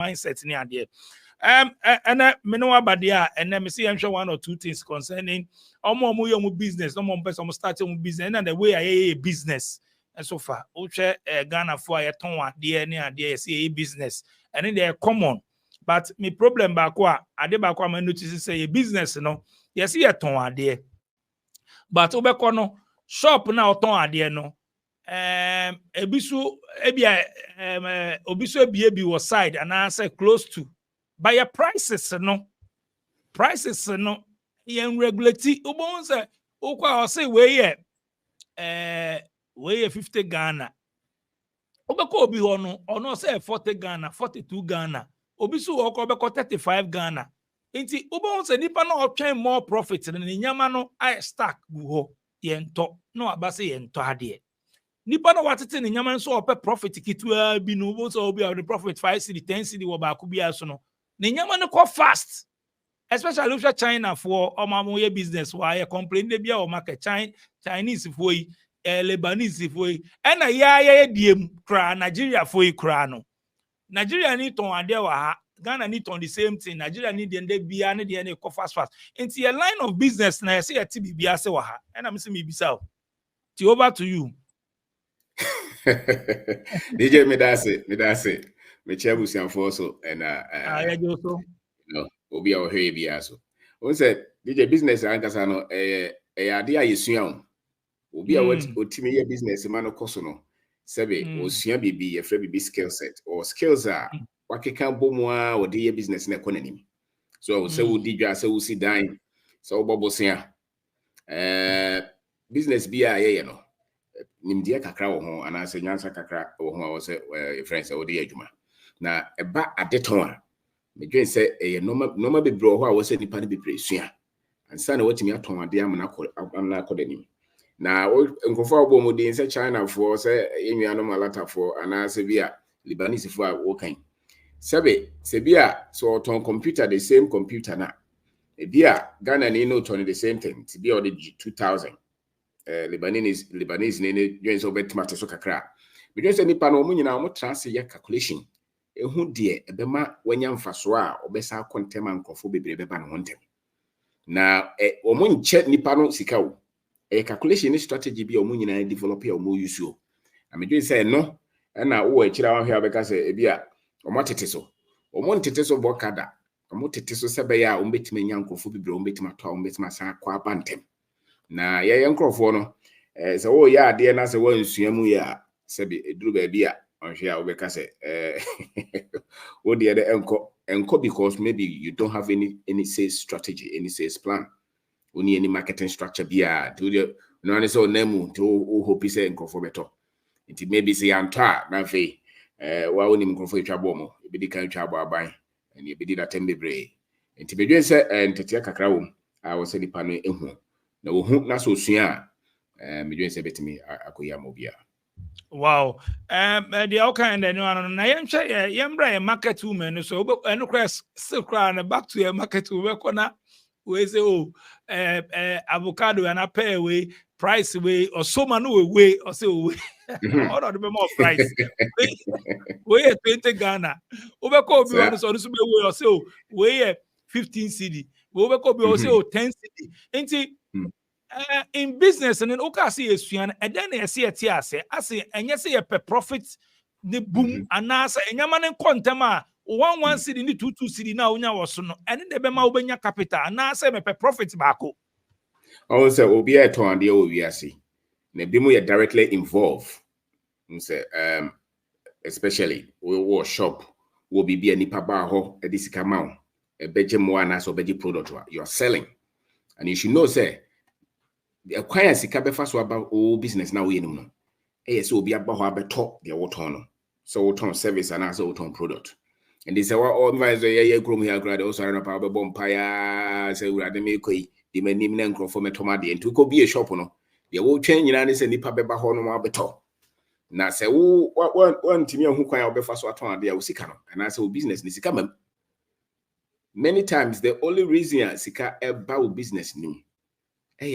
mindset ni ade. And menoa badia and then me see I'm sure one or two things concerning omo business, no more person start your business and the way I business. And so far, Uche Ghana for a ton ade see business and then they're common. But me problem bakwa ade bakwa me notice say business no yes see a ton ade. But obeko no shop na oton ade no ebisu ebia obisu ebie was side and I say close to by your prices no yen regulate ubon say okwa say we 50 Ghana obeko obi ho no ono say 40 Ghana 42 Ghana obisu okwa obeko 35 Ghana inti ubon say nipa no otwen more profit than nyama no I stack gu ho yen to no abase yen to ade nipa no watete ne nyama nso ope profit kitua bi no ubon say obi the profit 5 cedi 10 cedi wo ba ko bi aso no ne nyama no go fast, especially if China for omamoye business why complain de bia o market Chinese for Lebanese for and ya diem kra Nigeria for kra no Nigeria need ton ade wa ha Ghana need on the same thing Nigeria need the bia ne de go fast into a line of business na say ati bia se wa ha and I'm say me bisa ti over to you. DJ me that's it me chabusian for so and no obi a ohwe bia so won say DJ business ankasa no ade ayesua obi a otimi ye business man no koso no sebe osua bibi ye fra bibi skill set or skills are wakeka bomu a ode ye business na ekonanim so say wo di dwa say wo si dan so bobosia business bia ye no nimdia kakra wo ho ana se nyansa kakra wo ho a say friends ode ye adwuma na eba adeton a medwen say normal be bro ho a wo say nipa ne be presua ansa na watimi aton ade amna akodanim na nkofo abo mo din say China for say enwuano malata for ana se bia Lebanese for a wo kan se bia so ton computer the same computer na e bia Ghana ni no ton the same thing ti bia the 2000 Lebanese ne dwen so betimate so kakra medwen say nipa no mo nyina mo transfer ya calculation ehu de ebema wanya mfaso a obesa kontema nkofo bebre beba no hontem na omo nche nipa no sika wo calculation strategy bi omo nyina develop ya omo use o amedwe say no na wo akira wa hwe abeka say ebia omo tete so bokada omo tete so sebe ya omo betima nya nkofo bebre omo betima to omo betima san kwa bantem na ye nkofo no say wo ya ade na say wo nsua mu ya sebe eduru ba bia onhwe a obeka say wo de enko because maybe you don't have any sales strategy, any sales plan, only any marketing structure bia do you no any so name to hope say enko for better it maybe say anta na fe wa woni enko for twabo mo e bi kan twabo aban and e bi that tembebre enti bedwen say entete kakra wo a wo say dipa no ehu na wo hu na so sua medwen say betimi akoya mo bia. Wow. The okay and then na yembra market woman so no cross still cry back to your market woman corner we say avocado and pay away price way or so man way or say we all of the more price we 20 Ghana obeko obi one so be we or say we 15 cedi we obeko be or say 10 cedi enti in business and then okay see esuan and then e see ase enye say e per profit the boom and as enyama ne kontem a 1 cedi ni 2 cedi na onya wo so no ene de be ma obenya capital and as me per profit baako also obi e ton ade o wi ase na bi mu ye directly involved say especially we shop wo bibia nipa ba ho e disika ma o e beje mo ana so beje product you are selling and you should know say acquire sika befa so about all business now we no so obi aba ho abeto de woton no so woton service and also woton product and they say all advisor ye krom here grade also run up abebo mpaya say urade me koi di manim na nkrofo metoma de ntu ko bi e shop no de wo twen nyina ne say nipa beba ho no abeto na say wo ntimi ahu kwan obefa so aton ade a wo sika no and say business ni sika mam many times the only reason sika about business ni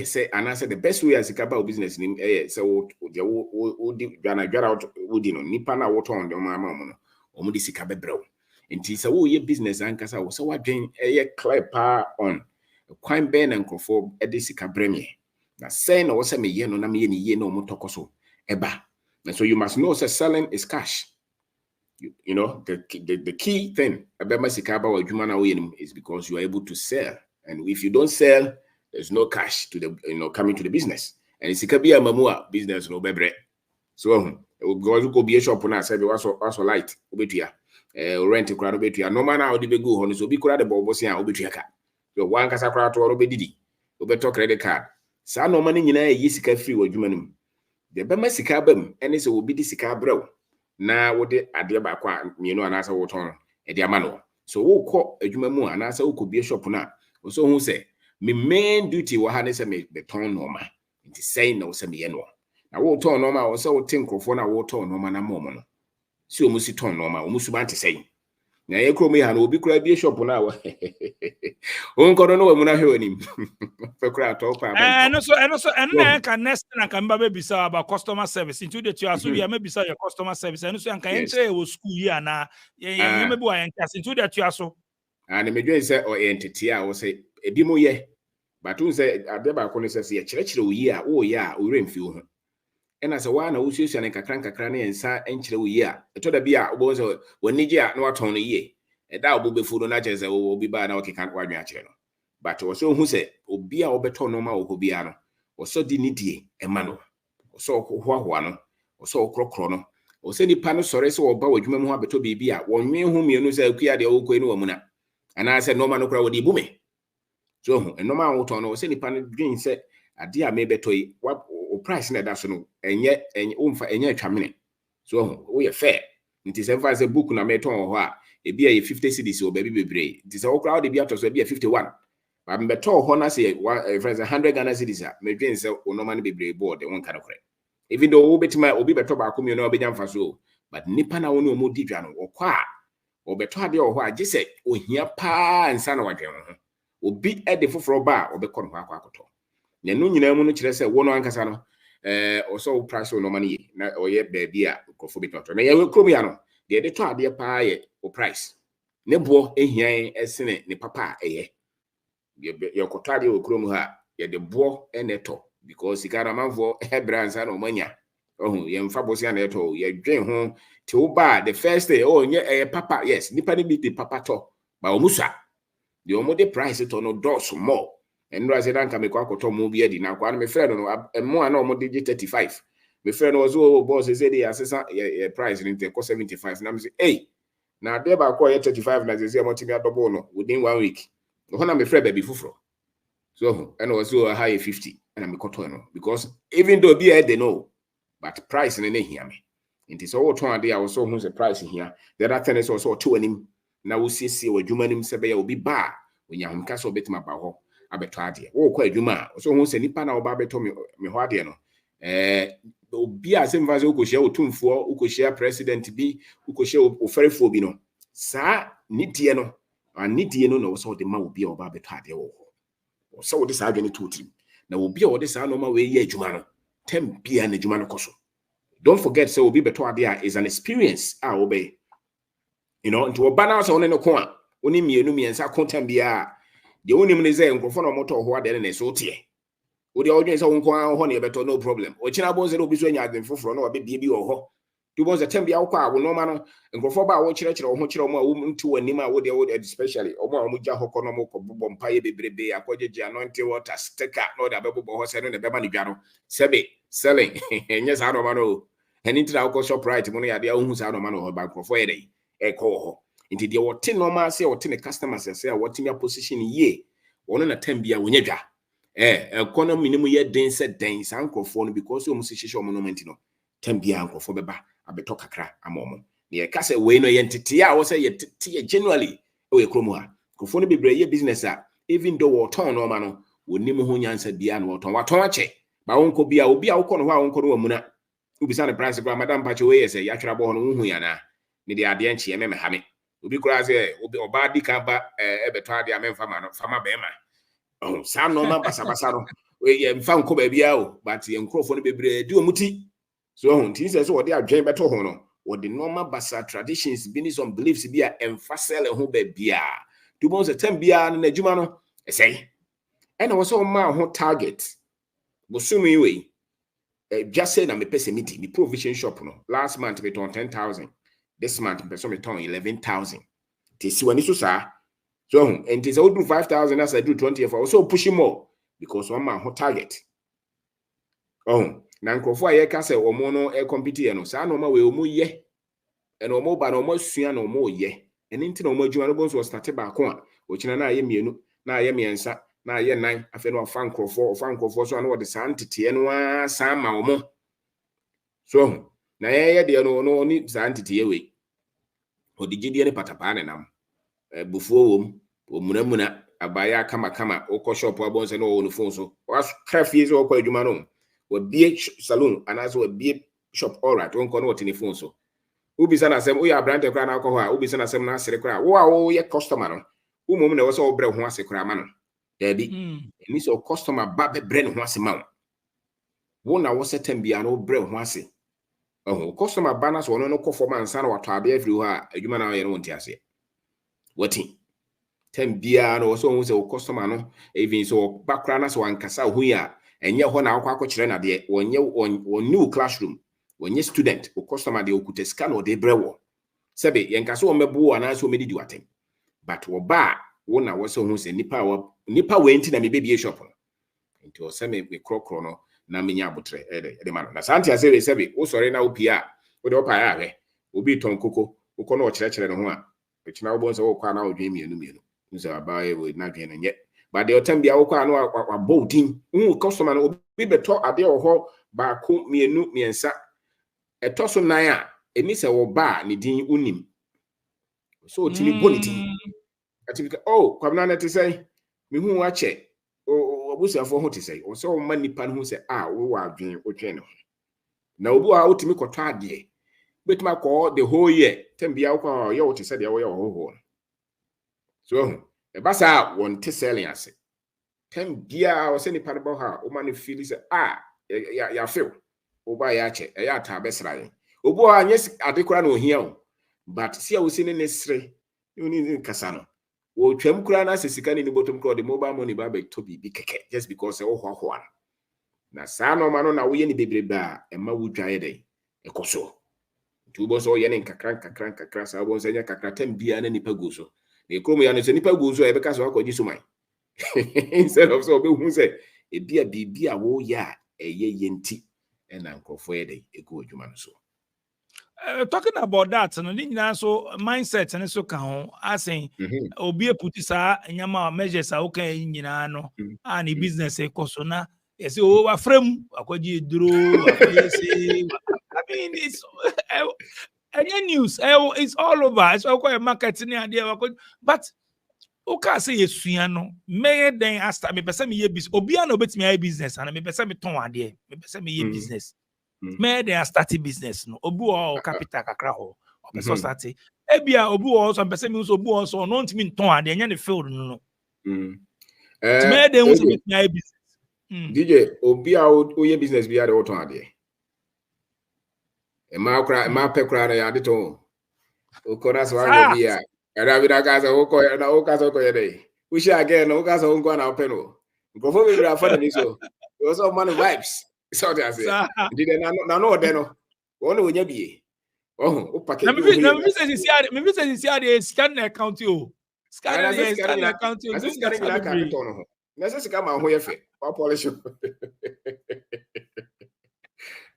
say and I said the best way as about business name so di gana out wudi no nipa na water on the mama no omudi sika bebrel Nti sɛ wo ye business ankasa wo sɛ wadwen clear pa on kwan bɛn na nkrofo de sika breme na sɛ na wo sɛ meyɛ no na meyɛ ne yie na omo tɔkɔ so eba. And so you must know that selling is cash. You know, the key thing about Masikaba or Jumana is because you are able to sell. And if you don't sell, there's no cash to the coming to the business. And it's a mamua business no bebre. So because go be a shop on us, also light, obetia, rent a crowd obetia. No man out the go on so be crowd the bobosia obetia. So one casacra to obedidi, obeto credit card. Sa no money in a yisika free or Jumanum. The bema sika bem ene se obi di sika brew na wode ade ba kwa mienu anasa wo ton e de amano so wo kɔ adwuma mu anasa wo kɔ bi shop na wo so hu se me main duty wo ha ne se me beton no ma nti sei na wo se me ye no na wo ton no ma wo se wo tinkrofo na wo ton no ma na mo no si o mu si ton no ma o mu su ba nti sei na ye kro me ha na obi kura bi shop na wo onkodo no wa mu na hwe onim fe kura to pa ba no so and can next na kan ba be bisa about customer service into the you so we maybe say your customer service and so kan enter wo school here na ye maybe wa enter into the you so and me dwen say o entity a wo say ebi mo ye but un say ade ba ko ne say ye kyerɛkyerɛ wo yi a wo ye a wo remfi wo ho ena say wa na wo susu ne kakra na ensa enkyerɛ wo yi a eto da bi a wo bo say woni gye a na waton no yi eda wo be fu no na kyerɛ say wo bi ba na wo keka wadwen akyerɛ no but wo so hu say obi a wo beto no ma wo ko bia no wo so di ni die ema no wo so hoahoa no wo so krokro no wo se nipa no sɔre sɛ wo ba wadwuma mu ho abeto bibi a wonwe ho mienu sɛ akua de wo ko ni wo mu na ana sɛ no ma no kra wo di bu me so hu enoma wo ton no wo se nipa no dwen sɛ ade a me beto yi wo price na da so no enye wo mfa enye atwamene so hu wo ye fair nti sɛ mfa sɛ book na me ton ho a ebi a 50 cedis o ba bi bebre nti sɛ wo kra wo de bi ato so ebi a 51 ba me beto ho na sɛ 100 Ghana cedis a me dwen sɛ wo no ma no bebre board won ka no kra even though wo betima obi beto ba akomi no obenya mfa so but nipa na wo no mo di dwa no wo kwa wo beto ade wo ho a gise ohia pa nsa na wadwen ho obi ede foforo ba obekɔ no akɔ akɔtɔ na no nyina mu no kyerɛ sɛ wo no ankasa no also price no ma ne na oyɛ baabi a kɔfo beto na ye krom ya no de de to ade pa ye o price ne bo ehia esene ne papa eye ye kɔtɔ ade o krom ha ye de bo eneto because sikara manfo hebransa no manya ohun ye mfa bosia na eto ye dwen ho te wo ba the first day nye papa yes nipa ni bi the papa to ba omusa the omode price to no dos more and no say dan ka me kwa akoto mo bi adi na kwa no me frɛ no mo ana omode 35 me frɛ no ozo boss say dey asesa price ni te 75 na me say hey na de ba kwa 35 na say mo timi adobo no within 1 week ho na me frɛ ba bi fufuro so and also a high 50 and I'm caught no because even though be they know but price in here me it is all trying there also who's the price here the other thing is also to him now we see we juma nim se be ya obi ba when ya hom kasa obetima ba ho abeto ade wo kwa juma so who se nipa na oba beto me ho ade no obi a se mfa se ukohia otumfo ukohia president bi ukohia oferefo bi no sa nidie no anidie no no so de ma obi a oba beto ade wo so wo de sa adwene to team na obi a wo de sa no ma we ye adwuma no tem bia na adwuma no koso don't forget say obi beto ade a is an experience a obey you know nti oba na so no ko a oni mienu miensa kontam bia de onim ne say nkrofo no moto ho ade na so tie wo de odwen say wonko an ho ne beto no problem o kina bon say obi so nya adwen foforo no obi bia bi wo ho tu bon say tem bia wo kwa wo no ma no nkrofo ba wo kyerɛkyerɛ wo ho kyerɛ mo a wo nti wanim a wo de especially omo a mo gya hokɔ no mo kɔ bobɔ mpaye bebrebe akɔgye anointing water sticker no da bebobɔ ho sɛ no ne beba ne dwa no sɛbe selling enye sa no ma no ani tira wo shop right mo no ya de a hu sa no ma no ho ba nkrofo ye dai ɛkɔ ho nti de wote normal say wote ne customers say a wote me position ye wono na tem bia wonya dwa economy ni mu ye den sɛ den sa nkrofo no because o mu si hyehyɛ o mo no menti no tem bia nkrofo beba abeto kakra amomo ne ye ka sɛ we no ye ntete a wo sɛ ye tete generally o ye kromo ha nkrofo no bebre ye business a even though wo ton no ma no wonim ho nyansa bia no wo ton ache ba wonko bia obi a wokɔ no ho a wonko no wamuna ubisa ne price gra madam pache we ye sɛ yatwera bo ho no hu ya na ne de ade anche me ha me obi kura sɛ obi oba di ka ba ebeto ade a memfa ma no fama be ma sa no ma basa no we ye mfa nko ba bia o but ye nkrofo no bebre di omuti so nti sɛ so wo de adwen beto ho no or the normal basa traditions, business on beliefs be a emphasize who be bia. To bones a 10 bia and a jumano, I say. And I was all my whole target. But soon we just say I'm a pessimity, the provision shop. No, last month we turned 10,000. This month we turned 11,000. This when it's so. So, and it is all do 5,000 as I do 20 of also pushing more because one man hot target. Oh, Nankofo ye ka se omo no e compete no sa no ma we omo ye. E no mo ba no mo sua no mo ye. Eni nti no mo adwuma no bo so start ba ko a o kina na ye mienu, na ye miensa, na ye nan, afi no fa nkofo so no de sa ntete no a sa ma omo. So, na ye de no ni sa ntete we. Odigidi ne patapa ne nam. Bufuo omunamuna abaya kama oko shop abonse no on phone so was crafty so kwa adwuma no we be salon and as we be shop all right won ko no on phone so ubi sana sem we abrante kra na alcohol a ubi sana sem na asere kra wo ye customer no umom na wo so obre ho ase kra ma no there be ni so customer ba be bre ho ase ma wo na wo setem bia no bre ho ase customer ba na so no ko form ansa na wato ade afiri ho a adwuma na ye no nti ase wati tembia no so won say customer no even so background na so ankasa hu ya enye ho na akwa akokire na de won new classroom wonye student o customer de okuta scan o de brewo sebe yenkasa o mebu ana so medidi watem but wo ba wo na wo so hu say nipa we nti na me bebie shop no nti o se me krokro no na menya abotre de ma no na santi ase sebe wo sori na opia wo de opa ya hwe obi ton koko wo ko na o kire no ho a ekina wo bon se wo kwa na odwe mienu nso abaye we na dwen no nye but the time bia wo kwa no abodin customer no obi beto ade ho ba ko mienu miensa eto so nan a eni se wo ba ne din unim so timi bonity atifika kwamna na te say me hu wa che obusuafo ho te say o so ma nipa no hu say wo wa adwen o twen no na obu a otimi kwoto ade betima ko the whole year tembia wo kwa ye wo te say de wo ye ho so e basa won te selling ase tembia wo say nipa no ba ha o ma no feel say ya feel o ba ya che ya ta besra obu a nye adekora na ohia o but see wo say ne sre ni kasa no wo twam kura na sesika ni bottom kura the mobile money ba be to bi keke just because e ho na sa no ma no na wo ye ni bebrebe a e ma wo dwaye dey e koso tubo so ye ne kakran sa bo nsanya kakra tembia na nipa go so e kromo ya no so nipa go so e be ka so akwaji so man instead of so be hu say e bia wo ya ye yenti e na nkofo ye dey e go adwuma no so. Talking about that, no, so mindset and so can asking obi put sa nyama measures are okay nyina no and business e kosona yes o frame akwaji duro say I mean it's any news it's all over it's all quite marketing idea but okay say yesua no me den asta me pese me ye business obi an obetimi ay business and me pese me ton ade me pese me ye business me they are starting business no obu o capital kakra ho o person start ebia obu o so person me so obu o so no ntimi nton ade nya ne field no me they want to make my business DJ obi a o ye business bia de o ton ade e ma pe kra na ya de ton o ko na so an obi a era bi da ka so o ko na o ka so ko ye dey we share again o ka so o ko na o pe no go for me bra fa ni so o so man vibes so they say did na no de no won o nya bie o package me business is here scan account o scan account o this scan na account no na say sika ma ho ye fe o polish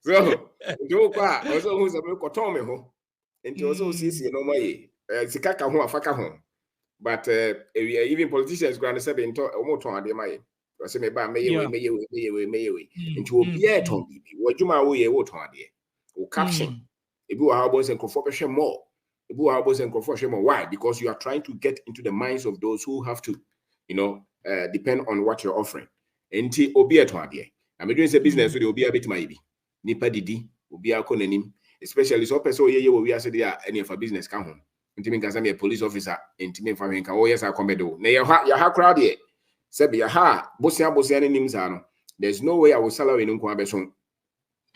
so do kwa o so hu so me ko ton me ho enti o so sisi no maye sika ka ho afaka ho but even politicians grant say be o mo ton ade maye say me ba meye we into obi e ton bibi wo dwuma wo ye wo ton ade o caption ebi wo how boys and confession more ebi wo how boys and confession more why because you are trying to get into the minds of those who have to depend on what you're offering enti obi e ton ade am doing say business so the obi a betima ibi nipa didi obi akonanim especially so person ye wo wi ase dey any of a business ka ho enti me kan say me police officer enti me fa hwen ka wo yes akomedo na ya ha crowd here Sebi ha bosia ne nim za no there's no way I will salary no kwa beso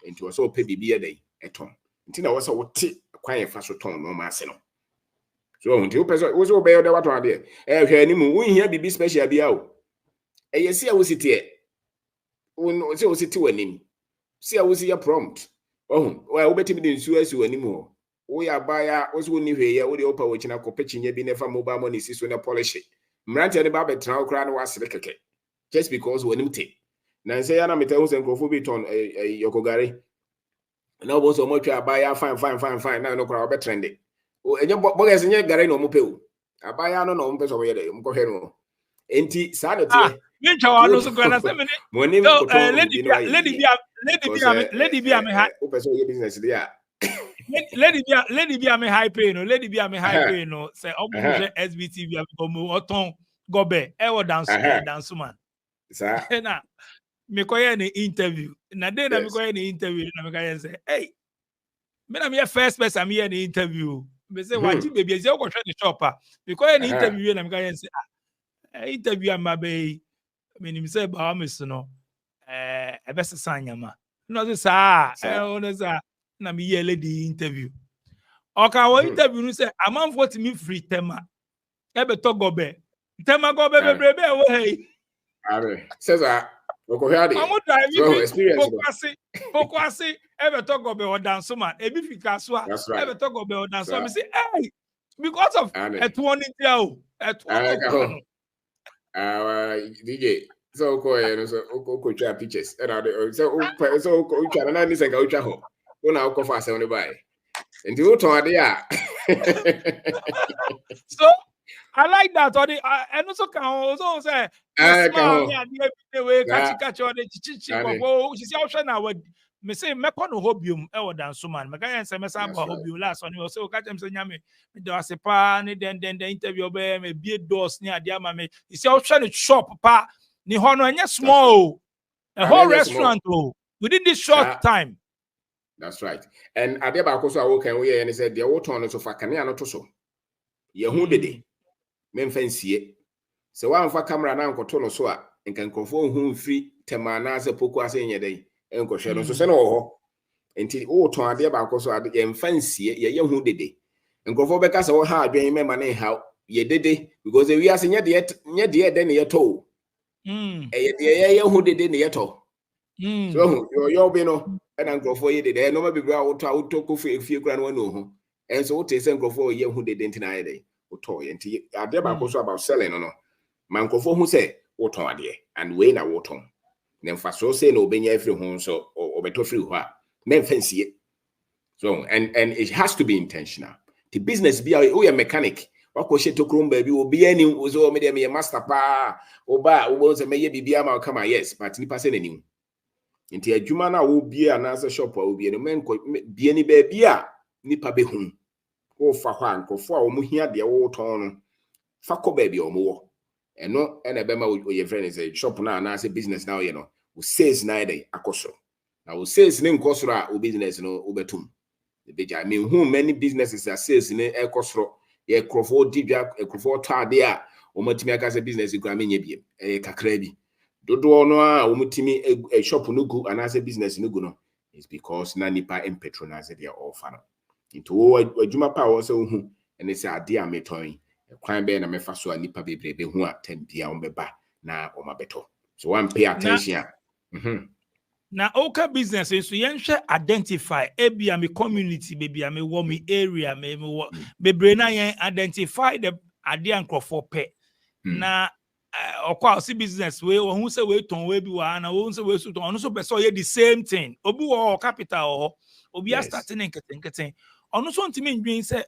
into so pay bibia dey eton nti na wo so wote kwan fa so ton no ma ase no so nti wo pese wo so be yo de wato ade hwe animu wo hia bibi special bia o si a wo sitie wo se wo sitie wanim si a wo si ya prompt wo betimi de nsu asi wanim ho wo ya baya wo so ni hwe ye wo de opa wo kina ko pechinya bi ne fa mobile money si so na polish mrante ne ba betra wo kra na wasere keke just because wanim te na say ya na meta wo se nkrofo bi ton yokogare na obo so mo twa abaya fine na no kra obetrende o enye boges nye gare no mo pe o abaya no no mo pe so mo yede mo ko hwe no enti sa no te me twa no so gana se me lady bi am high o pe so ye business dia lady bi am high pay no say obo SBTV am ko oton gobe e wo dance man sa na me koye ni interview na dey na me koye ni interview na me koye say hey me na me first person me ni interview me say wachi baby say go hwe the shop me koye ni interview na me koye say interview am be me nim say ba me so no e be sesa nyama no say no say na me ye lady interview oka wo interview no say amanfo ti me free tema e be to gobe bebrebe wo hey are says so experience Pokwasi ever talk about dance man ebi fika so ever talk about dance me say hey because of etwoni dia DJ so ko so try pictures and so try na ni senga twa ho una ko fa se oni bai nti wo ton ade so I like that. Or and also can also say catch or the chichi. She say option now. Me say me kono hobium e wo dance man. Me can say me say about hobium last one. So catch them say nyame. Me do ase pa ni then the interview be me be doors ni ade ama me. You say option shop pa ni ho no anya small. A whole restaurant within this short time. That's right. And ade ba ko so awo kan we ye ni say de wo ton no so fa kan ya no to so. Ye hu dede. Memfansie se wa mfa camera na nkoto no so a nkan nkofo hu mfiri tema na se poko ase nyedai enkohwe no so se no ho enti wo ton ade ba ko so ade ye mfansie ye hu dede nkofo beka se wo ha adwen mema na ha ye dede because we ase nye de ne ye to ye de ye hu dede ne ye to so yo be no na nkofo ye dede no ma bibra wo to ko fie kura no no ho enso wo te se nkofo ye hu dede ntina ye dai to enti ade ba ko so about selling no mankofo hu say woton ade and we na woton na mfa so say no obenya afiri hu so obeto free ho a memfansie so and it has to be intentional the business be we a mechanic wako she to krum ba bi obi ani so me dem ye master pa oba wo say me ye bibia ma come yes but ni passe nanim enti adwuma na wo bia na say shop a obi no menko bia ni ba bia nipa be hu wo fa hwa nkofo a wo muhia de wo ton no fa ko ba bia wo wo eno ene be ma wo ye friend say shop na say business na wo ye no wo sales na dey akoso na wo sales ne nkosoro a wo business no wo betum the big I mean who many businesses are sales ne ekosoro ye krofo dibia krofo tade a wo matimi aka say business go amenye biem kakra bi dodo no a wo mutimi shop no gu ana say business no gu no is because na nipa patronize their offer no into adwuma pa wo se hu ene se ade a meton kwan be na mefa so nipa bebrebe hu a tempia wo beba na o mabeto so one pay attention na oka business so yenhwe identify ebia me community baby me wo me area me wo bebre na yen identify the ade ankrofo pe na okwa si business we wo hu se we ton we bi wa na wo hu se we su ton no so be so ye the same thing obi wo capital ho obi are starting nketen ono so ntimi ndwen say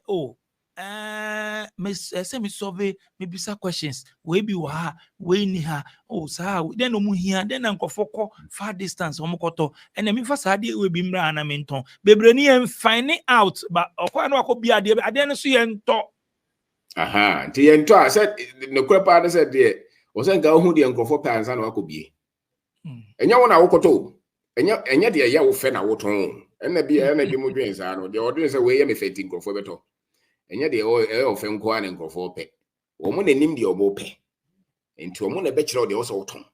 me say me solve me bisa questions we bi wa we ni ha sa then omu hia then nkofoko far distance omukoto and me fa sa de we bi mra na me nton bebre ni en find out but okwa na akọ bi ade no so ye nto nti ye nto a said no kwepa na said de o se nka hu de nkofo pa ansa na akọ bi enya wona wokoto enya de ye wo fe na woton ena bi mo dwen sa no de odwen se we ye me feti nkofo beto enya de ofe nko a ne nkofo pe wo mo nanim de obo pe enti wo mo na be kire de wo so woton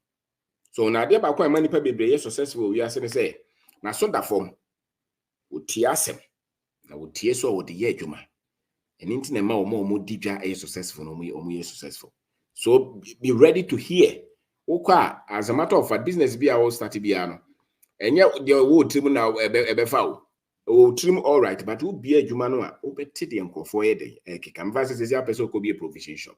so na de ba kwa mani pa bebre ye successful we ase ne say na so da form oti asem na wo tie so wo de ye adwuma and into na ma omo di dwa is successful no omo successful. So be ready to hear. Okwa as a matter of fact, business be our start bia no. Enya the wo trim na ebe fa o trim all right, but wo bia adwuma no a wo beti de nkofo ye de keka mfa sese ya person ko be a provision shop.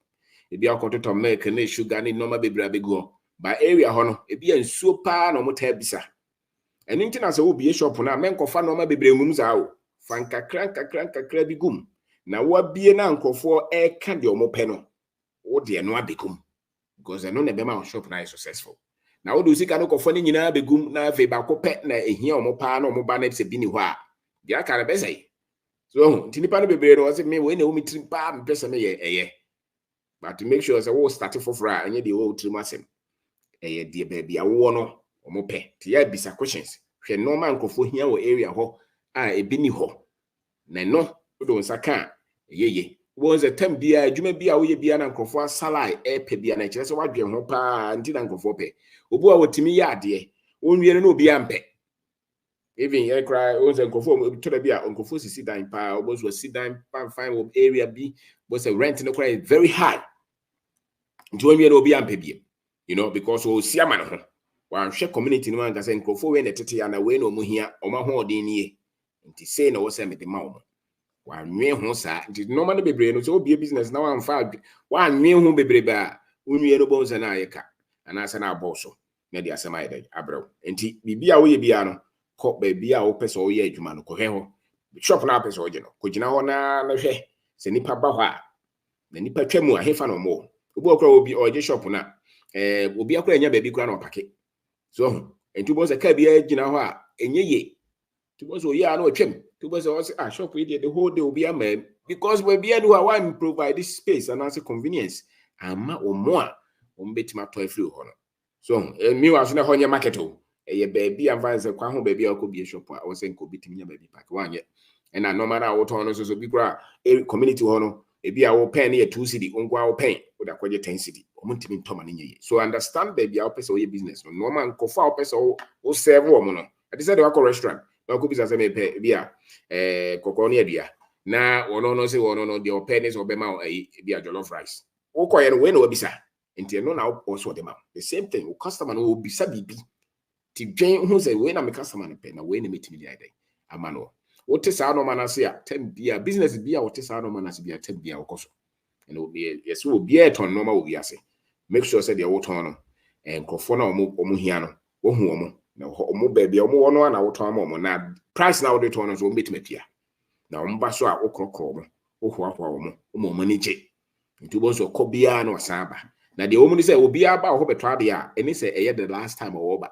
E bia akototo milk na sugar na normal bebra bego. By area ho no e bia nsuo pa na omo ta bisa. Eni ntina se wo bia shop na men kofa normal bebra mum za o. Fanka kran bi gum. Na wa bie na nkofo ka de omo pe no. Wo de no abekum. Because no na be ma shop na successful. Na wo do sika no kofo ni nyina begum na fe ba ko pe na ehia omo pa na omo ba na se bi ni ho a dia ka na be say so ntinipa no bebre no say me we na wo mitrim pa me pese me ye but to make sure say wo start for fra anya de wo trim asem ye de ba bia wo no omo pe ti ya bisa questions hwe normal nkofo hia wo area ho a ebi ni ho na no wo do nsaka ye wo ze tem bia adwuma bia wo ye bia na nkofo asalai pe bia na kire se wadwe ho pa nti na nkofo pe obu a wotimi ya ade onwie no obi ampe even ye cry o ze nkofo to da bia nkofo sisi dan pa obozo si dan pa fine area bi bo se rent no cry very high nti onwie no obi ampe bia you know because o si ama no ho wan hwe community no man ka se nkofo we na tete ya na we no muhia o ma ho odin nie nti say na wo se me de ma wo wanwe ho sa nti normal bebre no so obi business na wan fa wanwe ho bebre ba onwie no bonza na ayeka ana asa na aboso na di asema ide abrew nti bibia wo ye bia no ko ba bia wo pese wo ye adwuma no ko he ho shop na pese wo je no ko gina ho na hwe se nipa ba ho a na nipa twam a hefa no mo obi okra obi oje shop na obi akra nya ba bi kra na opake so nti bonza ka bia gina ho a enye ye ti bonza o ye a na otwam to was also shop with the whole day will be a man because we be able to provide this space and also convenience ama o more on betima toy free hono so me was na honya market o e baby advance kwa ho baby a ko bi shop a wo sen ko bitimi baby park wanye and na normal na wo ton no so bi kra community hono e bi a wo pen e 2 cedi onko a wo pen wo da kwaje 10 cedi o muntimi ntoma ne nye so understand baby a wo pese o ye business no normal ko fa wo pese o serve wo mo no I decided to go restaurant na ko bisa se me pe bia kokoro ne adua na wono no se wono no de openis obema bia jollof rice wo koye no we no bisa enti no na wo so de ma the same thing wo customer no bisa bibi ti dwen hu se we na me customer no pe na we na metimi di ide ama no wo te sa no manase a tem bia business bia wo te sa no manase bia tem bia wo koso and wo bia yes wo bia ton no ma wo bia se make sure say de wo ton no nkofo na omo hia no wo hu omo na omo baby omo wono na wo ton omo na price na wo de ton no so metima pia na omba so a okrokro omo ohoahoa omo manage nti bo so ko bia na osaba na de omo ni say obi aba ho beto ade a eni say eye the last time wo ba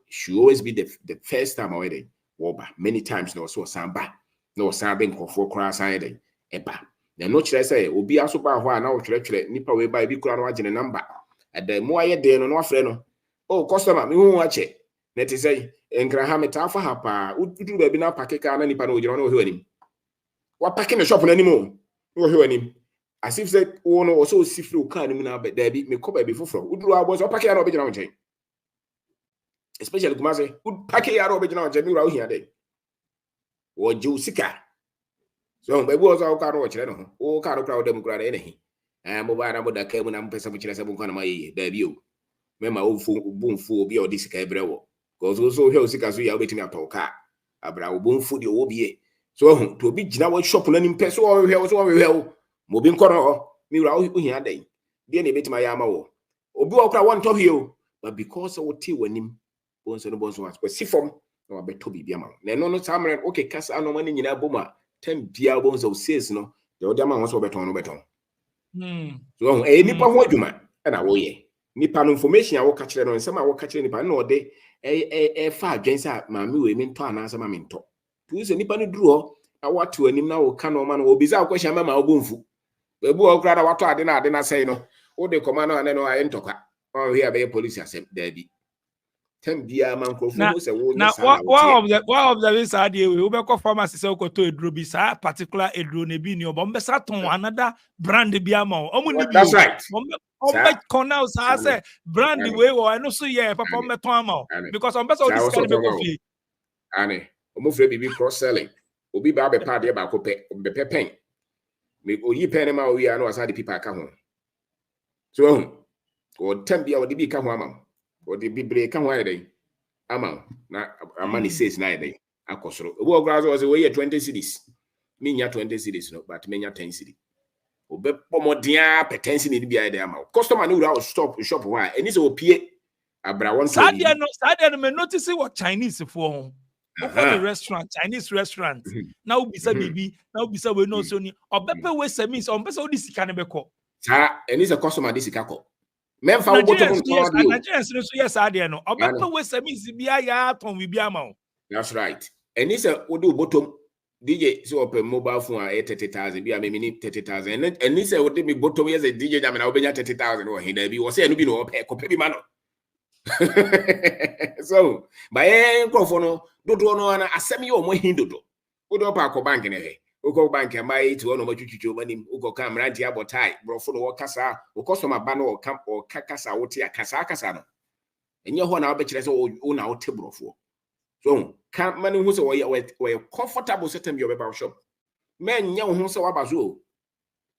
should always be the first time already wo ba many times na so osaba na osaba nkofo kra san de eba na no kire say obi aso ba ho a na wo twere nipa we ba bi kura no agene number ade mo aye de no afre no oh customer me hu ache na ti say enkra ha metafa ha pa udu ba bi na pakeka na nipa no ogiro na wo hwanim wa pake me shop na nimo wo hwanim as if say wo no so sifri o kan ni na da bi me ko ba bi foforo uduru abo so pake ya na obegina wo nchen especially kuma say ud pake ya na obegina wo nchen mi ra wo hia de wo ju sika so ba bi wo so ka no wo kire no wo ka no kra wo dem kra na enehi mo ba na mo da ka mu na mpesa mo kire se bu kan na ma ye da bi o mema wo fu bumfu obi o disika ebre wo cause so hwe osika so ya obetimi atoka abra wo bumfu de wo bie so hu to obi gina wo shop na nim pese wo hwe wo mo bi nkoro ho mi wura wo hia dan de na ebetima ya ma wo obi wo kra won to hwe o but because wo ti wanim bonso no bonso was sifom na wabeto bibia ma na no samre okay kasa no mani nyina boma tem bia bonso sales no de wo de ma wo so beton no beton so nipa ho adwuma na wo ye nipa no information a wo ka kire no nsema wo ka kire nipa na ode fa adwensa ma me we mi nto anasa ma me nto tu se nipa no duru ho na watu anim na wo ka no ma no obiza akwahia ma wo bomfu bebu wo kra da wato ade na sei no wo de koma no ane no aye ntoka o hia be police asem da bi tem bia man krofu ho se wo nya sala one of the ways ade we be ko pharmacy se ko to eduro bi sa particular eduro ne bi ni obo mbe sa ton another brand bia ma o mo ni bi that's right ombe cornell sa say brand we wo eno so ye papa mbe ton ama because ombe so discount be ko fie ane omo fre bibi cross selling obi ba be pa de ba ko pe be pen me oyi pen ma owi ano asa de pipa ka ho so o tambia o de bi ka ho ama o de bibre ka ho ayede ama na amani says na ayede akosoro obi ogura so we 20 cedis me nya 20 cedis no but me nya 10 cedis obe pomodia petensi ni bi ayede ama customer no ura stop shop wa eni se opie abra won Sadia no me notice what Chinese for home. The restaurant, Chinese restaurant. Now bisa bibi, now bisa we no so ni. Obepe we se means on pesa odi sika ne beko. Sa eni se customer di sika ko. Memfa wo bottom no yes, Nigerians no so yes Sadia no. Obepe we se means bia ya ton we bia ma. That's right. Eni se odi bottom DJ so open mobile phone at 30,000 bia me ni 30,000. Eni se odi me bottom yes DJ jam na obenya 30,000 o hinda bi wo se no bi no ope ko pe bi ma no. So, by no dodo no na asem ye omo hindodo. Udo pa ko bank ne he. Ugo bank mai ti ono machuchuchu manim ugo kamera ntia botai brofo no kasa o customer ba no o kakasa wote akasa no. Enye ho na obekire se o na wote brofo. So, kan mani hu se we comfortable setting your barber shop. Men nya ho se wabazo.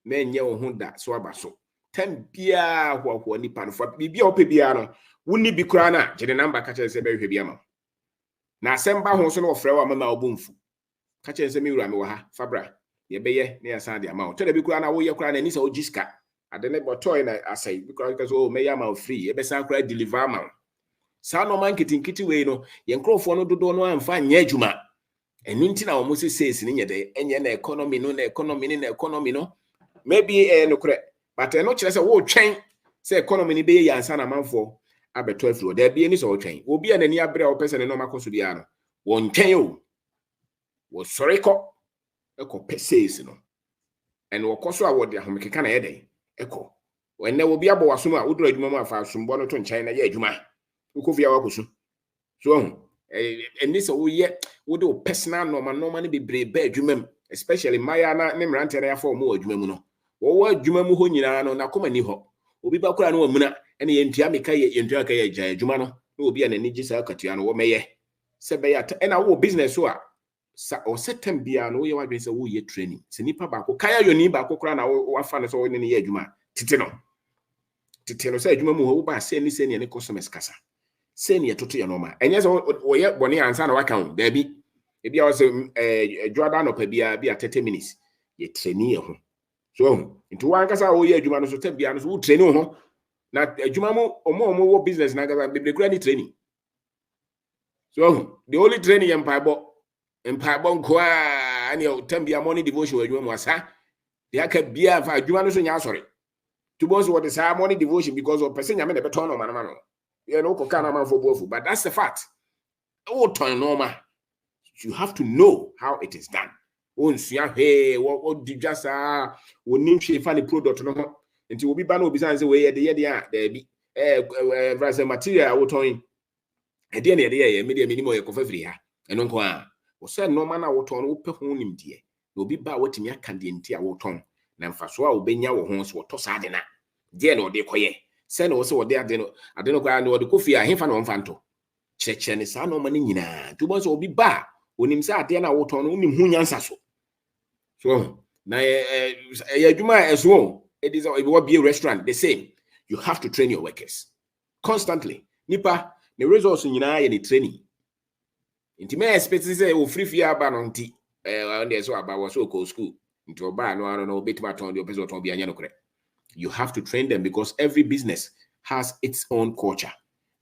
Men nya ho da so wabaso. Tem bia ho nipa no fa bibia ope bia no. Wuni bi kura na jede number ka kire se be hwe bia ma. Na asemba ho so no ofre wa mama obumfu. Ka kire se mi wura me wa ha fabra. Ye beye na ya san de ama. Tele bi kura na wo ye kura na ni se ogiska. Ade ne botoy na asai bi kura ka so o me ya ma free. E be san kura deliver ma. Sa no man kitinkiti we no ye nkrofo no dodo no amfa nya adwuma. Enu nti na wo se sales ni nyede enye na economy no. Maybe no kure. But no kire se wo twen se economy ni be ya ansa na manfo abeto afro there be any so twen obi anani abre o person no makoso bia no won twen o wo sori ko eko peses no en wo koso a wo de ahomekeka na yeden eko wenne obi abo waso a wodura adwuma mu afa asombo no to nkyɛn na ye adwuma ukofia wakoso so eni so wo ye wo de personal normal ne bebre ba adwuma mu especially maya na ne mrante na ya fa mo adwuma mu no wo adwuma mu ho nyina no na koma ni ho obi ba kura no amuna ene yentua meka yentua ka ye gya adwuma no na obi anani gisa akatua no wo meye se be ya ena wo business so a o setem bia no wo ye wadwen se wo ye training se nipa ba ko kaya yoni ba ko kura na wo afa no so wo ne ye adwuma tete no se adwuma mu ho ba se ni se ne customers kasa se ne toto ye normal enye se wo ye boni ansa na waka ho da bi e bia wo se adwada no pa bia 30 minutes ye training ye ho so into one kasa wo ye adwuma no so tabia no so wo training ho na adwuma mu omo wo business na kasa bebre kura ni training so the only training empire nko a ani o tambia morning devotion adwuma mu asa de aka bia fa adwuma no so nya asore to boss what is morning devotion because of person nya me na beto no manama no you know ko kana man for bofu but that's the fact o ton normal you have to know how it is done onsia he wo dijasa wonim hwe fa ne product no ho nti obi ba na obi san se we ye de a da bi vrase material wo ton e de ne de ye me de minimo ye ko fafiri ha eno nko a wo se normal na wo ton wo pe ho nim de na obi ba watimi aka de nti a wo ton na mfaso a obenya wo ho so to sa de na de na ode koye se na wo se wo de ade no kwa na ode kofi a hefa na wo mfanto cheche ne sa normal ni nyina to bo so obi ba onim se ade na wo ton no nim hu nyansa so na adwuma eso it is it will be a restaurant the same you have to train your workers constantly nipa the resource nyina ye the training nti me expect say o free fee aba no nti on so aba wo so ko school nti oba no betima ton the person ton bia nya no kre you have to train them because every business has its own culture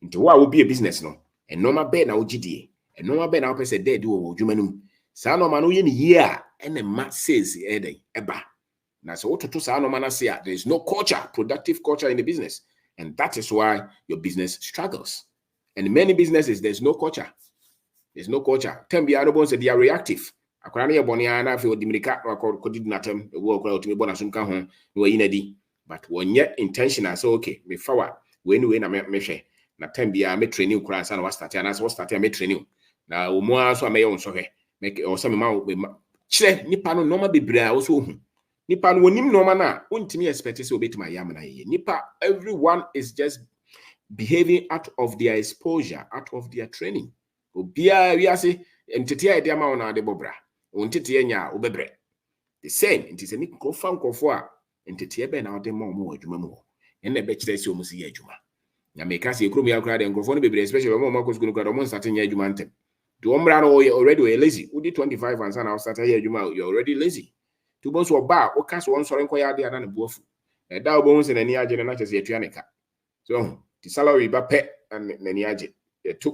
nti wo will be a business no and normal be na ogidie and normal be na wo person dey wo adwuma no sa normal no ye ni year and ma says eba na so to sa normal na say there is no culture productive culture in the business and that is why your business struggles and in many businesses there's no culture Tembia no bon say they are reactive akwara na ye boni ana fe odimirika ko did natem wo akwara otimi bona sum ka ho no yi na di but wonye intentional so okay me fawa we na me hwe na tembia me training kura sa na wa start na so start me training na wo mo aso me ye won so hwe make o say me ma kire nipa no normal bebra wo so hu nipa no wonim normal na wontimi expect say obetima yam na ye nipa everyone is just behaving out of their exposure out of their training obia we ase entity idea ma ona de bobra ontete nya obebre the same it is any crofo a entete be na ode ma omo adwuma mu ho ene be kire se omo si ya adwuma na me ka se ekrom ya kra de crofo no bebre especially omo makosko no kra omo start nya adwuma ntem to omra no already we lazy udi 25 and sana start ya adwuma you already lazy to bon so ba o ka so won sore nko ya de ana na buafu e da obo hun se na ni age na chese etua ne ka so the salary ba pe na ni age to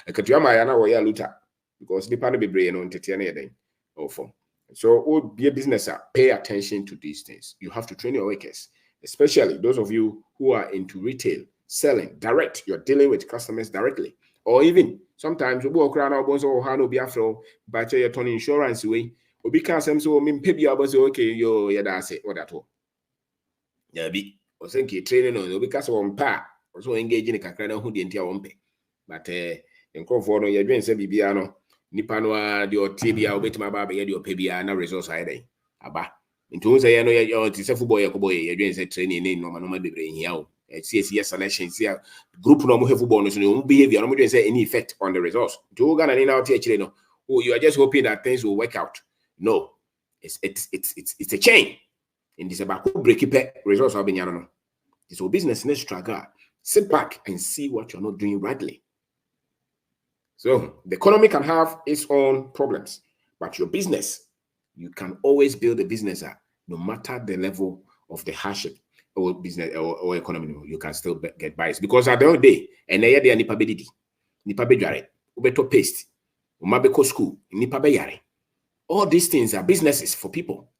akatua ma ya na wo ya luta because the pan bebre no ntete na yeden ofo so be a business pay attention to these things. You have to train your workers, especially those of you who are into retail selling direct. You're dealing with customers directly, or even sometimes we walk around our bones or no be after but your turn insurance way or because I'm so mean pay okay yo yeah that's it or that all yeah be or think training on because one pa also engaging in kakra who the entire one pay but in for no you're doing say bibiano nipa no a de otibia obetima ba be de opebia na resource ayi aba ntu say no ye ti se football yakobo ye dwen say training ni no ma bebre hia o see selection see group no mo have football no so no behavior no mo dwen say any effect on the results to Ghana ni na o ti akire no oh you are just hoping that things will work out no it's a chain in this about break it results have been no it's a business next struggle sit back and see what you're not doing rightly. So the economy can have its own problems, but your business, you can always build a business no matter the level of the hardship or business or economy, you can still get by. Because at the end of the day, and they are nipa bedidi, nipa bejare, ubeto paste, umabeko school, nipa beyare. All these things are businesses for people.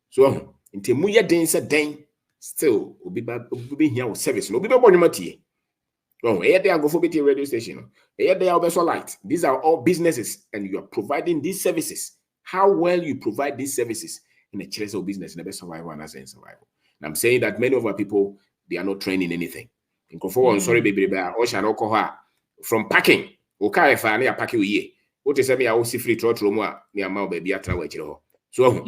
So until muya den se den, still ubi here with service, no ubi bonumati. Oh, here they are go for radio station. Here they are also light. These are all businesses, and you are providing these services. How well you provide these services in a choice of business, in a survival and as in survival. And I'm saying that many of our people, they are not training anything. In Kofo, sorry, baby, ocean alcohol from packing. Okay, if I pack you ye. What is me? I will see free trot room near my baby at so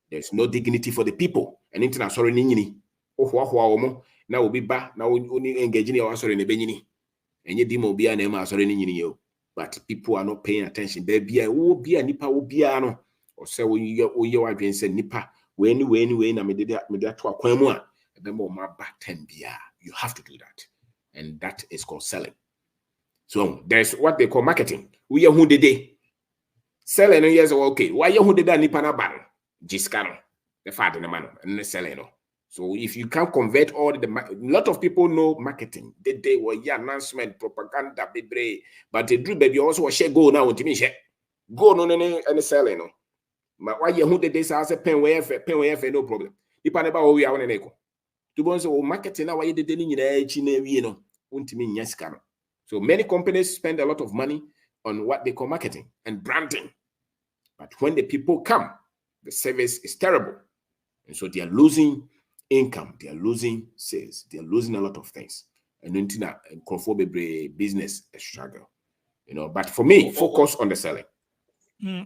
there's no dignity for the people. And international nini. Oh, now will be back now only engaging your sorry in the benini. And you demo be an emma sorry in you. But people are not paying attention. There be a will be a nipa will be ano or say when you are being said nipa when I made that to a quemua and then more back 10 beer. You have to do that. And that is called selling. So there's what they call marketing. We are who did they selling years okay. Why you who did that nipa na ban? Giscano, the father in the man and the selling. So if you can convert all a lot of people know marketing. They were announcement, propaganda, but they do baby also share go now to me share. Go no any selling no. But why you who the days as a pen where no problem. If I never we are on an echo. To bonso marketing now why you did no untimi nyaskano. So many companies spend a lot of money on what they call marketing and branding. But when the people come, the service is terrible. And so they are losing income, they are losing sales, they are losing a lot of things. And until business a struggle. You know, but for me, focus on the selling.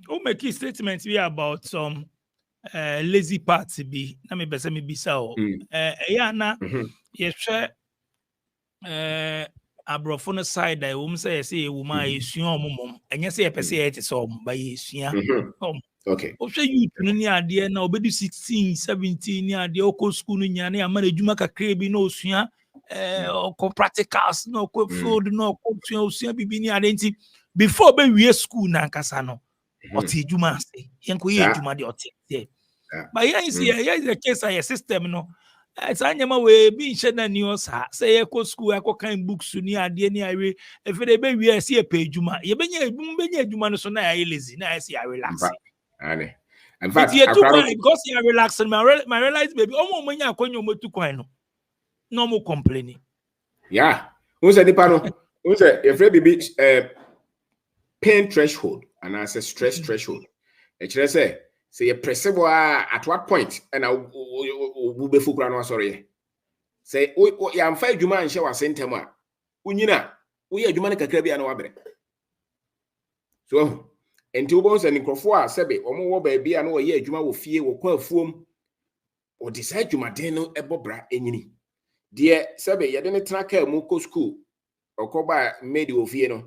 Oh, make a statement here about some lazy parts be. Na me bese me bisa o. Yeah na ye share abrofo no side I wom say e woma esua omom. Enye say e pese e te so ba esua. Okay. Obse youth no ni ade na obedu 16, 17 ni ade okọ school no nya na ama adwuma kakra bi na osua okọ practicals na okọ field na okọ osua bibi ni ade nti before be wie school na nkasa no oti adwuma ase yenko ye adwuma de oti but here is the case of your system no it's anyama we bi nche na ni osa say ye ko school akọ kan books ni ade ni awe efe de be wie ase ye pa adwuma ye benya adwuma no so na ya lazy na ya se ya relax. In fact, because you are relaxing, my realize baby, when you are going to coin, no more complaining. Yeah, who said the panel? Who said if baby pain threshold and I say stress threshold? Actually, say a perceive at what point and I will be full sorry. Say, oh, yeah, I'm 5 Juma and shower sentema. Unina, we are Jumanic Caribbean wabre. So. And two bones and Crofua, Sebe, or more baby, I know a year Juma will fear or quell foam or decide Juma Deno a bobra any. Dear Sebe, you didn't track a Moko school or Coba made you of Fieno.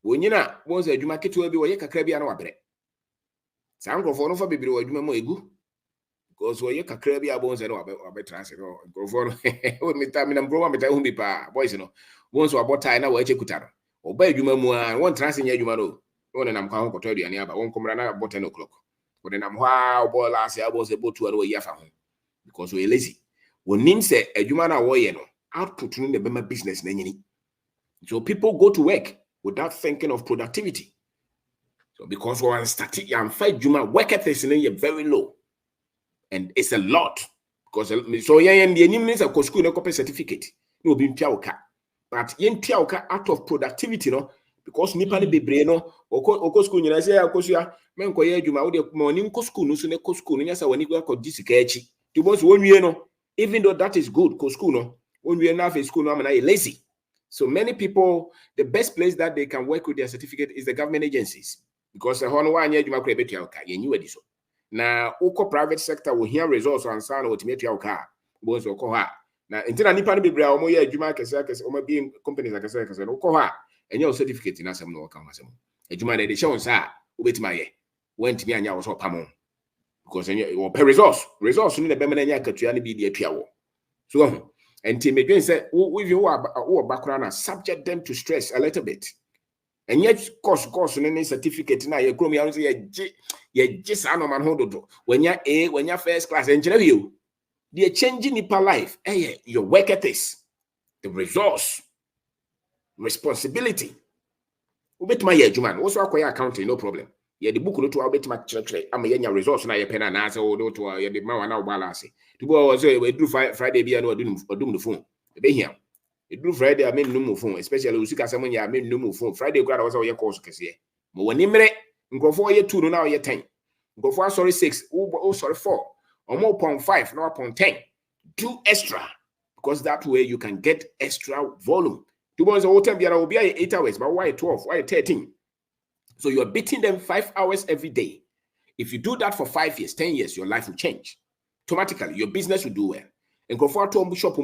When you know, once a Juma Kit will be a Caribbean wabre. Sanko for no for baby or you egu. Because we ka crabby abones and or transit or go for me time and grow up with pa boys, you know. Once or about time, I will check it. Obey you and one transit you know. One and I'm calling for 30 and yeah, but won't come around about 10 o'clock. But then I'm wow, boy, last year I was able to a year for home because we're lazy. When Nim said a human away, output in the Bema business. So people go to work without thinking of productivity. So because we're starting and fight human work ethics in very low. And it's a lot. Because so yeah, and the means a school no copy certificate. No be piauka. But yen piauka out of productivity, no, because nipa ni bebre no, oko school nyina say akosia, men koye adwuma wo de morning ko school no so ne ko school no nya sa wani go akodi sika achi. To boss wonwie no, even though that is good, ko school no, wonwie na fa school no am na lazy. So many people, the best place that they can work with their certificate is the government agencies. Because the hono wa anya adwuma kra betuauka, yen you edi so. Na uko private sector will hear results and sound ultimate your car. Bones or coha. Now, until any pan be brown, more Juma Casacas, or being companies like a no coha, and your certificate in us no account. A Juma de show, sir, wait my went me and ya was all pamon. Because you pay resource in the Bemenania Catriani be the Piawo. So, and Tim again said, with you are background, subject them to stress a little bit. And yet, course, any certificate now, you come here, you just man hold when you're A, when you're first class engineer, you they're changing in life. Hey, your work ethics, the resource, responsibility. Ubet my year, man. Also, acquire accounting, no problem. Yeah, the book no to albeit my church. I'm a young resource now. Your pen and answer or do to the man now balance. To go also we do Friday be or doom the phone. Be here. It do Friday, I mean no phone, especially Usika someone ya mean no phone. Friday, God was all your course. But when you make go for year 2, now year 10. Go for 6, oh sorry 4, or more upon 5, now upon 10. Do extra because that way you can get extra volume. 2 months all time will be 8 hours, but why 12? Why 13? So you're beating them 5 hours every day. If you do that for 5 years, 10 years, your life will change. Automatically, your business will do well. And go for a shop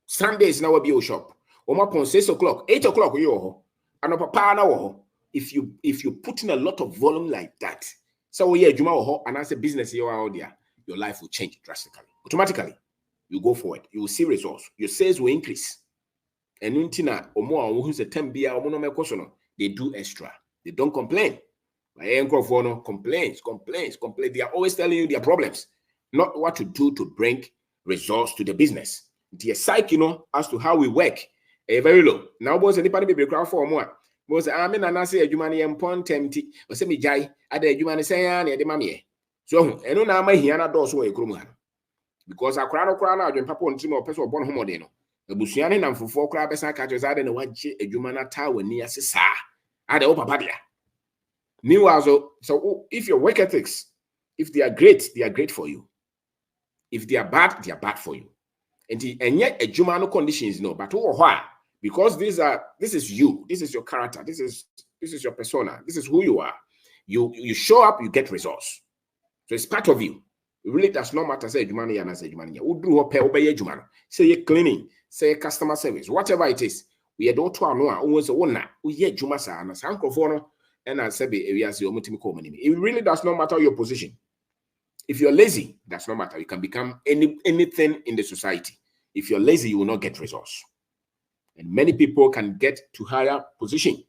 Sundays now will be your shop. Upon 6 o'clock, 8 o'clock, you and papa now. If you put in a lot of volume like that, so yeah, Juma and as a business you are out there, your life will change drastically. Automatically, you go forward. You will see results. Your sales will increase. And untina or more who's a 10 beer or they do extra. They don't complain. My uncle complains. They are always telling you their problems, not what to do to bring results to the business. The psyche, as to how we work, very low. Now, boys, anybody be crowd for more. Boys, I mean, and I say, you money and pont empty, or semi jai, I did you money say, and the mammy. So, and no, my here, not also a crumman. Because I crown out when papa and Timo person born homodeno. The Busian and for 4 crabs and catchers, I don't know what a Jumana tower near Sissa. I the Opa Padia. Meanwhile, so if your work ethics, if they are great for you. If they are bad for you. And yet a Jumano conditions no, but why? Because this is you, this is your character, this is your persona, this is who you are. You show up, you get results. So it's part of you. It really does not matter. Say Jumani and I say Jumani. Who do obey Jumano? Say cleaning, say customer service, whatever it is. We had to know almost a one. We hear Jumasa and a Sankofono and I say it really does not matter your position. If you're lazy, that's no matter. You can become anything in the society. If you're lazy, you will not get results. And many people can get to higher position.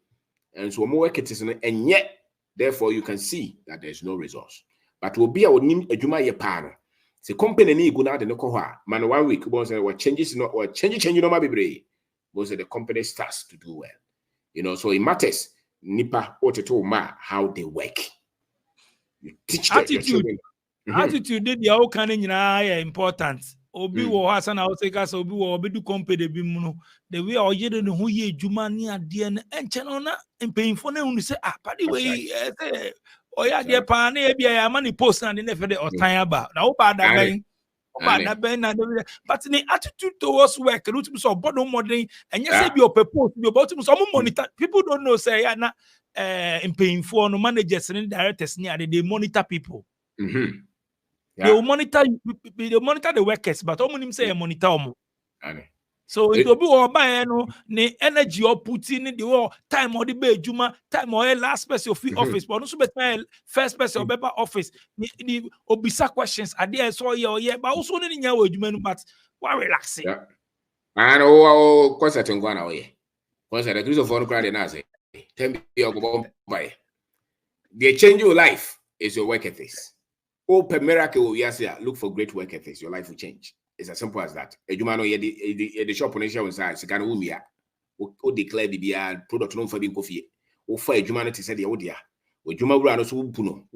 And so more work it is, and yet, therefore, you can see that there's no results. But will be a Juma ye pan. The company ni guna de no koha. Man 1 week was what changes or change no mabibre. Was the company starts to do well. So it matters. Nipa ma how they work. You teach them your children. Attitude did the whole kind of important. Obi wo Hassan Auseka so obi wo obi do company bi mu no the way o yede no ho ye adwuma ne ade no enche no na mpanyimfo na hu say padi we say o ya de pa na e bia ya ma ni post na ne fe de otan aba na wo ba da ben na but the attitude towards work no to so bodo modern enye say bi o purpose bi about to so monitor people don't know say ya na mpanyimfo no managers and directors ni they monitor people. Yeah. They will monitor the workers, but how many say monitor them? So it will be all by the energy or putting in the time or the bay juma, time or last person of office, but also better first person or better office. The obisa questions are there, so yeah, but also in your juma, but why relaxing? Yeah. And oh, concert in Guana way. Concert, the Christopher crowd and I 10 by. They change your life is your work ethics. Open miracle, yes, yeah. Look for great work ethics. Your life will change. It's as simple as that. A human the shop on the show inside, so can umia. O declare the product non for being coffee. O for a humanity said the odia. O juma rano so puno.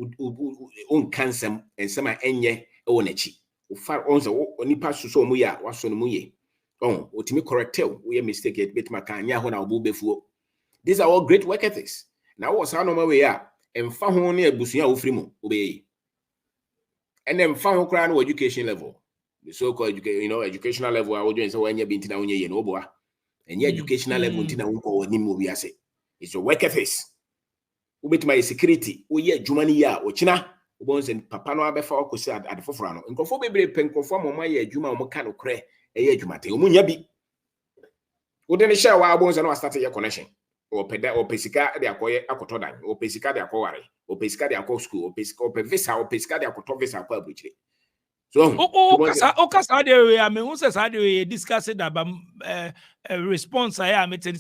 On cancer and some enye o nechi. O far on the nipa so muya was on muye. Oh, o timi correctel. We mistake it bit makanya when I'll be before. These are all great work ethics. Now what's our normal way are and found only a busuya ufrimo obey. And then found crown education level. The so-called educational level, I would say when you're being in Oboa, and your educational level in Nimu, it's your work ethics. Ubit my security, ye Jumania, or China, Bones and Papano before Cossad at the Fofrano, and conform a pen conform my Juma Mocano cre, a Jumate, Munyabi. Wouldn't share our bones and I started your connection. Or Pesica de Acquire Acotodan, or Pesica de Aquari, or Pesca de Acco School, or Pesca, or Pesca de Acotovisa publicly. So, Okasa area, I mean, who says I do discuss it about response? I am it. That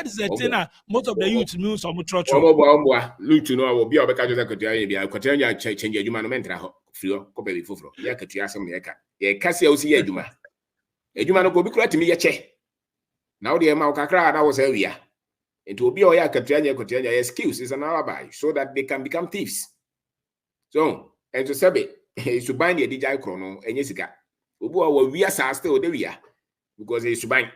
is the thing. Most of the youth know some church. Look to know I will be a Cotia change your human mental free for Yakatia some Yaka. Cassia see a Juma. A Juma go be correct to me a check. Now the amount of crowd I was area. It will be a Cotia excuse is an alibi so that they can become thieves. So, and to say is to bind the DJ chrono and Jessica. Ubu we are still there because it's to bind.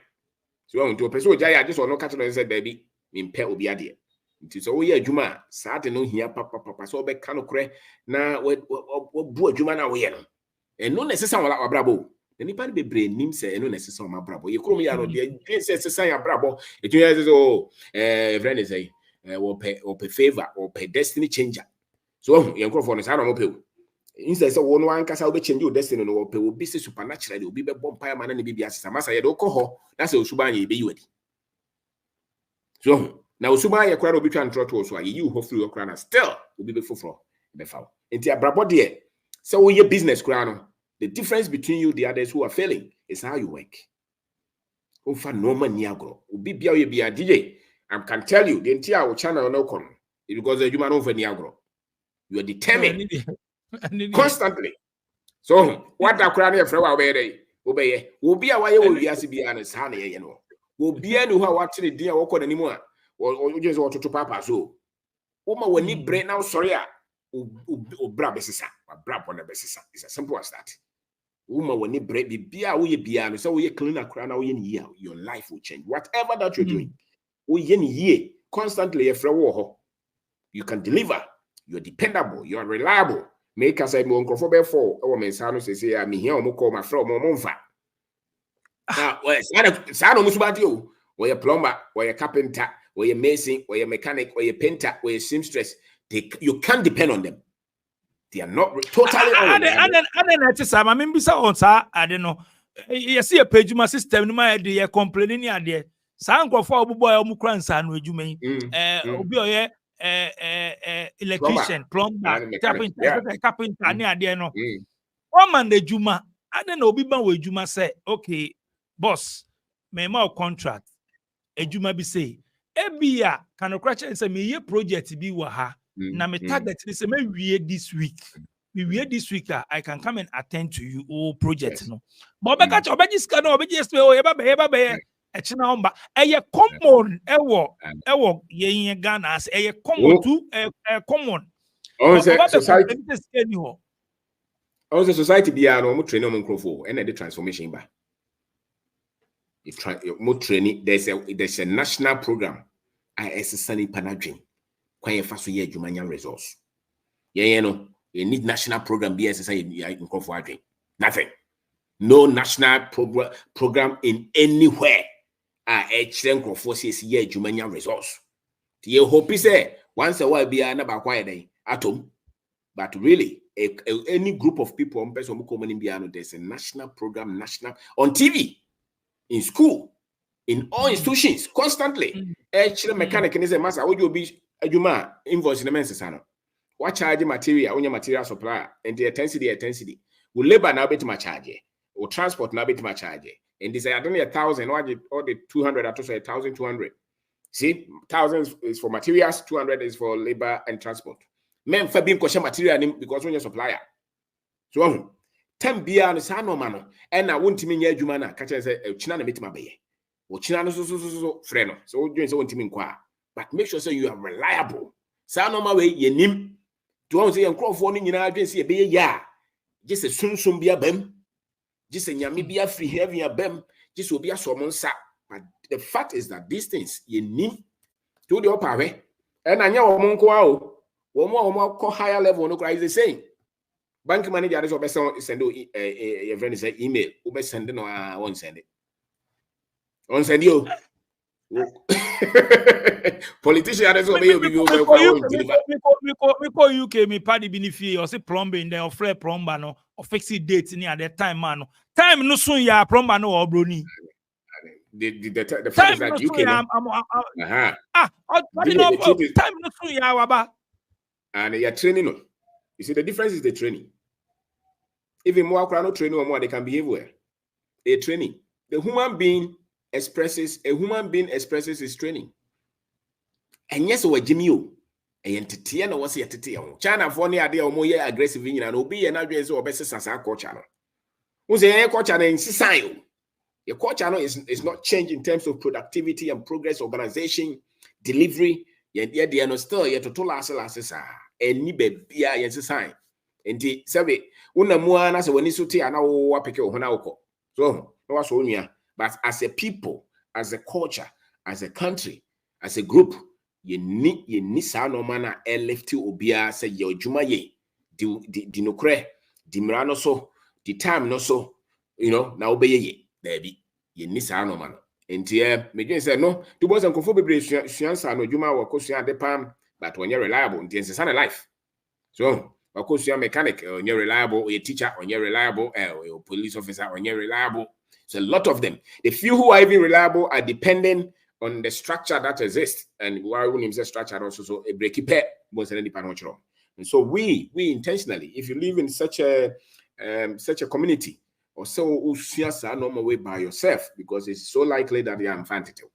So, to a person, I just want no catch and said, baby, in pet will be idea. It is all year Juma, Saturday no here, papa, so back cano cray. Now, what boy Juma now here? And no necessary like brabo. Anybody be brain name say, no necessary my brabo. You call me out of the say a brabo. It is all, friend is a or pay favor or pay destiny changer. So, young Crawford is out of appeal. Instead of one cast, I'll be changing your destiny or pay will be supernatural. You'll be a bonfire man and be as a massa. You don't call her. That's a Subani be you. So, now Subaya crowd will be trying to trot so you hopefully your crown still will be before for the foul. Into a brabo dear. So, your business crown. The difference between you, the others who are failing, is how you work. Ofa normal niagro. Will be a DJ. I can tell you, the entire channel no come because the human over niagro. You are determined constantly. So, what are crying for our way? Obey, will be a way will be as be honest, honey, you know. Will be any who are watching the dear walk anymore, or just want to papa. So, Oma will need brain now, sorry, brabesisa, or brab on the besisa. It's as simple as that. Uma will need bread, be a way piano, so we clean a crown away in year. Your life will change. Whatever that you're doing, we in year constantly a fraud. You can deliver. You're dependable. You're reliable. Make us a more comfortable for our men. Sano say, I'm here. I'm call my friend. Monfa. Now, Sano Musbatio, or your plumber, or your carpenter, or your mason, or your mechanic, or your painter, or your seamstress. You can't depend on them. They are not totally. I mean, besides, I don't know. You see a page, my system, my idea, complaining idea. Sanko for boy, Mukran, would you mean? Electrician, plumber, carpenter, near the no. One man the Juma, I don't know, Biban with Juma say, okay, boss, may more contract. A Juma be say, Ebia can a crash and say, me ye project be waha. Now me target is me this week. We this week, I can come and attend to you, oh project no. But catch your badges can just a common ewo ye Ghana as a common to a common. Society be a normal training on Crawford and the transformation by. More training, there's a national program. I SSN Panadrin. Quite fast to hear Jumanian resource. You need national program BSSI in Crawford. Nothing. No national program in anywhere. HN Crawford says here Jumanian resource. You hope he say once a while be another quiet day at home. But really, any group of people there's a national program, national on TV, in school, in all institutions, constantly. Mechanic is a master. Would you be a juma invoice in the men's son? What charge material on your material supplier and the intensity? Will labor now bit my charge, or transport now bit my charge. And this I don't need 1,000 or the 200 at 1,200. See, 1,000 is for materials, 200 is for labor and transport. Men for being question material because when your supplier. So 10 beer and sano mano, and I won't mean your jumana, catch as a china meet my bay. Or china so friend. So doing so want to inquire. But make sure so you are reliable. Sano my way, ye nim. Don't say and crawl for in our agency a bay ya. Just a soon be a bem. Just a yami be a free heavy a bem. Just will be a salmon sack. But the fact is that these things ye nim to the upper way. And I know a monko. One more higher level, no cry is the same. Bank manager is always send a friend is an email. Ube send no one send it. On send you. Politician is obey you. We call UK me party benefi or say plumbing there or flare plumber no or fix it date near that time man. Time no soon ya plumber no or brony. The fact is that UK time no soon ya waba. And you're training them. You see, the difference is the training. Even more crowd training or more, they can behave well. A training. The human being expresses his training. And yes, we're Jimmy. A entity and what's your China for the idea of more aggressive in and obey and address or best as our channel. Who's a channel in society? Your core channel is not changed in terms of productivity and progress, organization, delivery. Yet they are not still yet to total assets and ni baby yes sign. And the survey una muana so when you suti and our pick your honauko. So no was only but as a people, as a culture, as a country, as a group, you need no mana left obia say your juma ye di no cre di mrano so the time no so now obey ye baby you need no mana. And me say no, to boys and conform be science no juma wa kosia de pam, but when you're reliable, in the life. So of course you're mechanic, when you're reliable, or a teacher, when you're reliable, or a police officer, when you're reliable. So a lot of them. The few who are even reliable are dependent on the structure that exists. And why wouldn't say structure also so a breaky pet was any part. And so we intentionally, if you live in such a community, or so normal way by yourself, because it's so likely that you are infantil.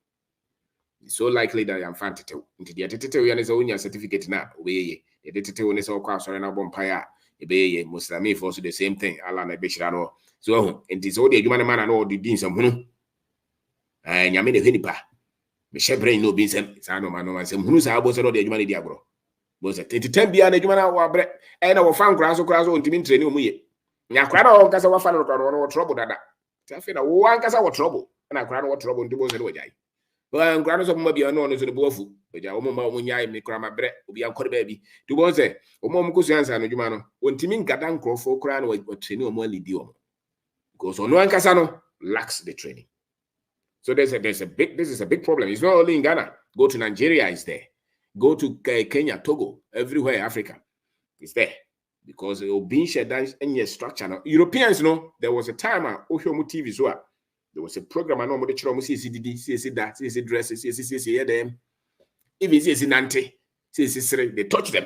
It's so likely that you are infantil. Into the attitude is only a certificate now. We the attitude is all class or an album paya. A Muslim also the same thing. Allah na beshirano. So it is all the human man and all the deans of Hunu. And Yamini Hinipa. Michelle Brain no beans and Sano Mano and some who's about all the human diablo. Was it 10 beyond the human hour and our fan grass or grass on Timin training. Ya crowd on Casa Wafano or trouble that. Tafina, one Casa or trouble, and I cried what trouble to both away. But grandmas of Mobia known as the Bofu, but your mama when I make grandma bread, will be uncle baby. To both say, O Momukus and Jumano, when Timin Gatan Crow for crown or training or more lidium. Because on one Casano lacks the training. So this is a big problem. It's not only in Ghana. Go to Nigeria, it's there. Go to Kenya, Togo, everywhere, Africa, it's there. Because it will be shared in your structure. Now, Europeans know there was a time TV as well. There was a program I know what the CCD, CC that, CC dresses, CC them. Even CC Nante, CC they touch them.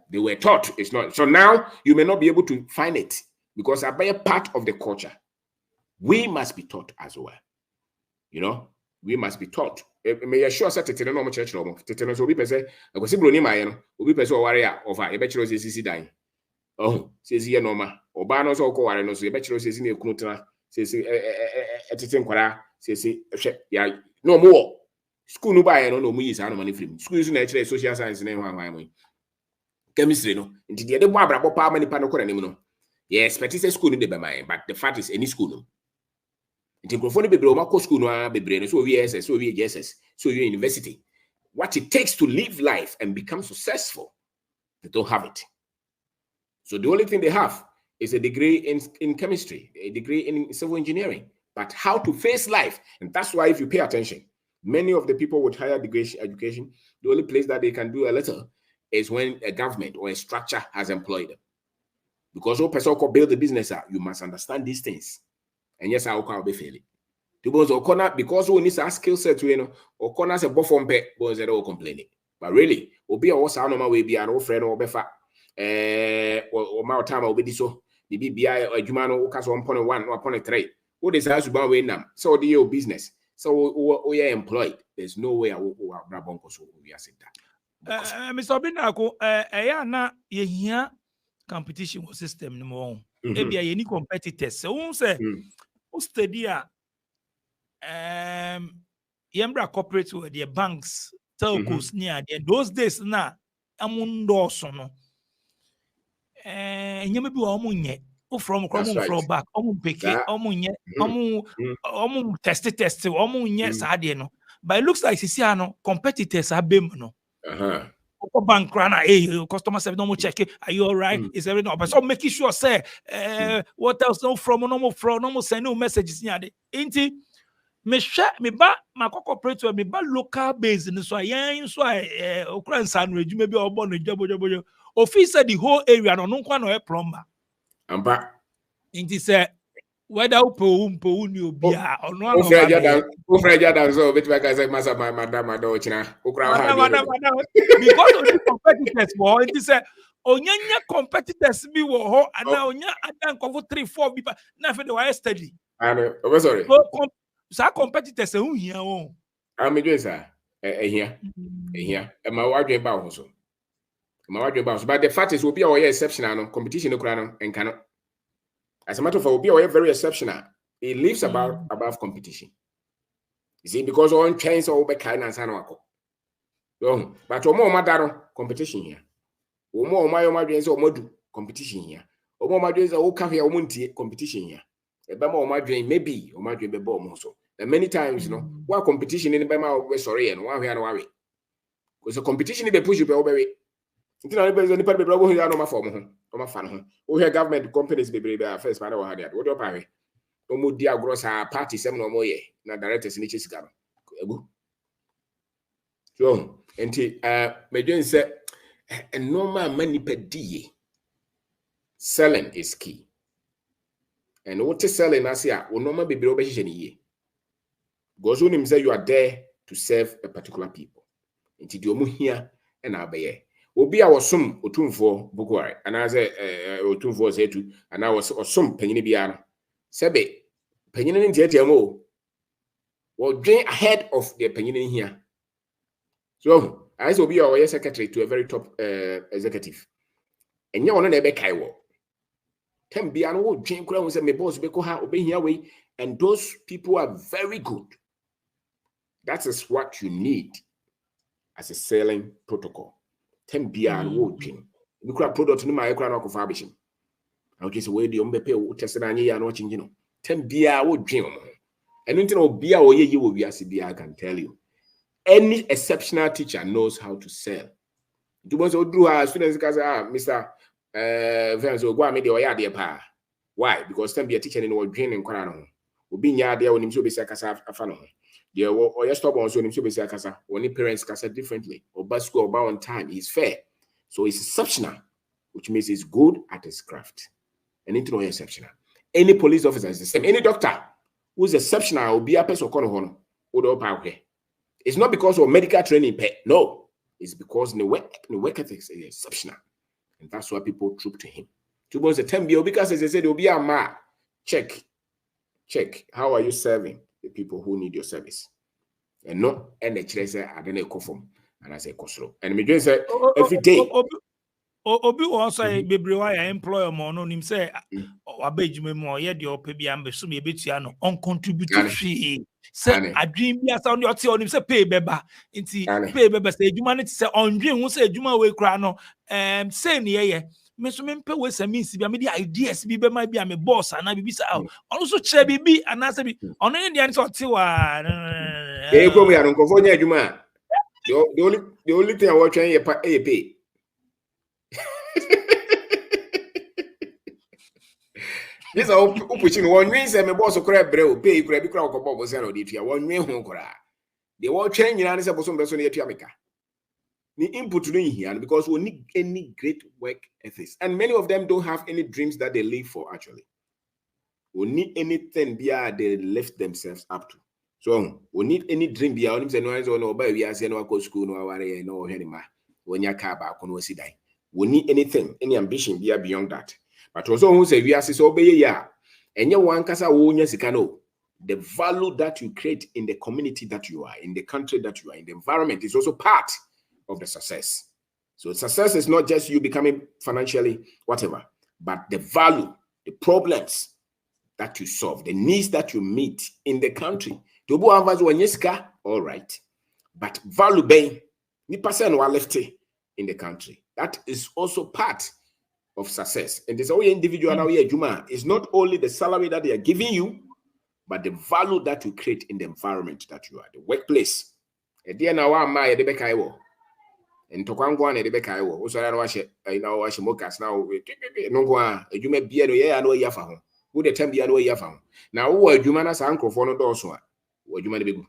They were taught. It's not. So now you may not be able to find it because I buy a part of the culture. We must be taught as well. We must be taught. May assure that the normal church normal. Tetanus will be per se. I was able to my will be per se warrior of a bachelor says dying. Oh, says here normal. Obanos or co no so a bachelor says in a kutra, says a titan quara, says yeah, no more. School no buy no me is money film. Schools in actually social science name one chemistry no. Into the other Barbara Papa many panoco and yes, but it's a school in the mind, but the fact is any school no. It microphone be blow school no be brain so VSS so VSS so you university. What it takes to live life and become successful, they don't have it. So the only thing they have is a degree in chemistry, a degree in civil engineering, but how to face life. And that's why if you pay attention, many of the people with higher degree education, the only place that they can do a little is when a government or a structure has employed them. Because all person can build the business, you must understand these things. And yes, I will be failing. Because we need a skill set, or corner a buffon pet was at all complaining. But really, will be a was our normal way be an old friend or befa or my time will be so. The BBI or Jumano cast 1.1 or 1.3. What is house about way now? So the your business. So we are employed. There's no way I will grab uncle so we are saying that. Mr. Binako, na ye competition system no more. Ebia ye ni competitors. So who say who study yembra corporate with the banks, telcos near those days na amundo so no. Nyame bi wa omunye from back peke test omunye saade no, but it looks like sisi no competitors abem no bank rana customer service no check are you all right is everything but so making sure say what else no send no messages near the inti me ba corporate me ba local base no so yen so okran san rejume bi obo no jabo officer the whole area no nkwa no e plumber ampa inti say whether upo ni obi a ono o freja dan so bit like I say masa my madam china ukra ha because of the competitors for inti say onyanya competitors bi wo ho ana onya adan kofo 3-4 bi na fe de why study and sorry sa competitors hu hia won am dwe sa ehia e ma wadwe ba ho so but the fact is will be our exceptional no competition no kura no enka no. As a matter of fact, we are very exceptional. It lives above competition. You see, because on chains or be kind and san wako. But o more madaro competition here. O more my dreams or modu competition here. O more my dreams o cafe o munti competition here. E be more my dream maybe o my dream be bomb so. And many times, you know, what competition in the Bama we sorry and one way. Because the competition in the push you be obey. It's not any part of the problem here no ma form my fan. We have government companies be first man or had what do you pay? Omo dia gross party sem no mo ye na directors ni chisika no. So enti me dwen say a normal money per day selling is key. And what is selling as ya o normal be obe hye ni ye. Because when him say you are there to serve a particular people. Enti di omo hia e na abaye. Obi a wasum otumfo bukware ana say otumfo setu ana wasum panyini bia no sebe panyini ntiatia mo wo dwen ahead of the panyini here. So I say obi a was secretary to a very top executive enye wono na ebe kai wo tem bia no wo dwen kura wo say me boss be ko ha obe hia we, and those people are very good. That is what you need as a selling protocol. Bia and working. You could product in my crown of fabrication. I would just wait the umbepe tested and ye are watching, you know. 10 beer would dream. And into beer or ye will be as beer, I can tell you. Any exceptional teacher knows how to sell. You must do our students because Mr. Vance will go and make the way dear pa. Why? Because 10 be a teacher in what dream and crown. Will be near there when him to be sakasa a fan. There or your stop on so him to be sakasa. Only parents casa differently or bus school about on time is fair. So it's exceptional, which means it's good at his craft. And into no exceptional. Any police officer is the same. Any doctor who's exceptional will be a person or it's not because of medical training. No, it's because the work ethics is exceptional. And that's why people troop to him. Two months a 10 because as I said, it will be a ma. Check. How are you serving the people who need your service? And not any treasure at any conform. And I say Koslo. And me just say every day. Obi also bebre wa ya employer mo no nim say abajume mo ye de opebi ambe so me betua no on contribute fee say adwin bia sa on oti onim say pay beba nti pay beba say adwuma no ti say ondwen hu say adwuma we kura no say ne ye me so me mpe we say means bia me di ideas bi be ma bia me boss ana bibi say on so kire bibi ana say bi on ne dia nti oti wa e ko me ya no nkofo nya adwuma the only thing I watch ye pay. This is all pushing one win. Say, my boss will grab brew, pay, grab, crowd, or bubbles, and the one win home. They all change in answer for some person here to America. the input here because we need any great work ethics, and many of them don't have any dreams that they live for. Actually, we need anything they lift themselves up to. So we need any dream we need anything, any ambition beyond that. But also who say we are so and you one kasa the value that you create in the community that you are, in the country that you are, in the environment is also part of the success. So success is not just you becoming financially whatever, but the value, the problems that you solve, the needs that you meet in the country. All right, but value being the person who are left in the country, that is also part of success. And this only individual now here, Juma, is not only the salary that they are giving you, but the value that you create in the environment that you are, the workplace. And then now I'm my the Bekaiwo. And Tokangwan and the Bekaiwo. Also, I watch Mokas now. No, you may be a no yafa. Who the time be a no yafa. Now, who are Jumana's uncle for no dorsum? What you may be.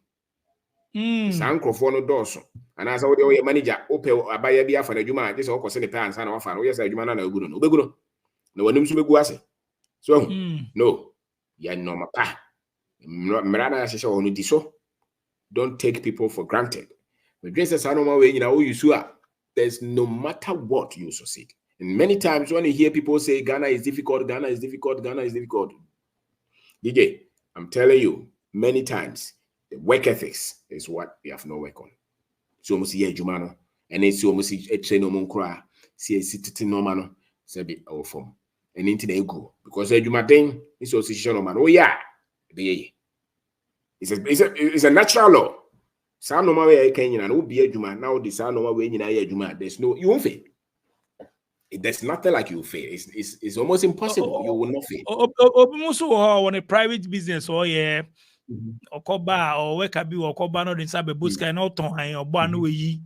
Uncle for no dorsum. And as I would manager, Opel, Abaya Bia for the Juma, this all costing the pants and offer. Yes, I Jumana no good. No one to be so, no, ya no mapa. Don't take people for granted. There's no matter what you succeed. And many times when you hear people say Ghana is difficult, Ghana is difficult, Ghana is difficult. DJ, I'm telling you, many times the work ethics is what we have no work on. So almost here, Jumano, and it's almost a train on Munkra, see a city normano, say be our form. And into the go because Jumatin is association of man. Oh, yeah. It's a natural law. Some no way Kenyan and will be a Juma. Now the sound no way in Juma. There's no you won't fail. There's nothing like you fail. It's almost impossible. You will not fail. On a private business, or Okoba or Wekabi or Kobano in Sabe Buska and Oton or Banui.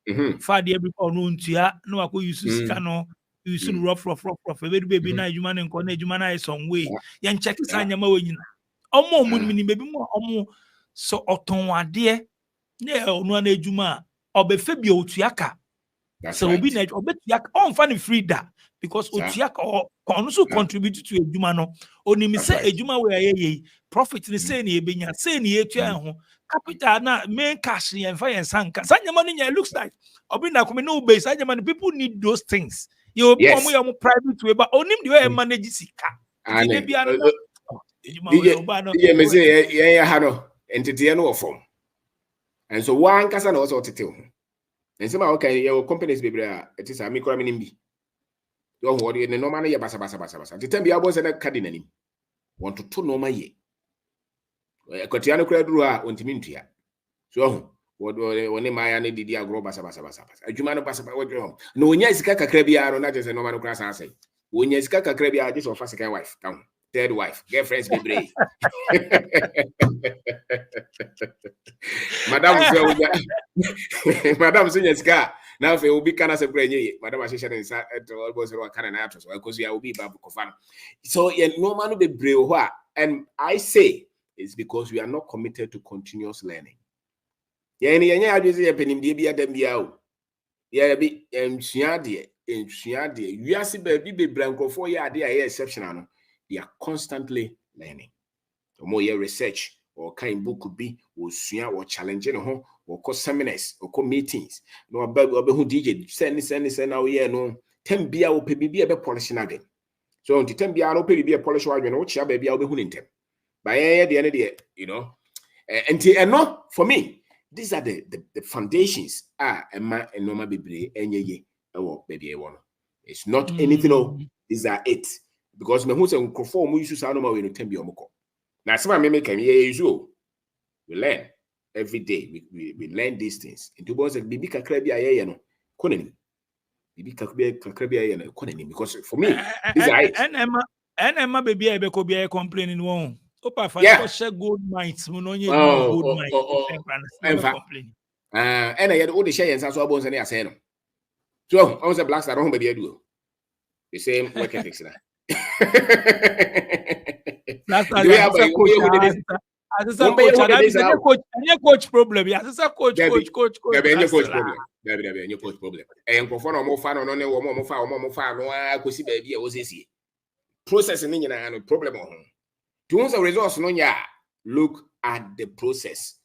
Fadi every noon to ya, no, I could use Scano. You soon rough, every baby night, you man and connect you man some way. Yan check the sign your mowing. Omo munimini maybe more omo so oton dear. Yeah, no one ejuma or be febio utiaka. So we be net or bet yak on funny free that because utiaka or also contributed to a jumano. Only me say a juma where ye profit in the same ye being saying ye capital na main cash and fire and sanka. Sanya money looks like Obina come no base. Sanya people need those things. You more private way, but only the way manage sika. And so one person also to tell him. And some okay, your companies be it is a micro minimum. Don't worry, the normal year basa. The time you was a cardinal. Want to two normal year. A cotiano credua on Timintia. So what when my did you grow basa. A Jumano basa. No, yes, Kaka Crebia, not as a normal class answer. When yes, Kaka Crebia, this of a second wife, down. Third wife, girlfriends be brave. Madam Sunyaska. Now if it will be kind of a brain, Madam Ashisha and almost a kind of actress, because you will be Babu Kofan. So no man will be brave. And I say it's because we are not committed to continuous learning. Yeah, you are see baby blanco for ya, they are exceptional. They are constantly learning. The more your research or kind book could be, or challenging or cause seminars or meetings. No about who DJ send out here no 10 beer or be a polishing again. So until 10 beer, be a polish wagon, which baby I'll be hunting them. By the end of the year, and no for me, these are the foundations. And my normal baby, and ye, baby, one. It's not anything. No, these are it. Because me who say conform we use no more in 10 beer moko. Now some me make usual. We learn every day. We learn these things. Into bones like bibi kakra bia ye no. Konani. Bibi kakra bia ye no konani because for me these are it. And Emma baby I be ko bia complaining won. Opa fa share gold mines mo no nye gold mines. Complaining. And I had all the shares and so bones and say no. So I was a black star on baby do. The same work ethics na. As a coach problem. Yes, as a coach. Coach problem. Any coach problem. And for no fan on no fan, no, I could see baby. I was easy. Processing in a problem on home. To answer resource, no, yeah. Look at the process.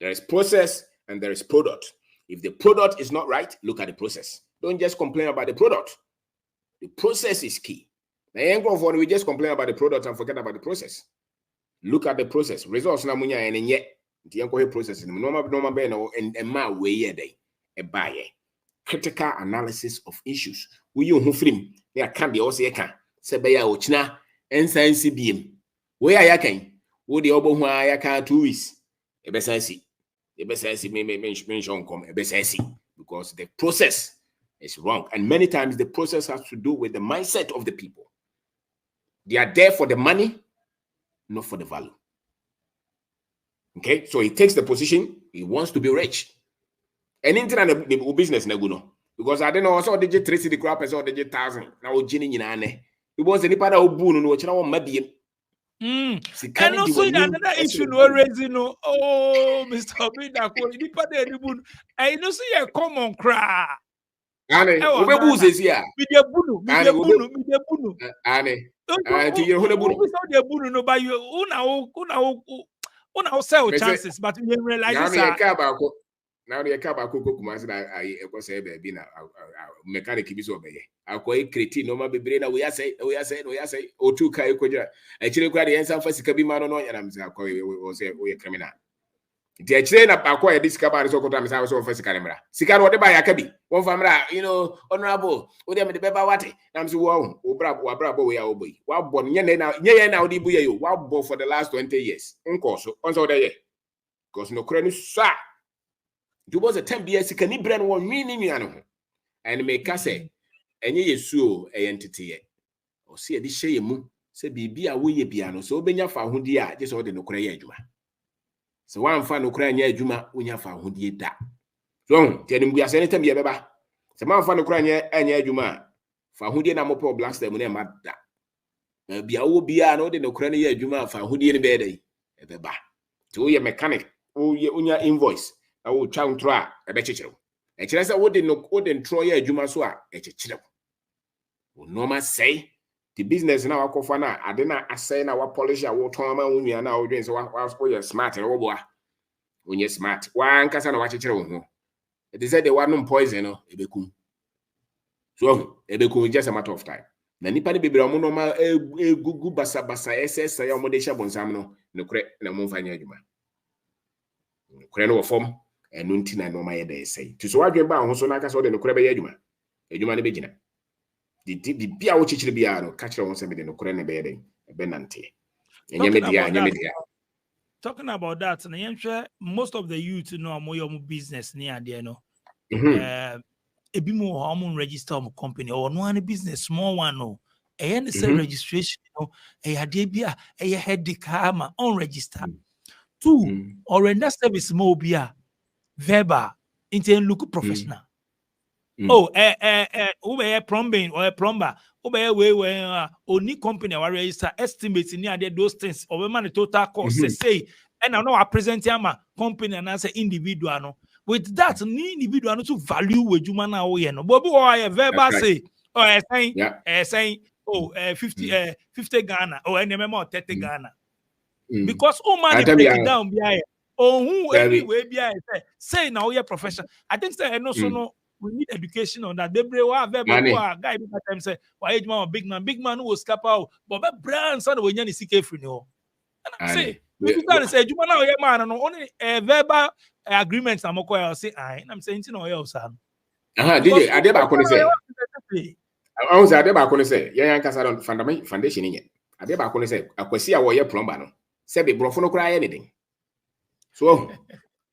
There is process and there is product. If the product is not right, look at the process. Don't just complain about the product. The process is key. Now, we just complain about the product and forget about the process. Look at the process. Results na munya and yet the process normal and my way a day a buyer. Critical analysis of issues. We you film there can be also can say by ochina and science beam. Where ya can wo the obo hwa ya can 2 weeks. E be sense. E be sense me mention come e be sense because the process is wrong. And many times the process has to do with the mindset of the people. They are there for the money, not for the value. Okay, so he takes the position, he wants to be rich. And internet business no, because I don't know also digit 3 the crop as or digit 1,000. Now Jenny in ane. It was any part of boon no china maybe. And also another issue no raising no. Oh, Mr. Obida ko ni pa de boon. I know see a common cry. Ane, obebu sesia. Mi de bunu. Ane. To your whole bunu. The bunu no by you una sell chances, but we realize now the car about cocoa commands that I was a baby now. Mechanic is over here. I'll call it cretin, no matter brain. We are saying, or 2 Kai Koja. Actually, quite the answer for Sikabi man on, and I'm saying, we are criminal. The train up acquired this cabin so times I was on first camera. Sicaro whatever I can be. One family, honorable, with them the paper what? I'm so wow, bravo, we are obey. Wow, born now, the buya, wow, born for the last 20 years. So, on so day. Because no credit, sir. You was a 10 years, can you brand 1 million? And make us say, and ye so a entity. Or see a dish shame, say be a way piano, so be your found dia, just order no credit. So one fan no cry near Juma when you found who did that. So tell him we are saying to me, Baba. So man fan no cry near Juma. For who did not more blast them when I'm that. Be a will be an order no cry near Juma for who did bed. Baba. To your mechanic, oh, your invoice. I will try a better. And she said, what didn't throw your Juma so a chill. No man say. The business now Kofana, I didn't say now what polish I will turn when we are now doing so you're smart and robo. When you're smart, one can watch it. It is said they want no poison, Ebekum. So Ebekum is just a matter of time. The Nipani baby normal a good bassa SS, say on Modesha Bonsamno, no crack and a monfania juma. Creno form and Nuntina no my day say. To so I dream about so like I saw the Crebe Juma, a Jumani Begina. The Bia which Biano catch on somebody no current bedding, a benanti. Talking about that, and I'm sure most of the youth know more business near there, no. A bit more hormone register of company or no any business, small one, no. And the registration, a debia, a head the karma on register. 2, or render service more beer, verbal, into look professional. Oh, a plumbing or a plumber, way only company or register estimates near those things or man total cost say, and I know I present him a company and as an individual. No. With that, individual to value with you man away. No, but I verbal say, or saying, 50 Ghana or any more 30 Ghana. Because man break it down behind. Oh, who anyway behind say now you're professional. I think say no so no. We need education on that. They bring guy time say, why age man big man who will scap out, but brand son when you see free no. And I say, you can say, you man man no only verbal agreements. I'm okay. Say, I'm saying no else. DJ, I did back on say. I was at the back on say, yeah, I foundation in it. I did back on say, I could see a warrior plumber. No, say the bro no cry anything. So,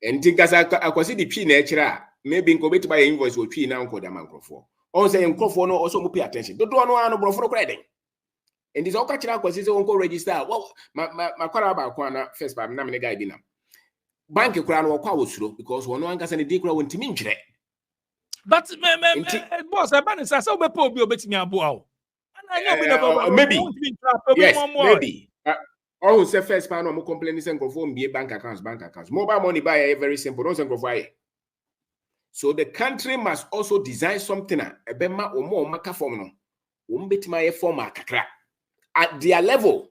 and think as I could see the P nature. Maybe in to buy invoice will tree now called a man for. On saying no also pay attention. Don't know no for credit. And this all catching up was his own register. Well, my Kwana first by Namina guy dinner. Bank crown or power slow because one can send a decro when to mean. But boss, I ban says so before be betting me a bow. And I know maybe. Yes, maybe. All who say first pan or complaining say go be bank accounts. Mobile money buy very simple. Don't say go buy. So the country must also design something a bema or more maka form no. Bit my form kakra at their level.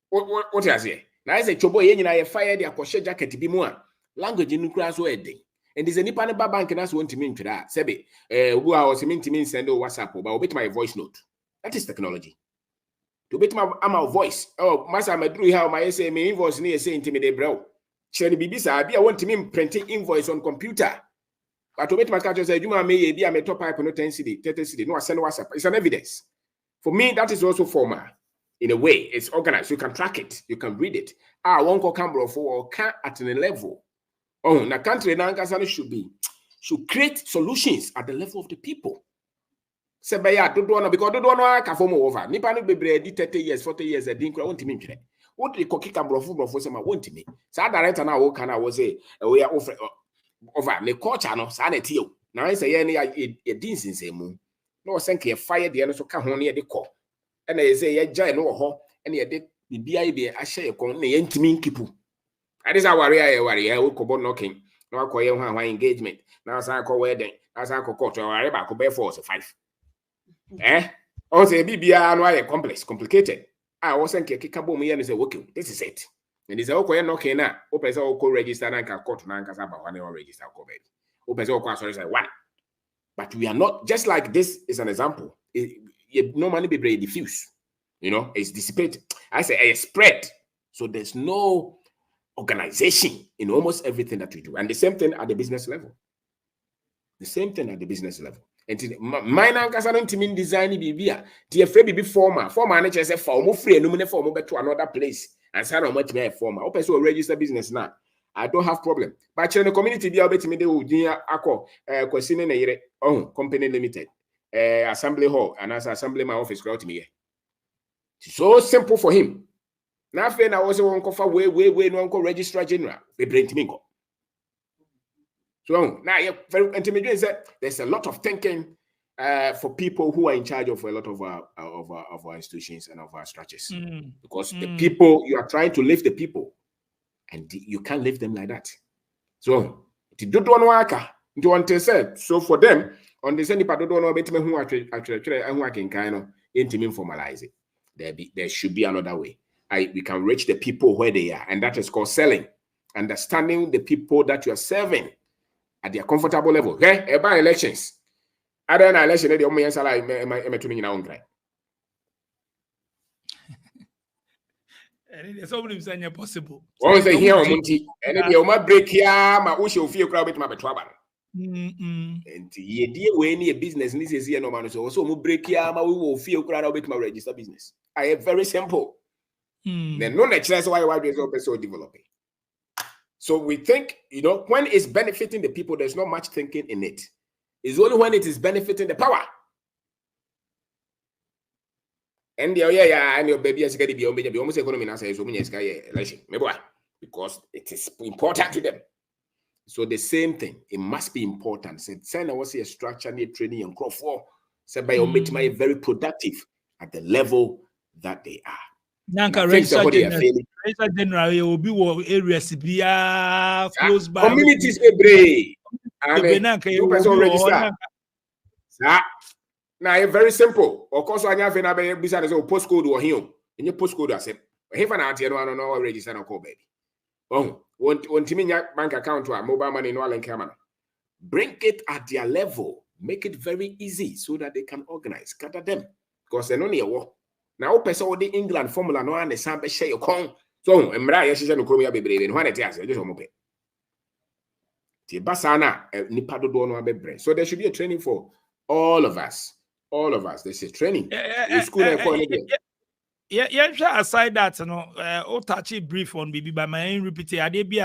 What I say? Now I say chobo ye nyina ye fire their crochet jacket bi mu a language in kura so eden. And there's a nipa ne ba bank na so ntimi ntwira sebe obu a o se ntimi send o WhatsApp ba obet my voice note. That is technology. To bet my voice. Oh, masa madru here my say me invoice ni say ntimi de brew. Chere bibi sa bia want me printing invoice on computer. But to bet my catch say juma me ye bia me top pipe no 10 cedi 30 cedi no send WhatsApp. It's an evidence. For me that is also formal. In a way, it's organized. You can track it. You can read it. One can camera for or can at a level. Oh, na country na should create solutions at the level of the people. Say ya do because do no ka form over. Nipa no bebre di 30 years, 40 years e din kura won't me ntwere. What the cocky camera for say ma won't me. Sa director na wo kana wo say we are over the culture no sa na tie. Na say ye na e din sinse mu. No senke fire de no so ka ho na ye de ko. And they say, yeah, Jay, no, ho, and yet the BIB, I share a con, the intimate kipu. That is our worry, I will go knocking, no, call my engagement. Now, as I call wedding, as I call culture, or I could bear force 5. Eh? Also, BBR, no, complex, complicated. I wasn't a kickable me and say, okay, this is it. And it's okay, knocking now. Opens all co register and can court Nankas about 1 hour register. Opens all class, say, one. But we are not, just like this is an example. No money be very diffuse, it's dissipated. I say it's spread, so there's no organization in almost everything that we do, and the same thing at the business level. And mine and team design BBA, the afraid be former manager say form free and form to another place and sign on much more former. Open so register business now. I don't have problem. But in the community, be able to me the question in a company limited. Assembly hall and as assembly my office crowd me. So simple for him. Now I also won't cover way no uncle registrar general. They bring to me go. So now very intermediate is that there's a lot of thinking for people who are in charge of a lot of our institutions and of our structures. Because the people, you are trying to lift the people and you can't lift them like that. So to do one worker, do want to say so for them. On the same part, don't know about me who actually kind of intimate formalize it. There should be another way. We can reach the people where they are, and that is called selling. Understanding the people that you are serving at their comfortable level. Okay, about elections. Other than election, the only answer I am to me in our own cry. And there's somebody saying possible. Always say here on Monty, and then you might break here. My usual fear crowd with my trouble. And ye dear way any business needs is here no man so break here we will feel crowd with my register business. I am very simple. Then no that's why is also developing. So we think, when it's benefiting the people, there's not much thinking in it. It's only when it is benefiting the power. And and your baby has got to be almost economy now says election. Because it is important to them. So the same thing, it must be important. Send us a structure, need training and crop for. Said by your very productive at the level that they are. Nanka register general will be areas close by communities brave. And 2% register. Now it's very simple. Of course, I have a business postcode or him. In your postcode, I said, if an auntie, I don't know register no call baby. Oh, want to bank account to a mobile money no and camera. Bring it at their level. Make it very easy so that they can organize. Gather them. Because they're only a war. Now, person the England formula no and the sample share your con. So, Emra, yes, no chromia be brave and when it is, just omope. Basana, Nipado do no be. So there should be a training for all of us. All of us. There's a training. School aside that, I'll touch it brief on BB by my own repeat. I did be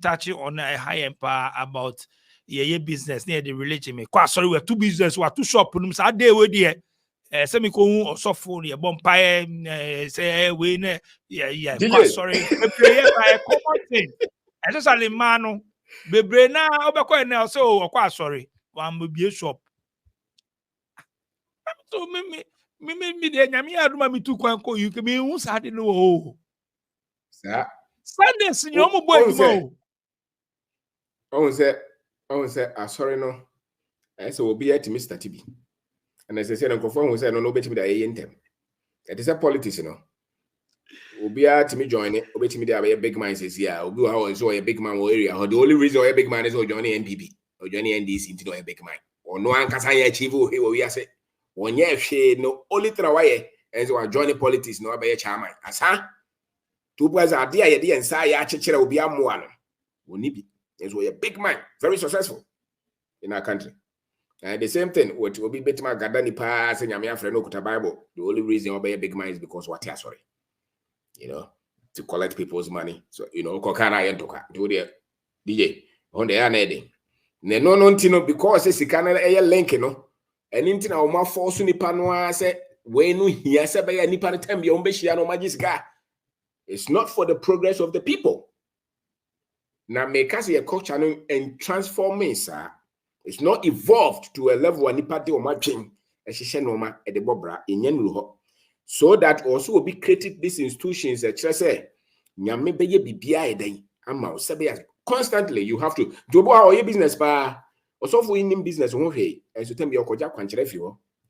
touch on a high empire about business near the relation. Quite sorry, we're two business, we're two shop. I day with the semi-con or soft phone, a bonfire, say, win, quite sorry. A common thing. I just a mano, Bebre now, Obercoin now, so quite sorry. One will be a shop. So me de nyame aduma me tu kwan ko UK me hu sa de no o. Sa Sundays nyo mo boy aduma o. On say sorry no. I say obi at Mr. TB. And as I said, Uncle Fon said no bet me that yentem. It is a politics, you know. Obi at me join it, obey me there a big man says, yeah, Obi how is a big man area. Or the only reason why a big man is joining NPP or joining NDC into a big man. Or no one can say achieve who we are say. One year she no only try and so I join politics no by a chairman. As two boys are dear and say I chichira will be a one. Wonibi is a big man, very successful in our country. And the same thing, what will be better my Gadani pass and Yamia friend Okuta Bible. The only reason why a big man is because what you're sorry. You know, to collect people's money. So, you know, Kokana Yentoka, do the DJ on the air. No, Tino, because it's a Canada air link, you know. And in Tina, my force in the Panoa said, when we hear Sabay and Nipan Tembi on Beshiano Magiska, it's not for the progress of the people. Now, make us a culture and transforming, sir. It's not evolved to a level where Nipati or matching a Shishanoma at the Bobra in Yenruho. So that also will be created these institutions that say, Nyame beye bibia day, ama constantly you have to do your business pa also for in business one way and so tell me your koja kwanchire fi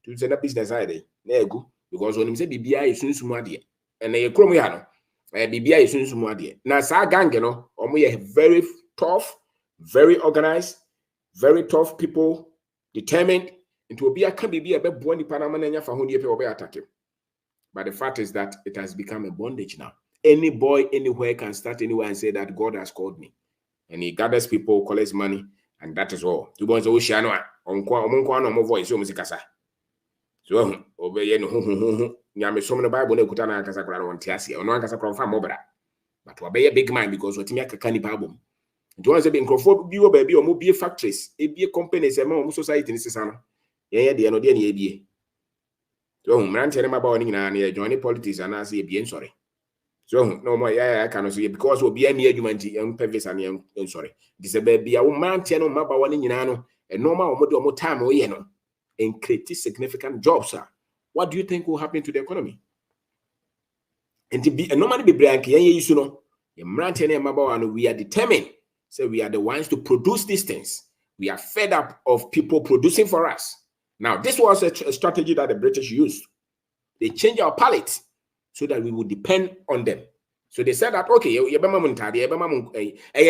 to send a business side na egu because when him say bibia is sunsumu ade and e krom ya no bibia is sunsumu ade na sa gang no omo ye very tough, very organized, very tough people, determined into obi aka bibia be bo nipa na ma nya fa ho die pe obi attack him. But the fact is that it has become a bondage now. Any boy anywhere can start anywhere and say that God has called me. And he gathers people, collects money, and that is all. Two boys oceano on voice, so musikasa. So obey no nyame so the Bible na kuta na kasa kra on tiasia. Ono kasa kra fa mobra. But obey a big man because what me aka ni Bible. Nti won say be nkrofo bi wo ba bi o mo bie factories, e bie companies e ma o society ni sesa no. Ye de no de na e bie. So mranche na maba oni na na join politics and as e bie sorry. So no more I can say because we be any argument and purpose and sorry. This a baby a man no maba wani nyina no a normal omo time o ye no and create significant jobs sir. What do you think will happen to the economy? And to be a normally be brank yen ye isu no ye mranche na maba wani we are determined so we are the ones to produce these things. We are fed up of people producing for us. Now this was a strategy that the British used. They changed our palate so that we would depend on them. So they said that, okay,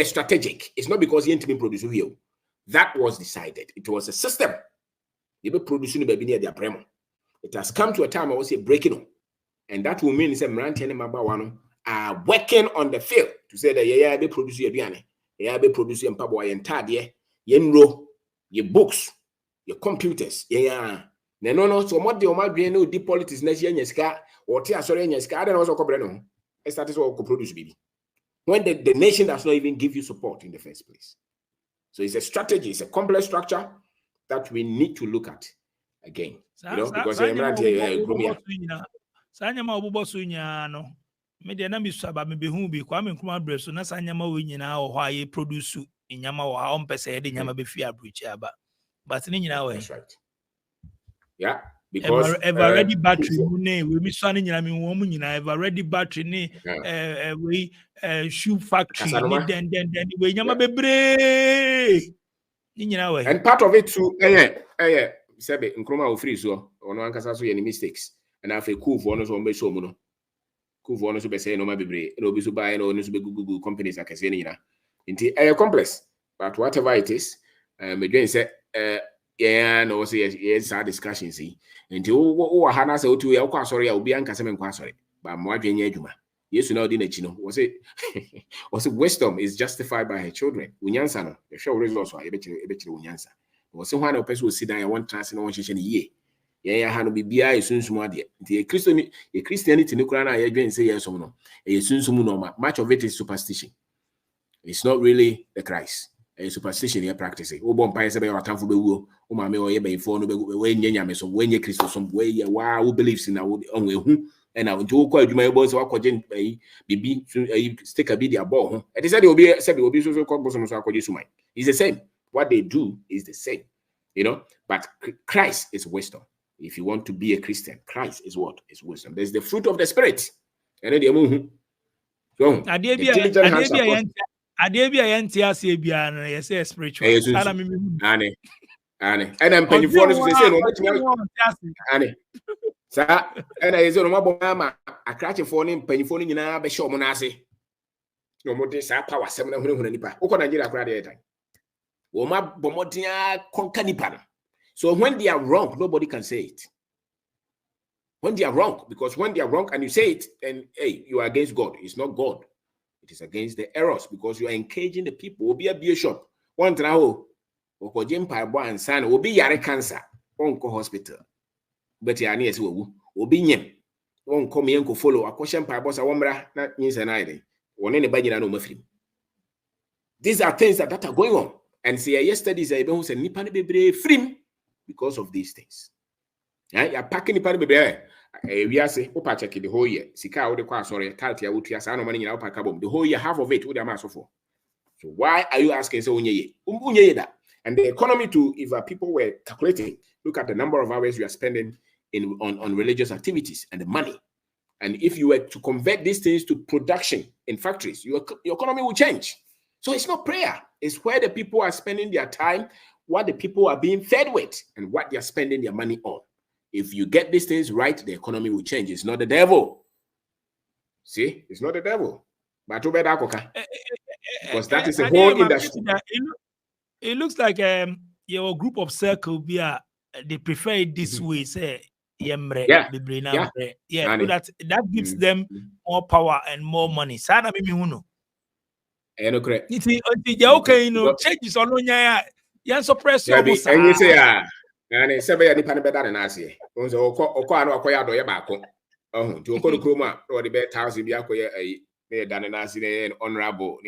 strategic. It's not because you ain't produce here. That was decided. It was a system. They were producing baby near their premo. It has come to a time I will say breaking on. And that will mean some are working on the field to say that they produce your biane, they produce your pabo and tadie, yenro, your books, your computers, no, so what the Omar no deep politics next year, Yeska, or Tia Sorry, Yeska, I don't also cobreno. It's that is all co-produce, baby. When the nation does not even give you support in the first place. So it's a strategy, it's a complex structure that we need to look at again. You know, because I'm not here. Sanyama obubo so nya no. Me de na mi so aba me be hu bi kwa me nkuma bre so na sanyama we nyina wo ha ye produce nyama wo ha on pese de nyama be fi abruchi aba. But ni nyina we. That's right. Yeah, because ever ready battery we mi so nyina mi wo mu nyina ever ready battery ni we shoe factory ni den we nyama bebre ni nyina we. And part of it too sebe nkroma wo free so ono ankasa so ye ni mistakes and afa cool for no so mbe so mu no cool for no so be say no ma bebre no bi so buy no so be google companies akase ni nyina nti complex but whatever it is me dwen say yeah no say yes our discussion see nti wo ha na say otu ya kwa sorry ya obi anka se me kwa sorry ba mo adwen ya adwuma yesu na odi na chi no wo say wisdom is justified by her children unyansa no the show results wa ebechire unyansa wo say hwan na person sit down ya one trans na won hyehyɛ ne yie ya ha no bibia esunsum ade nti Christianity ni kura na ya dwen say yes no esunsum no much of it is superstition. It's not really the Christ. A superstition here practicing. O bon pai se be watamfo be wuo. O ma me o ye be ifo no be we nyanya me so we nye Christo so we ye wa who believes in our on we hu and now nti wo kwa adwuma e bon se wakoje bibi sticker bi dia ball ho. E dey say dey obi so kwa boso so akoje sumai. It's the same. What they do is the same. You know, but Christ is wisdom. If you want to be a Christian, Christ is what? Is wisdom. There's the fruit of the Spirit. And then the so diligent hands are spiritual. and then penny for us say no ane sa and I say no mabo ma akrache for ni penny for ni nyina be show mo na ase no mo de sa power sem na hunu nipa ukọ Nigeria kra de etan wo ma bomodia konka nipa no. So when they are wrong, nobody can say it. When they are wrong, because when they are wrong and you say it, then hey, you are against God. It's not God. It is against the errors because you are engaging the people. Will be a bishop. One travel, or Jim Paibo and son will be yare cancer. Won't go hospital. But you are near to will be yen. Won't come in and follow a question Paibo, a woman, not means an idea. Or anybody no mafrim. These are things that are going on. And see, yesterday, I don't say Nipan be free because of these things. You're packing Nipan be we are saying, Opa check the whole year. Sika would the sorry, Taltia would tear no money in our packabum. The whole year, half of it would have mass for. So why are you asking so that? And the economy too, if people were calculating, look at the number of hours you are spending on religious activities and the money. And if you were to convert these things to production in factories, your economy will change. So it's not prayer. It's where the people are spending their time, what the people are being fed with, and what they are spending their money on. If you get these things right, the economy will change. It's not the devil. See, it's not the devil. But because that is a whole industry. It looks like your group of circle they prefer it this way. Say, so that gives them more power and more money. Sana mimi huno. Correct. Okay, changes on you suppress your boss. And you say, and it's a very dependent better than I say. Also, acquire do back. Oh, to go to Kroma or the bed house if you acquire a Danasi honorable,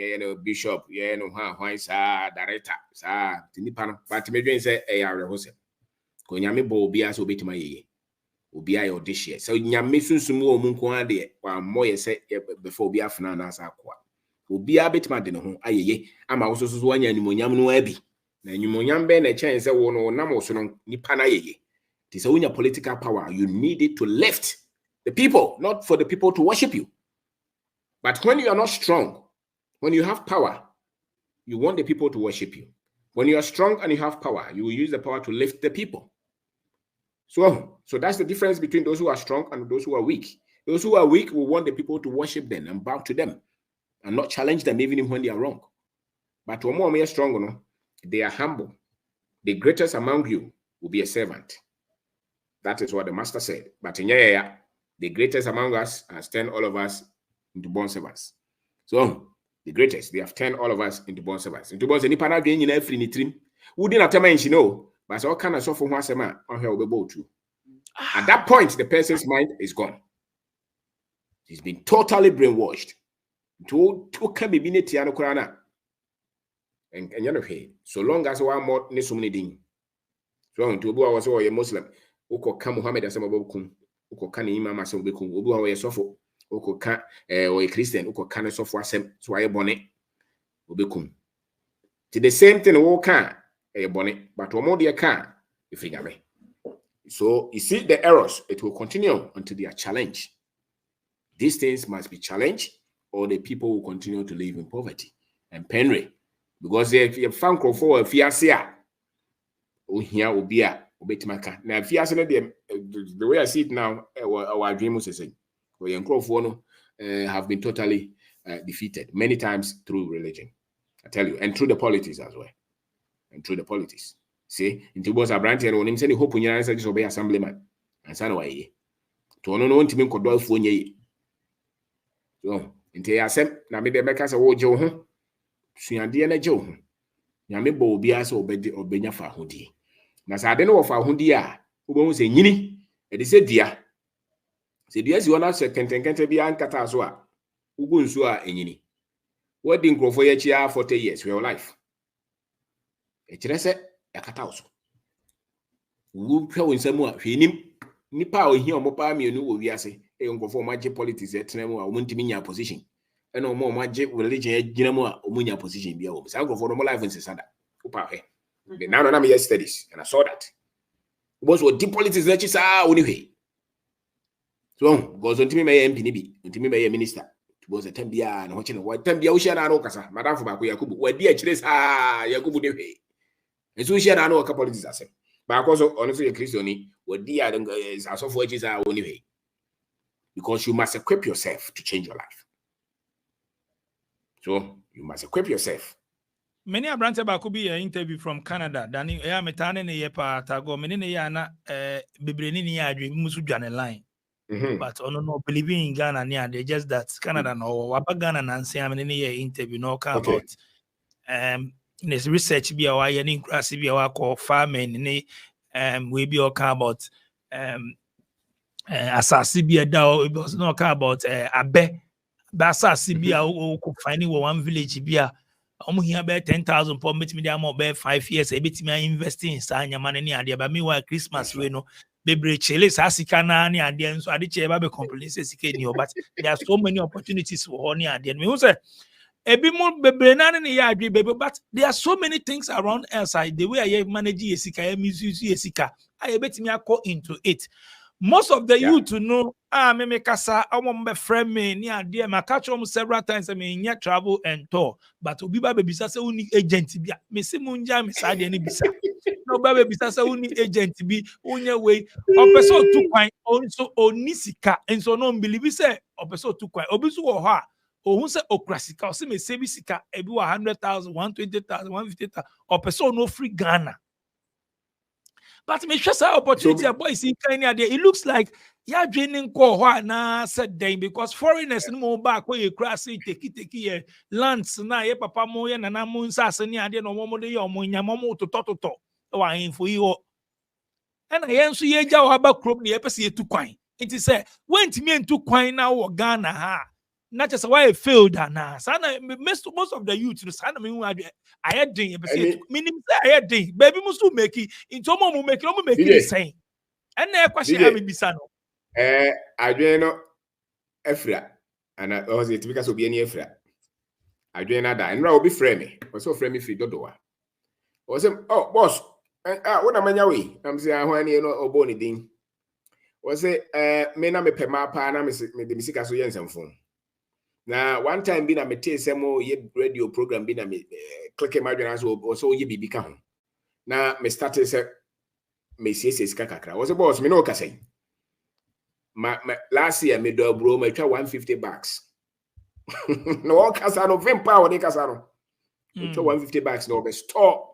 bishop, no why, sir, director, sir, Tinipan, but maybe say a Rose. Konyami bo be as obey to my ye. Ubia your dish yet. So Yamisun Sumo Munqua de, while more say before be afternoon as aqua. Ubia bit madino, aye, I'm also one yamonyam no ebi. Na nyumonyam be na chance say wo no nam so no nipa na yeye. It is when your political power, you need it to lift the people, not for the people to worship you. But when you are not strong, when you have power, you want the people to worship you. When you are strong and you have power, you will use the power to lift the people. So that's the difference between those who are strong and those who are weak. Those who are weak will want the people to worship them and bow to them and not challenge them even when they are wrong. But when more are strong, they are humble. The greatest among you will be a servant. That is what the master said. But in the greatest among us has turned all of us into bond servants. So the greatest, they have turned all of us into bond servants. Into bond servants, nipa na every nitrim. We didn't tell me, but all kind of stuff from one sema on here will be too. At that point, the person's mind is gone. He's been totally brainwashed. To can be binetiano korana. And you know, hey, so long as one more ne so many ding. So to Obu was a Muslim. Uko ka Muhammad asema bokum. Uko ka ni imam asema bokum. Obu wa sofo. Uko ka or a Christian. Uko ka ne sofo asem. So aye bone. Obekum. It's the same thing. Uko ka aye bone. But omo dia ka ifigame. So you see the errors. It will continue until they are challenged. These things must be challenged, or the people will continue to live in poverty and penury. Because if you fan for a fiasia, oh here will be a obetimaka. Now fiasia the way I see it now, our dream was saying, we have been totally defeated many times through religion. I tell you, and through the politics as well, and through the politics. See, into both a branch and when him say hope when you answer just obey assemblyman and son away. To no one to me could for ye. So into ya sem na me de make say wo je wo ho. Suade na je wo ho. Nyame bo obi ase obenya fa hodi. Na sa ade no wo fa hodi a, wo bo se nyini, e de se dua. Se dua si wona se kenten bi ankata so a, wo gu nsu a enyini. What din grofo ye chia 40 years for your life. E kire se yakata so. Wo hwe won samu a hwenim nipa o hia omopa mienu wo wiase. E ngofo magye politics etenemu a omuntimi nya position. And no magye religion ginemu a omunya position bia wo. Sa ngofo no life nsesada. Upa he. Now I'm here studies and I saw that. was what deep politics that is anyway. So goes on to me my MP, to me my minister. It was a Tembia and watching what Tembia Ocean and Okasa, Madame Baku Yakubu, where dear Chiles Yakubu de. And so she had no couple of disaster. But also honestly a Christian, what dear is as of wages are anyway. Because you must equip yourself to change your life. So you must equip yourself. Many a branch about could be an interview from Canada. Danny, I am a tan in a year part. I go many yana Bibrini Yadri Musujan line. But no believing in Ghana near they just that Canada no Wapa Ghana and say I'm in a year interview no about this research be our any grass be our call farming we be all about asasi be a dao it was not about abe asasi be a finding one village be a here about 10,000 per meet me about 5 years a bit me investing in Sanya man any idea but meanwhile Christmas we know baby chele sasika na ni ade so ade che ba be complain say sika ni but there are so many opportunities for honey ade me who say ebi mo bebre na ne ya adwe baby but there are so many things around outside the way I manage sika I misuse sika I betimi akọ into it. Most of the youth to know me kasa be friend me ni ade ma catch them several times me nya travel and tour but obi ba be bisa say uni agent bia me se munja me sa de ni bisa no ba be bisa say uni agent bi unye we o person tu kwan so oni sika enso no believe say o person tu kwan obi so wo ho a ohun say okrasika o se me se bi sika ebi 100,000 120,000 150,000 o person no free Ghana. But me just an opportunity, so, boys in Kenya, it looks like you're draining na said then because foreigners no more back where you cross it, take it, lands na ye papa mo ye na mo nsa sani ade no mo de yo mo nyamo to wa info yi o and I enso ye gya wa ba krom ne ye pese ye tu kwan nti say wentimi entu kwan na wo Ghana ha not just why it failed na sana most of the youth sana me I had ding ye pese meaning say I had ding baby must make it into mo make it say and na question am bisa no adwen no efra and I was it because obi ani efra adwen na da nra obi frame me so frame me free dodowa o say oh boss what am anya we am say ahwan ni no obo ni din o say me na me pema pa na me de misika so ye nsamfo na one time bi na me tell some ye radio program bi na me click my journal so ye bibi ka ho na me started say me see kakra was a boss me no ka say my last year me do bro me twa 150 bucks no kasa no vim power de kasa no twa 150 bucks no be store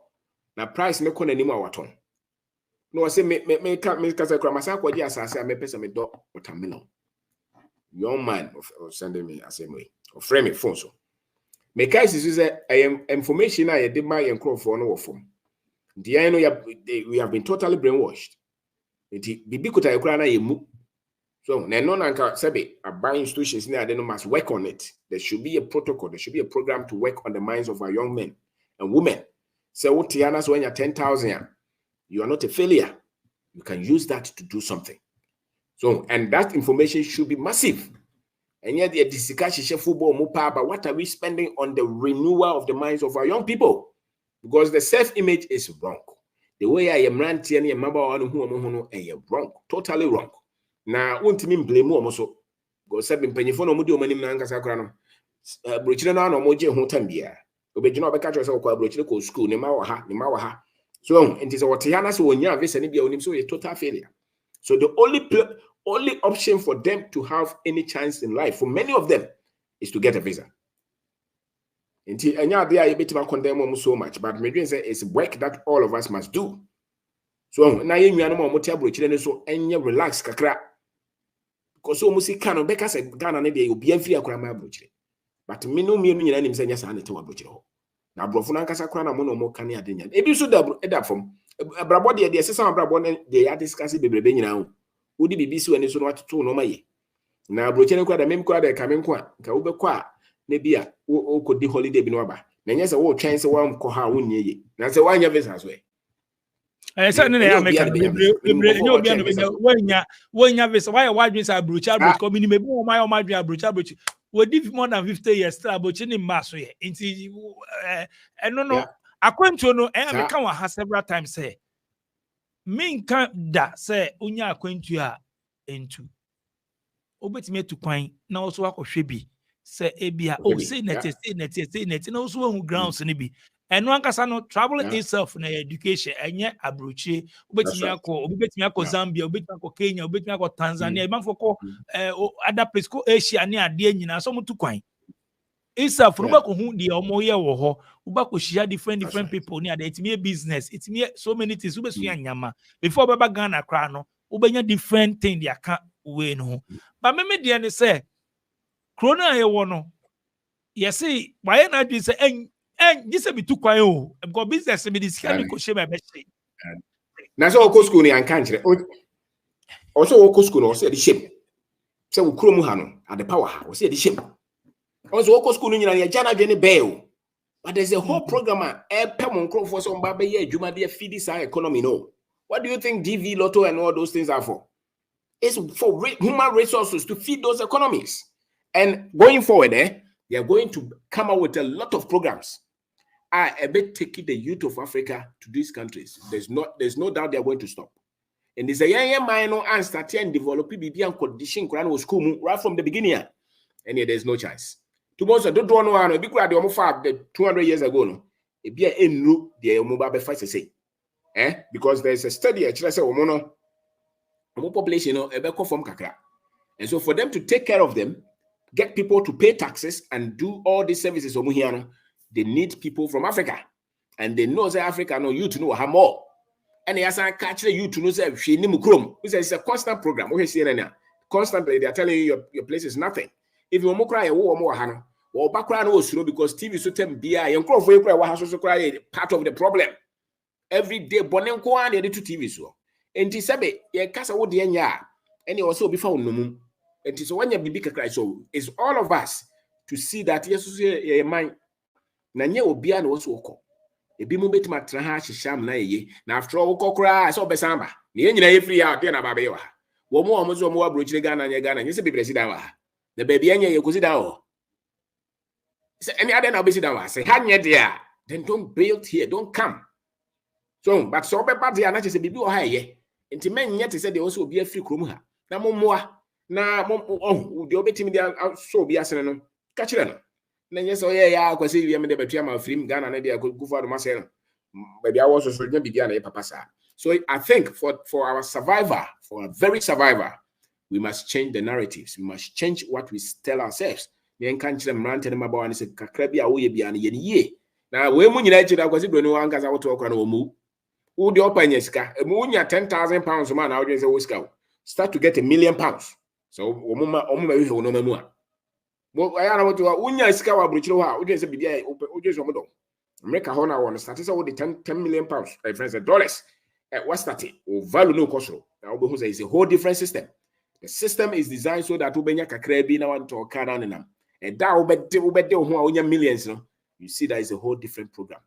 na price me ko na nimu awaton no say me kasa kra masa kwaji asase me pesa me do watermelon young man of sending me as way or frame me phone so me guys is I am information I did my for no form the I know we have been totally brainwashed it bibi kuta ekura na yemu so na no nanka sebe buying institutions na they must work on it. There should be a protocol, there should be a program to work on the minds of our young men and women. So what Tiana so when you're 10,000 you are not a failure, you can use that to do something. So, and that information should be massive. And yet, the discussion football mupa, but what are we spending on the renewal of the minds of our young people? Because the self-image is wrong. The way I am ranting, I am wrong, totally wrong. Now, won't mean blame more so. Go 7 penny for no mudio manim nanga sakrano. Brochina no moje hontambia. Obejino obeka cho so kwa brochina ko school ne ma wa ha. So, it is what Tiana so wonya vese ne bia onim so a total failure. So the only option for them to have any chance in life, for many of them, is to get a visa. Until anya they are betima condemn so much, but me say it's work that all of us must do. So na ye nua no mo tia brochire so enye relax kakra. Because so musi kano beka say Ghana na dey obi amfiri akora ma brochire. But me no nyina nim say nya sa na te wa brochire ho. Na brofo na nkasa kora na mo no mo kan ya denya. Ebi so da from brabo de sesa brabo na dey ya discuss bebrebe nyina ho. Udi bibi si wani so no atoto no maye. Na brochire kora da mem kora da kamenko a ka wo bekọ a na bia wo kodi holiday bi no aba. Na nya se wo twen se wo mko ha wo nye ye. Na se wanya visa so e. Say no na America bebre nyo bia no wanya visa why dreams are brochire because me o my dream brochire we live more than 50 years still abochi ni maso ye nti no according to no America wa several times say minka da say unya akwantu a entu obetime to kwan na also akɔhwɛ bi say ebia say net na also hu grounds ne bi eno ankasa no travel itself na education enye abrochie obetime akɔ Zambia obetime akɔ Kenya obetime akɔ Tanzania ebanfo kɔ other place ko Asia ne ade nyina so mutu kwan itself no ba ko hu de omo ye wo ho uba ko share different people ni ade itime business itime so many things ubesu nyama before baba Ghana kra no ubenya different thing dia ka we no but me de ne say krona ye wo no yes why na do say en this be too kwan o because business be this can ko share be say na so ko school ni an kan kire o so ko school no say the shape say wo krom ha no at the power ha o say the shape also wo school nyina ya jana dwe ne bell but there's a whole program pem for some baba ye adwuma de feed this economy no. What do you think DV Lotto and all those things are for? It's for human resources to feed those economies. And going forward they are going to come out with a lot of programs. I bet taking the youth of Africa to these countries. There's no doubt they are going to stop. And there's a young man and start and develop BB and condition school right from the beginning. And yet there's no chance. Tomorrow, don't know because they almost 200 years ago. No, it be a new the mobile fight to say, because there's a study actually say population from kakra, and so for them to take care of them, get people to pay taxes and do all these services they need people from Africa, and they know that Africa no youth know how more, and they are catch the youth to know that she ni mukrom. It's a constant program. Okay, see now, constantly they are telling you your place is nothing. If you cry a war more hano, or background also because TV so tem bia and crop for cry part of the problem. Every day bonenko and the two TV so. And Tisabe, ye casa would the nya, and you also be found no moon. And so when you be cry so it's all of us to see that yes, ye mind Nanya Obian also call. A bimubet matraha sham na ye, na after all cry so besamba. The engine free out there na babewa. One more almost more broach the Ghana and Ghana, you say be president. The baby and you could sit down. Any other now be sit down. Say, hang there. Then don't build here. Don't come. So, but so bad they are not just a baby or high. And to men yet said they also be a free crumha. Now, more. Now, oh, the obey me so be as no. Catch it. Then yes, oh yeah, because you made the betray film Ghana and they could go for the master. Maybe I was also began a papa. So I think for our survivor, for a very survivor, we must change the narratives. We must change what we tell ourselves. Then can't them rant them about and say, Kakrabia, we be an ye. Now, when we united, I was able to know Angas out to a move. Who the open yeska, a moon 10,000 pounds a man, audience a whisker. Start to get £1 million. So, Omuma, no more. Well, I don't want to Unya Skawa Bruchoa, audience be audience of Modo. Make a honor on status of the 10 million pounds, friends, dollars. What's that? Or value no cost. Now, because it's a whole different system. The system is designed so that Ubenya Kakrebi now want to carry on them. And that will millions. You see, that is a whole different program.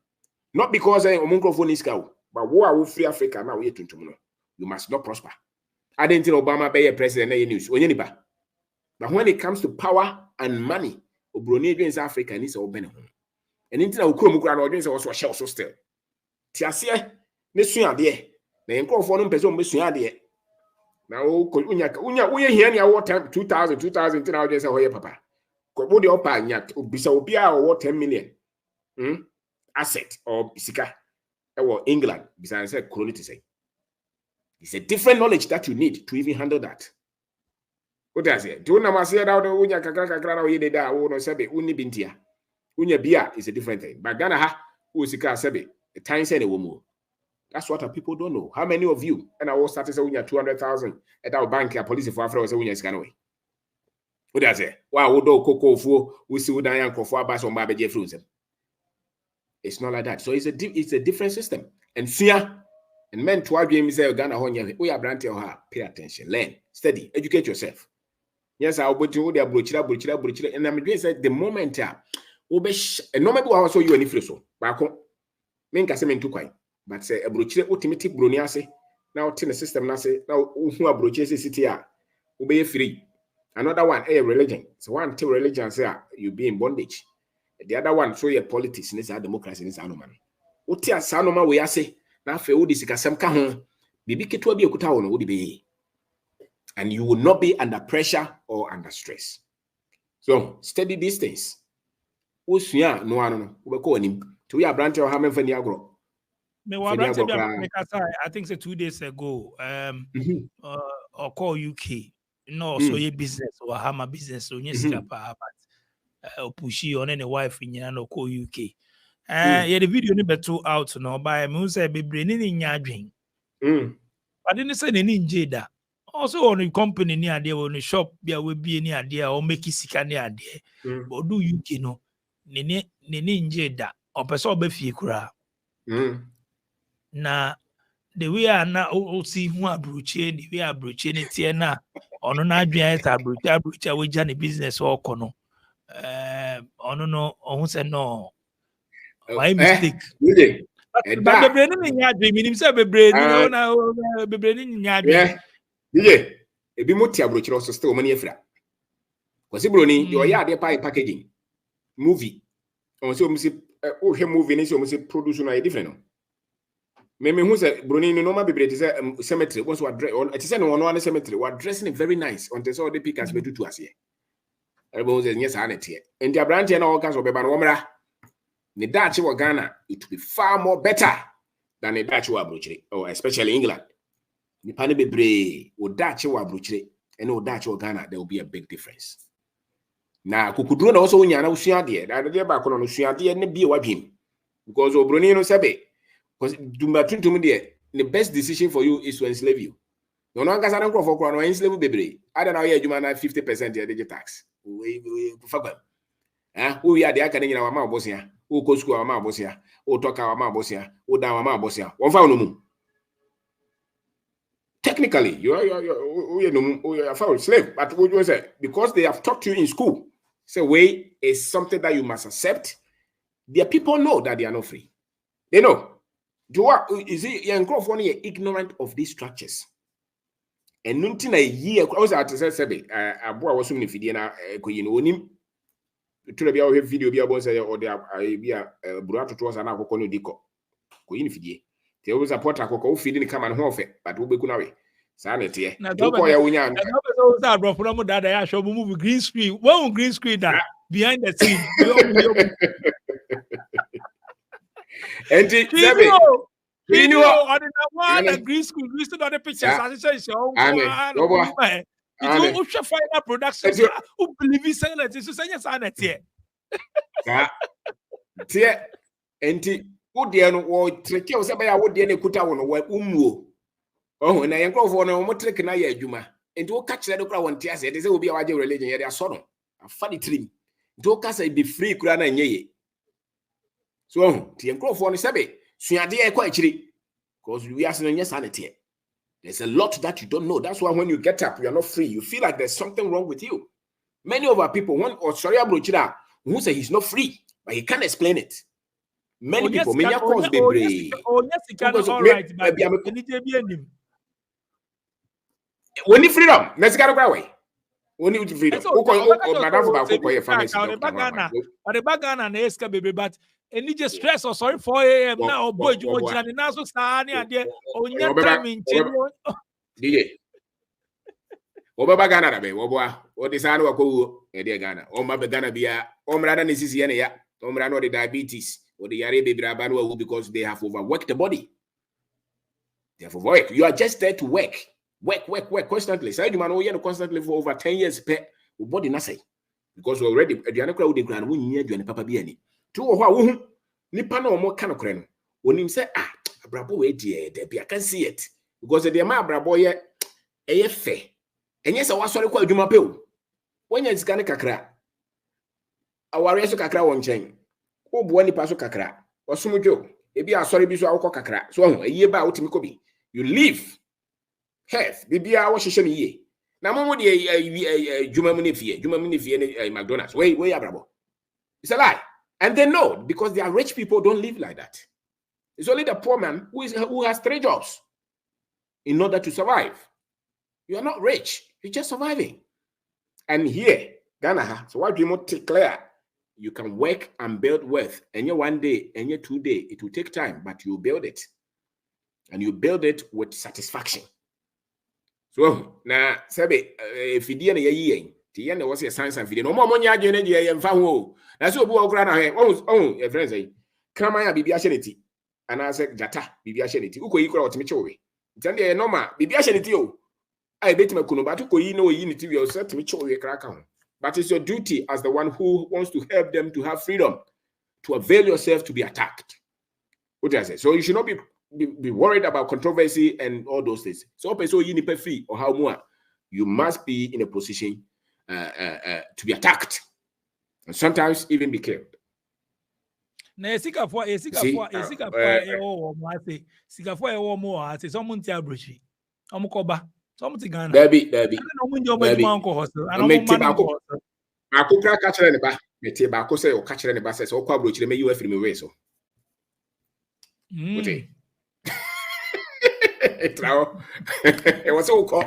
Not because I'm microphone is cow, but who are free Africa now? You must not prosper. I didn't tell Obama be a president news. But when it comes to power and money, Obroni against Africa needs to benefit. And until Ukraine audience also shall so still. Tiasia, Nessuya dear. The microphone person Messuya dear. Now, unya here near what time 2010 audience ahoye papa. Ko the opa nya bisa obia or 10 million. Asset or sika. Or England, besides colony say. It's a different knowledge that you need to even handle that. What does it? Do you know say that unya kakra na yede da wo no sebe uni bintia. Unya bia is a different thing. But Ghana ha usika sebe the time say the woman. That's what people don't know. How many of you and I was started saying 200,000 at our bank police for Africa say we scan away. What does it? Wow, we do cocoa for we see we dan for bus on baby fruits. It's not like that. So it's a different system. And fear and men to our game say Ghana honya we are branch or pay attention, learn, study, educate yourself. Yes, I'll put you there brochira and I'm doing say the moment and no maybe I saw you any free so back home. Men can say men too quiet. But say a brochire ultimately broniase now tin the system na say now who a brochire city obey free. Another one a religion. So one till religion say you be in bondage. The other one show your politics in this democracy in this anoman. Utia sanoma we say na fe odi sikasem ka ho Bibi ketewa bi ekuta wo no wo de be. And you will not be under pressure or under stress. So, study these things. Usua no ano no, ubeko anim. To ya branch or hamem fani agro. Me wa branch I think say 2 days ago or call UK. No, so your business or hammer business so yes but pushy on any wife in no call UK. Yeah, the video ni beto out no by me say be brain ni nyadwen. I didn't say any njeda. Also on the company ni ade on the shop bia we bi ni ade or make sika ni ade. But do UK no ne njeda or person obefie kura. Na the way na o see who abroche the way abroche ne tie na ono na adwen esa abroche we ja ne business o kono ono no ohun se no my mistake but the brain ni nya adwen minim se bebre ni na bebre ni nya adwen DJ ebi moti abroche ro so still mani afra kwasi broni yo ya ade packaging movie on so msi o he movie ni so msi produce na different no me who say broni no normal bebre te say cemetery was what dress on it say no one cemetery what dressing very nice on the so the pickers be tutu ase everyone says yes and it and the branch na all cast obeba no mra ne dachi wa Ghana it will be far more better than the dachi wa abrochire or especially England ni pane bebre o dachi wa abrochire and o dachi wa Ghana there will be a big difference na kukuduro na also nya na usua de na de ba kono no usua de ne bi wa bim because obroni no sebe because the best decision for you is to enslave you. No one can say no enslave bebre. I don't know here you man 50% the tax. We fuck who we are the academy na ma bosia. Who go school ma bosia. Who talk ma bosia. Who down ma bosia. One found no mu. Technically, you are foul slave. But what you say because they have taught you in school. Say way is something that you must accept. Their people know that they are not free. They know. You see, you're ignorant of these structures. And nothing a year, I was at the Sebe, a boy was soon if you didn't know to be our video be about say or there be a burato to us and alcohol dico. Queen if ye. There was a porta cocoa feeding come and half it, but we could away. Sanity. Now, don't call your young. That I show move green screen. One green screen that behind the scene. And video on the one green screen, listen on the pictures. As I say, it's final production. Who believe it? It's a sanity. And who dear no trick you say I would dear kuta on what oh, and I am go for no trick na ya juma. And to catch the crowd one tears, it will be our religion. They are son a funny tree. Do cast be free crana ye. So, the microphone is sabe. Suade quite chiri. Because we are saying yes sanity. There's a lot that you don't know. That's why when you get up, you are not free. You feel like there's something wrong with you. Many of our people, one or sorry abrochira, who say he's not free, but he can't explain it. Many people, many cause be brave. Oh, yes, he can. All right, but when you freedom, let's get away. When you freedom, madam for family. But the bagana and eska baby, but and you just stress or sorry 4 a.m. now, boy, you want to now so start there on your time in DJ. Oba Ghana be oboa o de sanu akwo e de Ghana o ma be Ghana bia o mra na nesisi ye ne ya o mra no de diabetes o de yare bebre aba no because they have overworked the body. They have overworked. You are just there to work constantly. Say you man o ye no constantly for over 10 years per body na say because already aduane kra wo de kra no nyi aduane papa bia ni to wo ho a wo hu nipa na o mo ka no kra no onim say abrabo we de bia can see it because the ma abrabo ye eye fe enye se wasori kwa adwuma pe o wonya sika ne kakra aware so kakra won chen wo bo nipa so kakra osumdwo ebi asori bi so awko kakra so ho eyi ba wotimi ko bi you live health bibia wo hwehwe ne ye na momo de dwuma mu ne fie ne McDonald's we abrabo it's a lie and they know because they are rich people don't live like that. It's only the poor man who has 3 jobs in order to survive. You are not rich. You're just surviving. And here, Ghana, so what do you want to clear? You can work and build wealth. And one day, and 2 days, it will take time, but you build it. and you build it with satisfaction. So now, sabe if you na ye the end was a science and video. No more money again, and found. That's what we are going to your friends say. Kramaya bibia shenity. And I said, Jata, bibia shenity. Uko equal to Michowe. Tell you, no ma, bibia shenity. I bet me kunobatu ko no unity will set Michowe crack on. But it's your duty as the one who wants to help them to have freedom to avail yourself to be attacked. What does it? So you should not be worried about controversy and all those things. So, you need free or how more you must be in a position to be attacked and sometimes even be killed. Na esika for mo ase someone ti abrochi omukoba someone ti Ghana Baby akukra ka kire ne ba meti ba ko say o ka kire ne ba say o kwa abrochi me you afiri me we so okay trawo e was so ko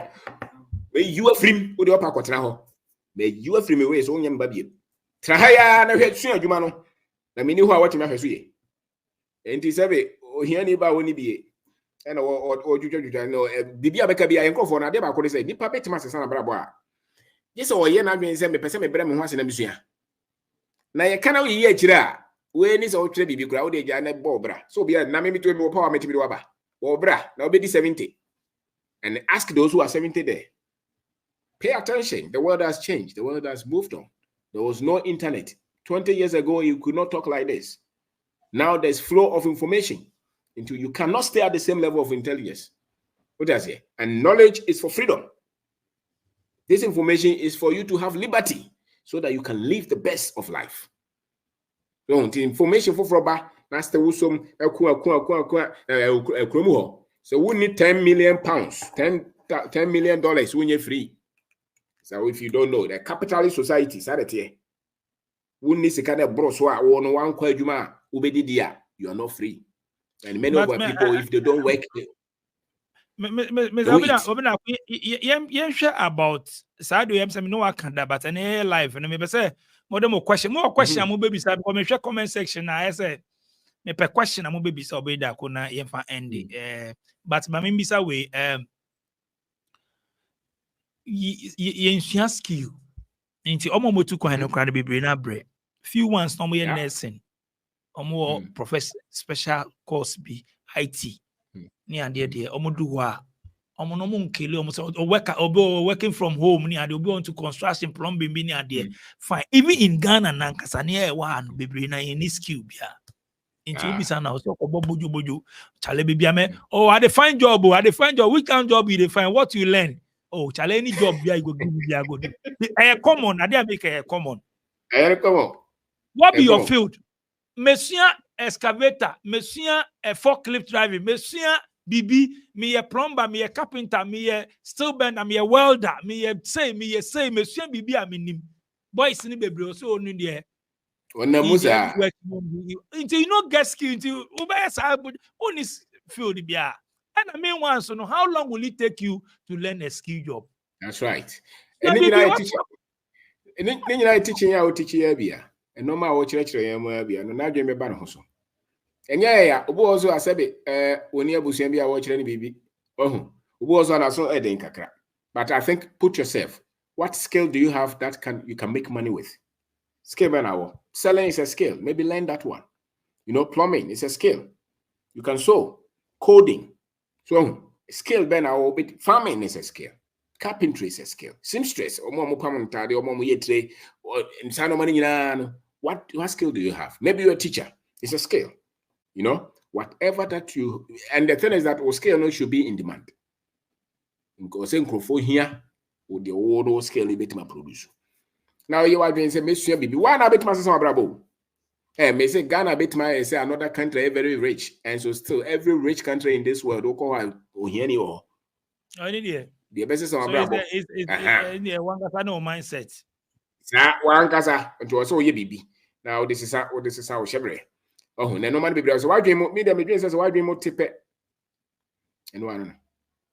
me you afiri o de opa kwotena ho me you afiri me we so onyam ba biem tra ha ya na hwe su adwuma no na mini ho a watimi ahwe so ye enti sebe ohia ni ba woni bie e na o jujujujua no bibia beka bia yenkofo na de ba ko de say nipa betima sesa na brabo a yese o ye na dwen se me pese me bre me ho ase na bisua na ye kana wo ye akire a we ni se o twere bibi kura wo de gya na bo bra so bia na me to me wo power metimi de waba wo bra na obedi 70 and ask those who are 70 there. Pay attention. The world has changed. The world has moved on. There was no internet. 20 years ago, you could not talk like this. Now there's flow of information. You cannot stay at the same level of intelligence. What does it? And knowledge is for freedom. This information is for you to have liberty so that you can live the best of life. So the information for Froba, that's the wisdom. So we need 10 million pounds, $10 million when you're free. So if you don't know, the capitalist society, we need to kind of broswa one kwajuma ubedidia. You are not free. And many of our people, if they don't work, about side we have no Canada, but any life and maybe say more question. I'm baby side comment section. I say me per question I'm baby so be that kuna yemfa end. But my bisa way you skill into almost two kind of crowd be brain bre. Few ones no more nursing. More professor special course be IT. Ni ade de omodu ho a omo no mo nkele omo so working from home ni ade obi on to construction plumbing bi ni ade fine even in Ghana na nkasa ni e wa no bebre na any skill bia into ubisa na so ko bojo chale be bia me I dey find job which kind job you dey find what you learn chale any job bia you go give me bia go do common ade make common what be your field monsieur excavator, monsieur a forklift driving, monsieur Bibi, me a plumber, me a carpenter, me a steel bender, me a welder, me a say, monsieur Bibi, I mean, boys in the baby, so only there. Until you not get skill, until only field the beer. And I mean, once, so how long will it take you to learn a skill job? That's right. And then I teach you, and no matter what church I am, and now you may ban also. And yeah, also I said when you bush and be a watch any baby. Oh, was on us a day kakra. But I think put yourself, what skill do you have that you can make money with? Skill an hour. Selling is a skill. Maybe learn that one. You know, plumbing is a skill. You can sew, coding. So skill ben hour, but farming is a skill. Carpentry is a skill. Seamstress or more commentary or more yetre or in Sano money. What skill do you have? Maybe you're a teacher. It's a skill. You know, whatever that you, and the thing is that our skill should be in demand. Because here, with the old scale, bit my produce. Now you are being say, Monsieur Bibi, why not bit my son bravo? May say Ghana bit my say another country very rich, and so still every rich country in this world, or I need it. The best on bravo. It's one no mindset. One casa, and to us, oh, ye Bibi. Now this is how shebre. Oh, no man be brave. So why dream me the images as why dream more tip it? And one.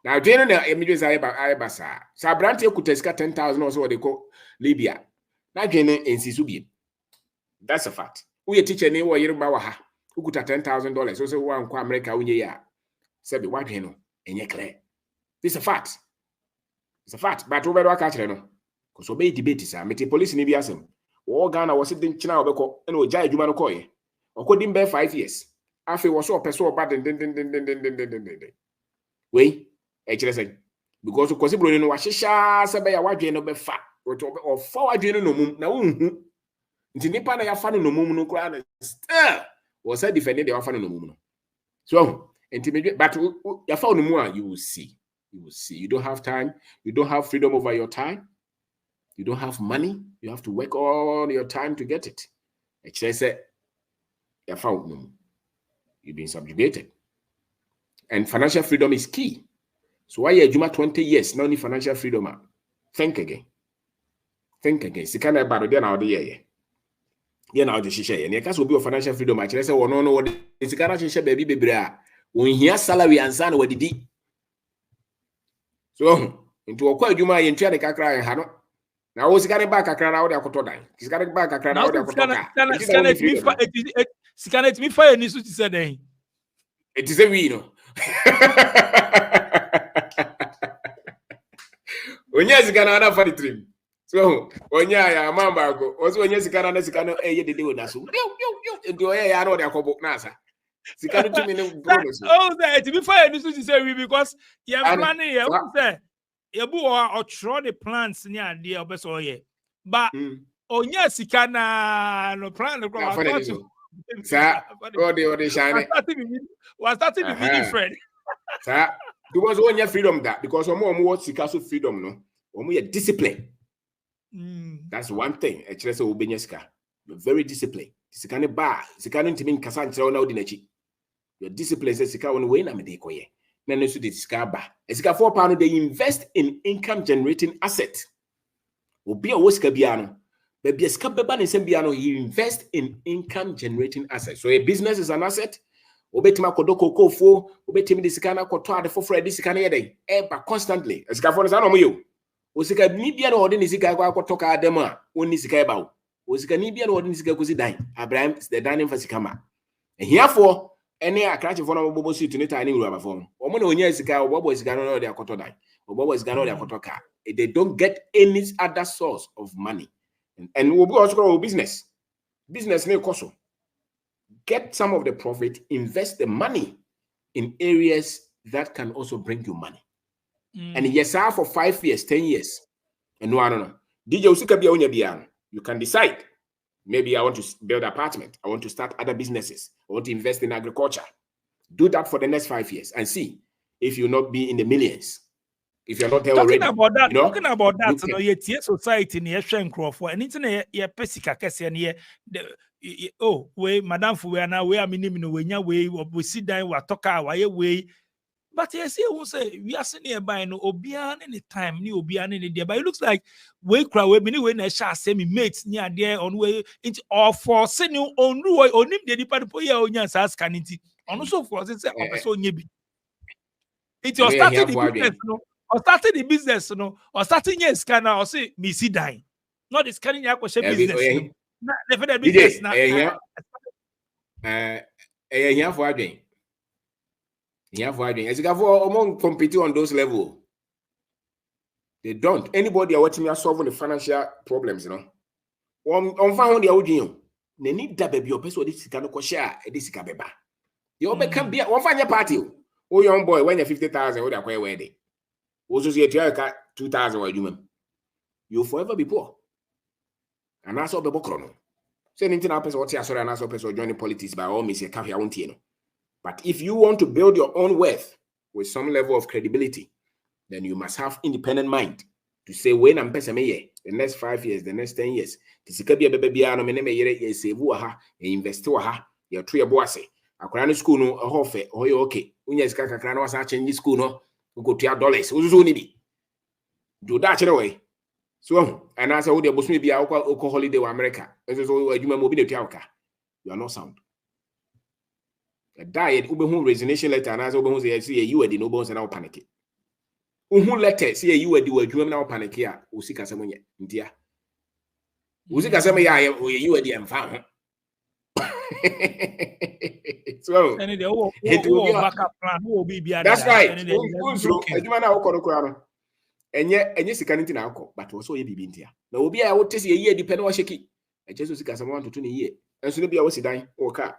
Now, general images I basa. Sabranti could take 10,000 or so what they call Libya. Now, general in Sisubi. That's a fact. We a teacher name or Yerbawaha who could have $10,000. Also, one America when ye are. Sabi what you know, and clear. This is a fact. It's a fact. But over the catch, no. Because obey debate is a police in Ibiasem. All Ghana was sitting China or no Jai Jumanokoye. Or couldn't bear 5 years. After was so person bad and wait, actually say. Because of course, you know, Washisha, Sabaya, what you know, be fat, or forward, you know, no, into Nipa, I found no moon, no crown, was I defending the offer no moon. So, intimidate, but you found more, you will see. You will see. You don't have time. You don't have freedom over your time. You don't have money. You have to work all your time to get it. Actually, say, you found no. You've been subjugated. And financial freedom is key. So why you Juma 20 years, not only financial freedom? Think again. Think again. Sikana bado dia na odi ye. Dia na odi shisha ye. Ni will be financial freedom. Actually, say, no, sikana shisha baby bebrea. When here salary and san wadidi. So, into a quite Juma and China Kakra and Hano. Now, what's got back a crown out of Kotoda? He's got back a crown out of Kotoda. Scanet me fire, Nisu said, it is a vino. When yes, Ganana for the trim. So, when ya, Mamma, also when yes, Ganana, Sicano, a year to do Nasu. You do a know their Kobo Nasa. Sicano to me, that to be fire, Nisu say, because you have money, you say, you or throw the plants near the Obesoye. But, oh, yes, Sicana, no plan to go. Sir, oh, they shine. Was that to be different? Sir, there was one year freedom that because more Sikasu freedom, no, or more discipline. That's one thing. Actually, so Ubenyeska, you're very disciplined. This kind of bar, this kind of team Casan now Dinachi. Your discipline says Sika on way na Medekoye. Then so the Scaba. As £4, they invest in income generating assets. Obi a Woskabiano. But you invest in income generating assets. So a business is an asset. Obetima kodoko kofo, obetimi disikana kotoa de fofo disikana yede. Eba constantly. Esika for na no you. Osika ni bia na ode ni sika kwa kotoka adem a oni sika eba wo. Osika ni bia na ode ni sika kosi dan. Abraham is the dining for sikama. And herefore any akrache for no bobo suit ni tani ru abafo. Omo na onya sika obobo sika no de akoto dan. Obobo sika no de akotoka. They don't get any other source of money. And we'll also grow business. Business may cost. Get some of the profit, invest the money in areas that can also bring you money. And yes, for 5 years, 10 years. And no, I don't know. You can decide. Maybe I want to build an apartment. I want to start other businesses. I want to invest in agriculture. Do that for the next 5 years and see if you'll not be in the millions. If you're not there talking already, talking about that, you know, yet society near Shank for anything a pesica Cassian here. Oh, way, Madame Fuana, we are minimum when your way, we sit down, we talk our way. But yes, he will say, we are sitting nearby, no Obian any time, new Obian any day. But it looks like we cry, we mean, when I shall say me mates near there on way into or for sending on Ruy or name the department for your own ask can it. And also for this, it's your starting the business, no. Or starting the business, no, or starting your scanner, or say, me see dying. Not the scanning your business. Not the business now. Here for again. Here for again. As you have among competing on those levels, they don't. Anybody watching me are solving the financial problems, you know. On found the audio. They need that baby or person this can share this cabeba. You can be one find your party. Oh, young boy, when you're 50,000, what are wedding? Also, see a 2,000 or human. You'll forever be poor. And that's all the book. Say anything happens, what's your sorry, and also person joining politics by all means, you can't hear. But if you want to build your own wealth with some level of credibility, then you must have independent mind to say, when I'm person the next 5 years, the next 10 years, this is a baby, I know, save invest your tree a boise. A crown school, no, a hofe, or you okay. When you can crown was change school, no. Go to your dollars. Who's only do that anyway. So, and as I would have be our holiday in America. As you may move you are not sound. A diet, Uber resignation letter, and as Uber say, you are the nobles and now panic. Who letter say you are the now panic here, Usika Samonia, India. Usika Samaya, you are the enfant. So any the it will be backup plan who will be that's right. any Adwuma na akọ no kura no. Enye sika nti na akọ, but also ye bibi ntia. Na obi a wote se ye depend wo sheki. Eje so sika samo to ne ye. Enso no bia wo sidan wo ka.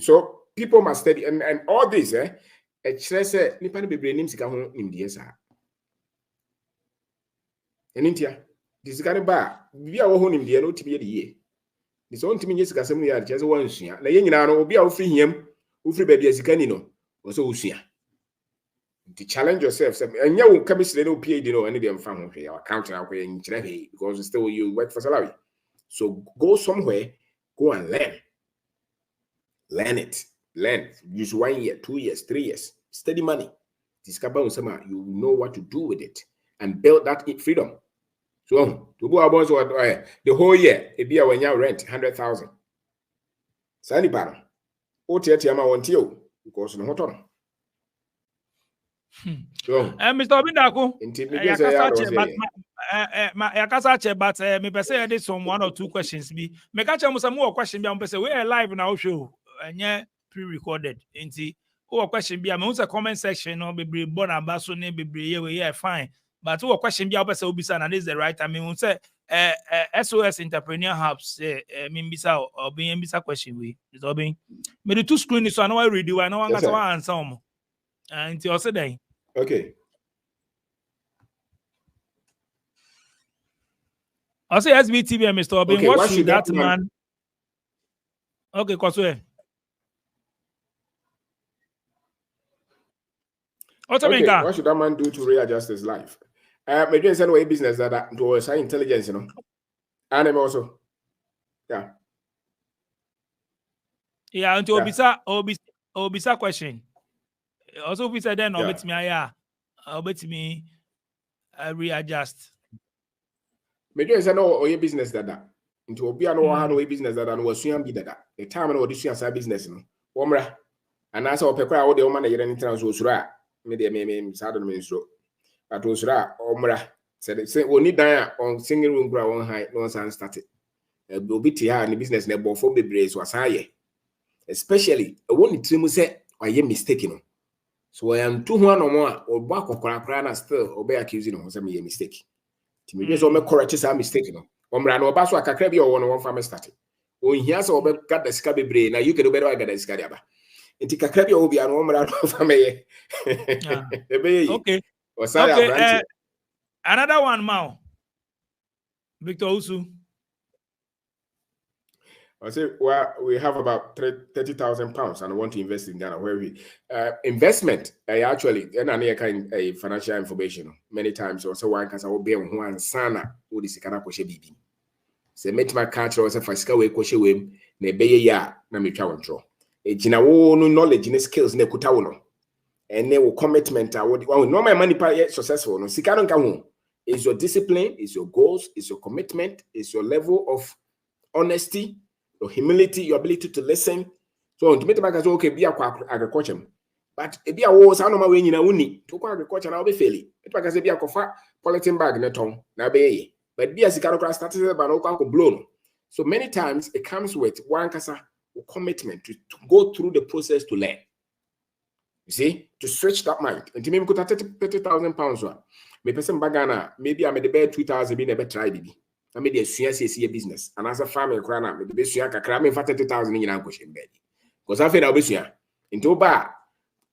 So people must study and all this e kire se nipa no bebre nim sika ho nimdie sa. Enintia. Di sika ne ba bia wo ho nimdie no timi ye de ye. Di so ntimi nye sika sem no ya kire se wo nsua. Na ye nyina no obi a wo firi hiam, wo firi ba bia sika ni no, wo so wo sua. To challenge yourself, and you chemistry no PhD no any them from your accounting because still you work for salary. So go somewhere, go and learn it, use 1 year, 2 years, 3 years, steady money. Discover you know what to do with it and build that freedom. So to go about the whole year, it be when you rent 100,000. Sandy Baron, OTTM want you because no hotel. Mr. Obindako, but me pese I did some 1 or 2 questions. Me catch some more question. Be pese we are live now show and pre-recorded. Inti who question be me a comment section no be born abaso ne be we fine. But who question be pese obisa na this is the right time. Me say SOS Entrepreneur Hubs me bisa or be bisa question we. Is obin. Me the 2 screen so I know I read you. I know one answer mo. Inti also then. Okay. I'll say SVTV, Mr. Obin. Okay, what should that man? Okay, Koswe. What should that man do to readjust his life? Maybe send away business that to assign intelligence, you know. And I'm also, yeah. Yeah, and to Obisa question. Also, we said then, obet me, readjust. Maybe say no or business that into obi no ha no business that no wasuan bi that the time no odisuan sa business no womra ana sa opekwa wo de o ma na yere ni trans osuro a me de me sa do no me nsuro but osuro a omra say oni dan a on single room bra one high no san start obi ti ha ni business na bofo bebre so asaye especially woni trimu say waye mistake no so I am too one no more or ba kokora na still obe accuse no say me mistake. Maybe so me correct some mistake no. Omra no ba so akakra bi o wo no won fa me start. O hia so obe gat the sika bebre na you can better get the sika dia ba. Enti kakra bi o bi no omra no fa me ye. Okay. Okay. Another one Mao. Victor Usu. I say well, we have about 30,000 pounds and I want to invest in Ghana. Where we investment actually kind a financial information many times also one can say be one sana wo di sika na ko she bibi. Say met my catch or say fasika we ko she we na be ya na me twa wonro. E gina wo no knowledge ne skills na kuta wo no. Ene wo commitment wo no my money pa successful no sika no nka ho. Is your discipline, is your goals, is your commitment, is your level of honesty, your humility, your ability to listen. So to make the okay, be agriculture. But if you are also no way in a uni to agriculture now be failing. It was be a cofa polythene bag in tongue now be. But be as a canoe started by no blown. So many times it comes with one kasa commitment to go through the process to learn. You see, to stretch that mind. And to me, we could have 30,000 pounds. Me person bagana, maybe I made the bed 2,000 be never try baby. I made a CSC business. And as a family, crana, maybe Suya cram for 30,000 in your question bed. Because I feel I'll be Suya. Into bar.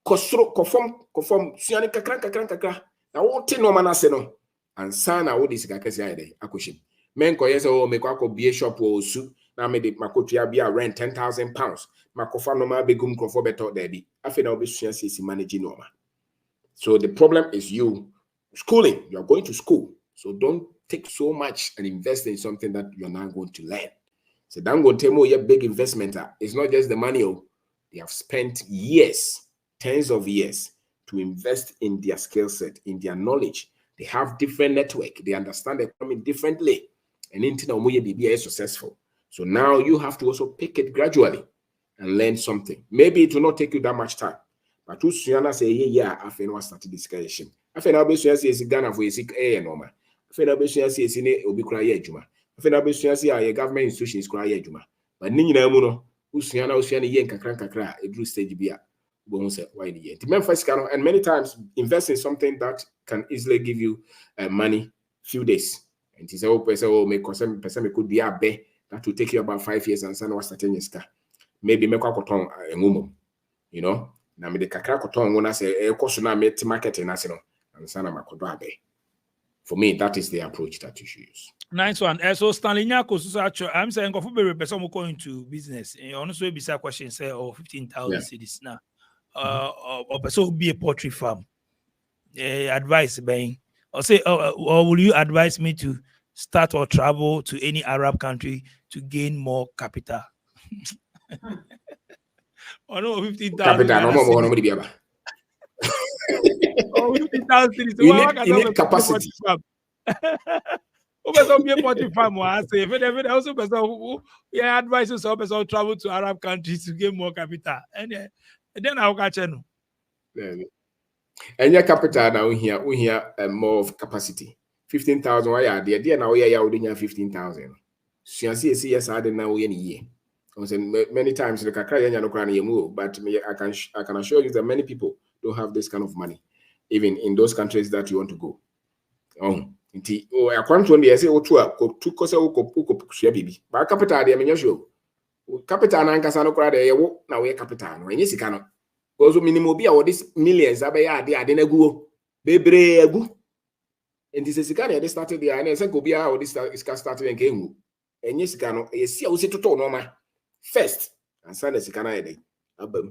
Conform, Suya kakra. Now, what no man I say no. And sana would this Kakasi Akushim. Men koyes or make a be a shop or soup. Now made it Makotia be a rent 10,000 pounds. Makofa no ma begum confor better daddy. I feel I'll be Suya managing normal. So the problem is you. Schooling, you are going to school. So don't take so much and invest in something that you're not going to learn. So don't go tell me your big investment. It's not just the money. They have spent years, tens of years to invest in their skill set, in their knowledge. They have different network. They understand the economy differently. And internet is successful. So now you have to also pick it gradually and learn something. Maybe it will not take you that much time. But to Suyana say, yeah, I feel started discussion. I feel I'll be saying Ghana for a sick air normal. I feel I'll be saying Obi cry juma. I feel I'll be saying government institutions cry juma. But Nina Muno, usua yen kakra edru stage bi a bo say why the yen. The Memphis can, and many times invest in something that can easily give you money few days. And he said, oh, person could be a be that will take you about 5 years and send was starting your maybe make a cotton a mumu, you know. Now me the kakra cotton when I say a cost na me marketing as no and sana makodo be. For me, that is the approach that you should use. Nice one. So Stanley Nyako, so actually, I'm saying go for person who go into business. And honestly, be a question say, 15,000 cities now. Or person who be a poultry farm. Advice being, or say, or will you advise me to start or travel to any Arab country to gain more capital? Or no, 15,000 capital. No more nobody be able. Oh, 15,000 cities. You need capacity. Person be a poultry farm. I say, if also person who advises so person travel to Arab countries to gain more capital, and then I'll catch you. And your capital now we hear more of capacity. 15,000. Why are there now? We are doing 15,000. So you see, yes, I didn't know any year. Many times the kakra no crane move, but I can assure you that many people don't have this kind of money, even in those countries that you want to go. I can't one day say to kosa ko baby. But capital dey me show. Capital na nkasa no kra dey yewo na we capital no enye sika no. Because minimum be a this millions abaya ade na guo. Bebre agu. And this sika na dey started there and say go be a this sika started en kengu. Enye sika no e sia wo se toto no ma. First, and send the sika na dey.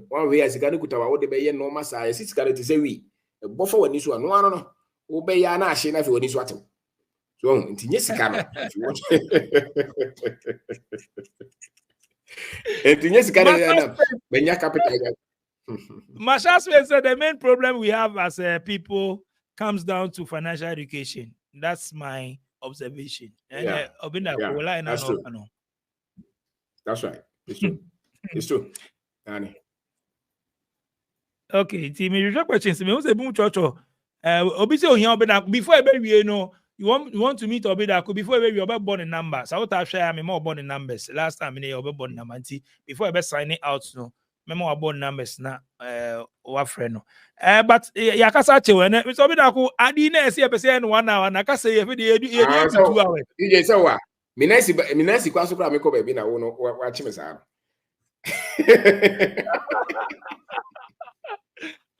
One way sika no kutawa wo de be ye no ma sa sika dey say we. E bofo wani so no no. Wo be ya na ahye na fe wani so atem. So, intinye sika no. Intinye sika no benya capital. Mashaswe said the main problem we have as people comes down to financial education. That's my observation. And that's true. That's right. It's true. It's true. Okay, team, questions. Before you want to meet Obidaku before you are born in numbers. I would have shared me more born in numbers. Last time you were born number before I signing out no. Memo born numbers na friend. But yakasa when Mr. Obidaku adine see a person 1 hour na ka say every day 2 hours. You say what? Minasi kwaso pra me ko baby na wo no wa chime sa.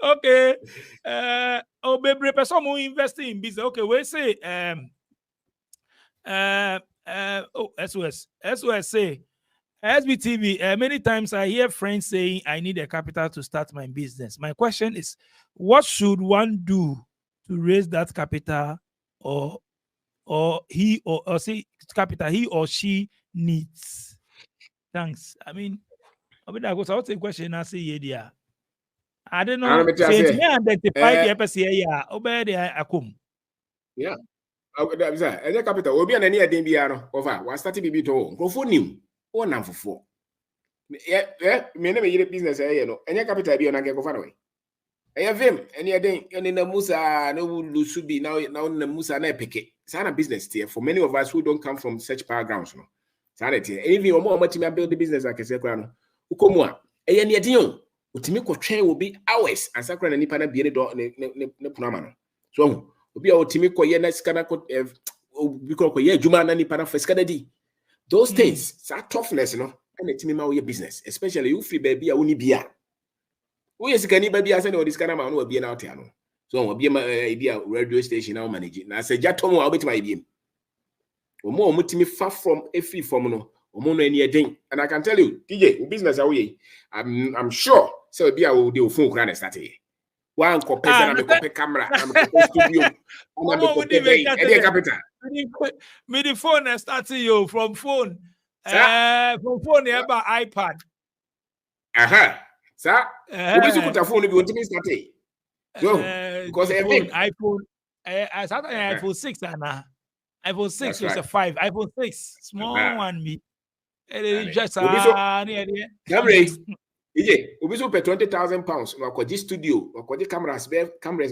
Okay. Baby, person who investing in business. Okay, we say SOS say SBTV. Many times I hear friends saying I need a capital to start my business. My question is, what should one do to raise that capital, or he or she needs? Thanks. I mean, I would say a question. I say yeah. I don't know. Identify the person here. Obey the akum. Yeah. Any capital. Obi an any idea no. Over. We start BB to. Go for new. Or nam for. Yeah. Me never hear business here no. Any capital be on go far away. I have him. Any day. Any na Musa no lusubi now na Musa na peke. Sana business here for many of us who don't come from such backgrounds no. Sana here. Even omo matimi build the business akese kra no. Ukomu a. Eye ne adin utimi ko twen will be hours and sakra na nipa na biere do ne punama no so obi a utimi ko ye na sika na ko obi ko ye adwuma na nipa na fasika na di those things that toughness no and etimi ma wo ye business especially you free baby a woni bia wo ye sika ni ba bia se na o sika na ma no obi na out ya no so obi ma e a radio station na manage na se jatom a obetima e biem omo omutimi far from free from no omo no ani eden and I can tell you DJ business away I'm sure so be a do phone kra start here one copy na me copy camera na me copy studio na me copy capital me the phone and start you from phone from phone here by iPad sir obi su kuta phone bi ontimi start here so because iPhone I started iPhone 6 and iPhone 6 was a 5 iPhone 6 small one me just DJ, we so pay 20,000 pounds. We got this studio, we got the cameras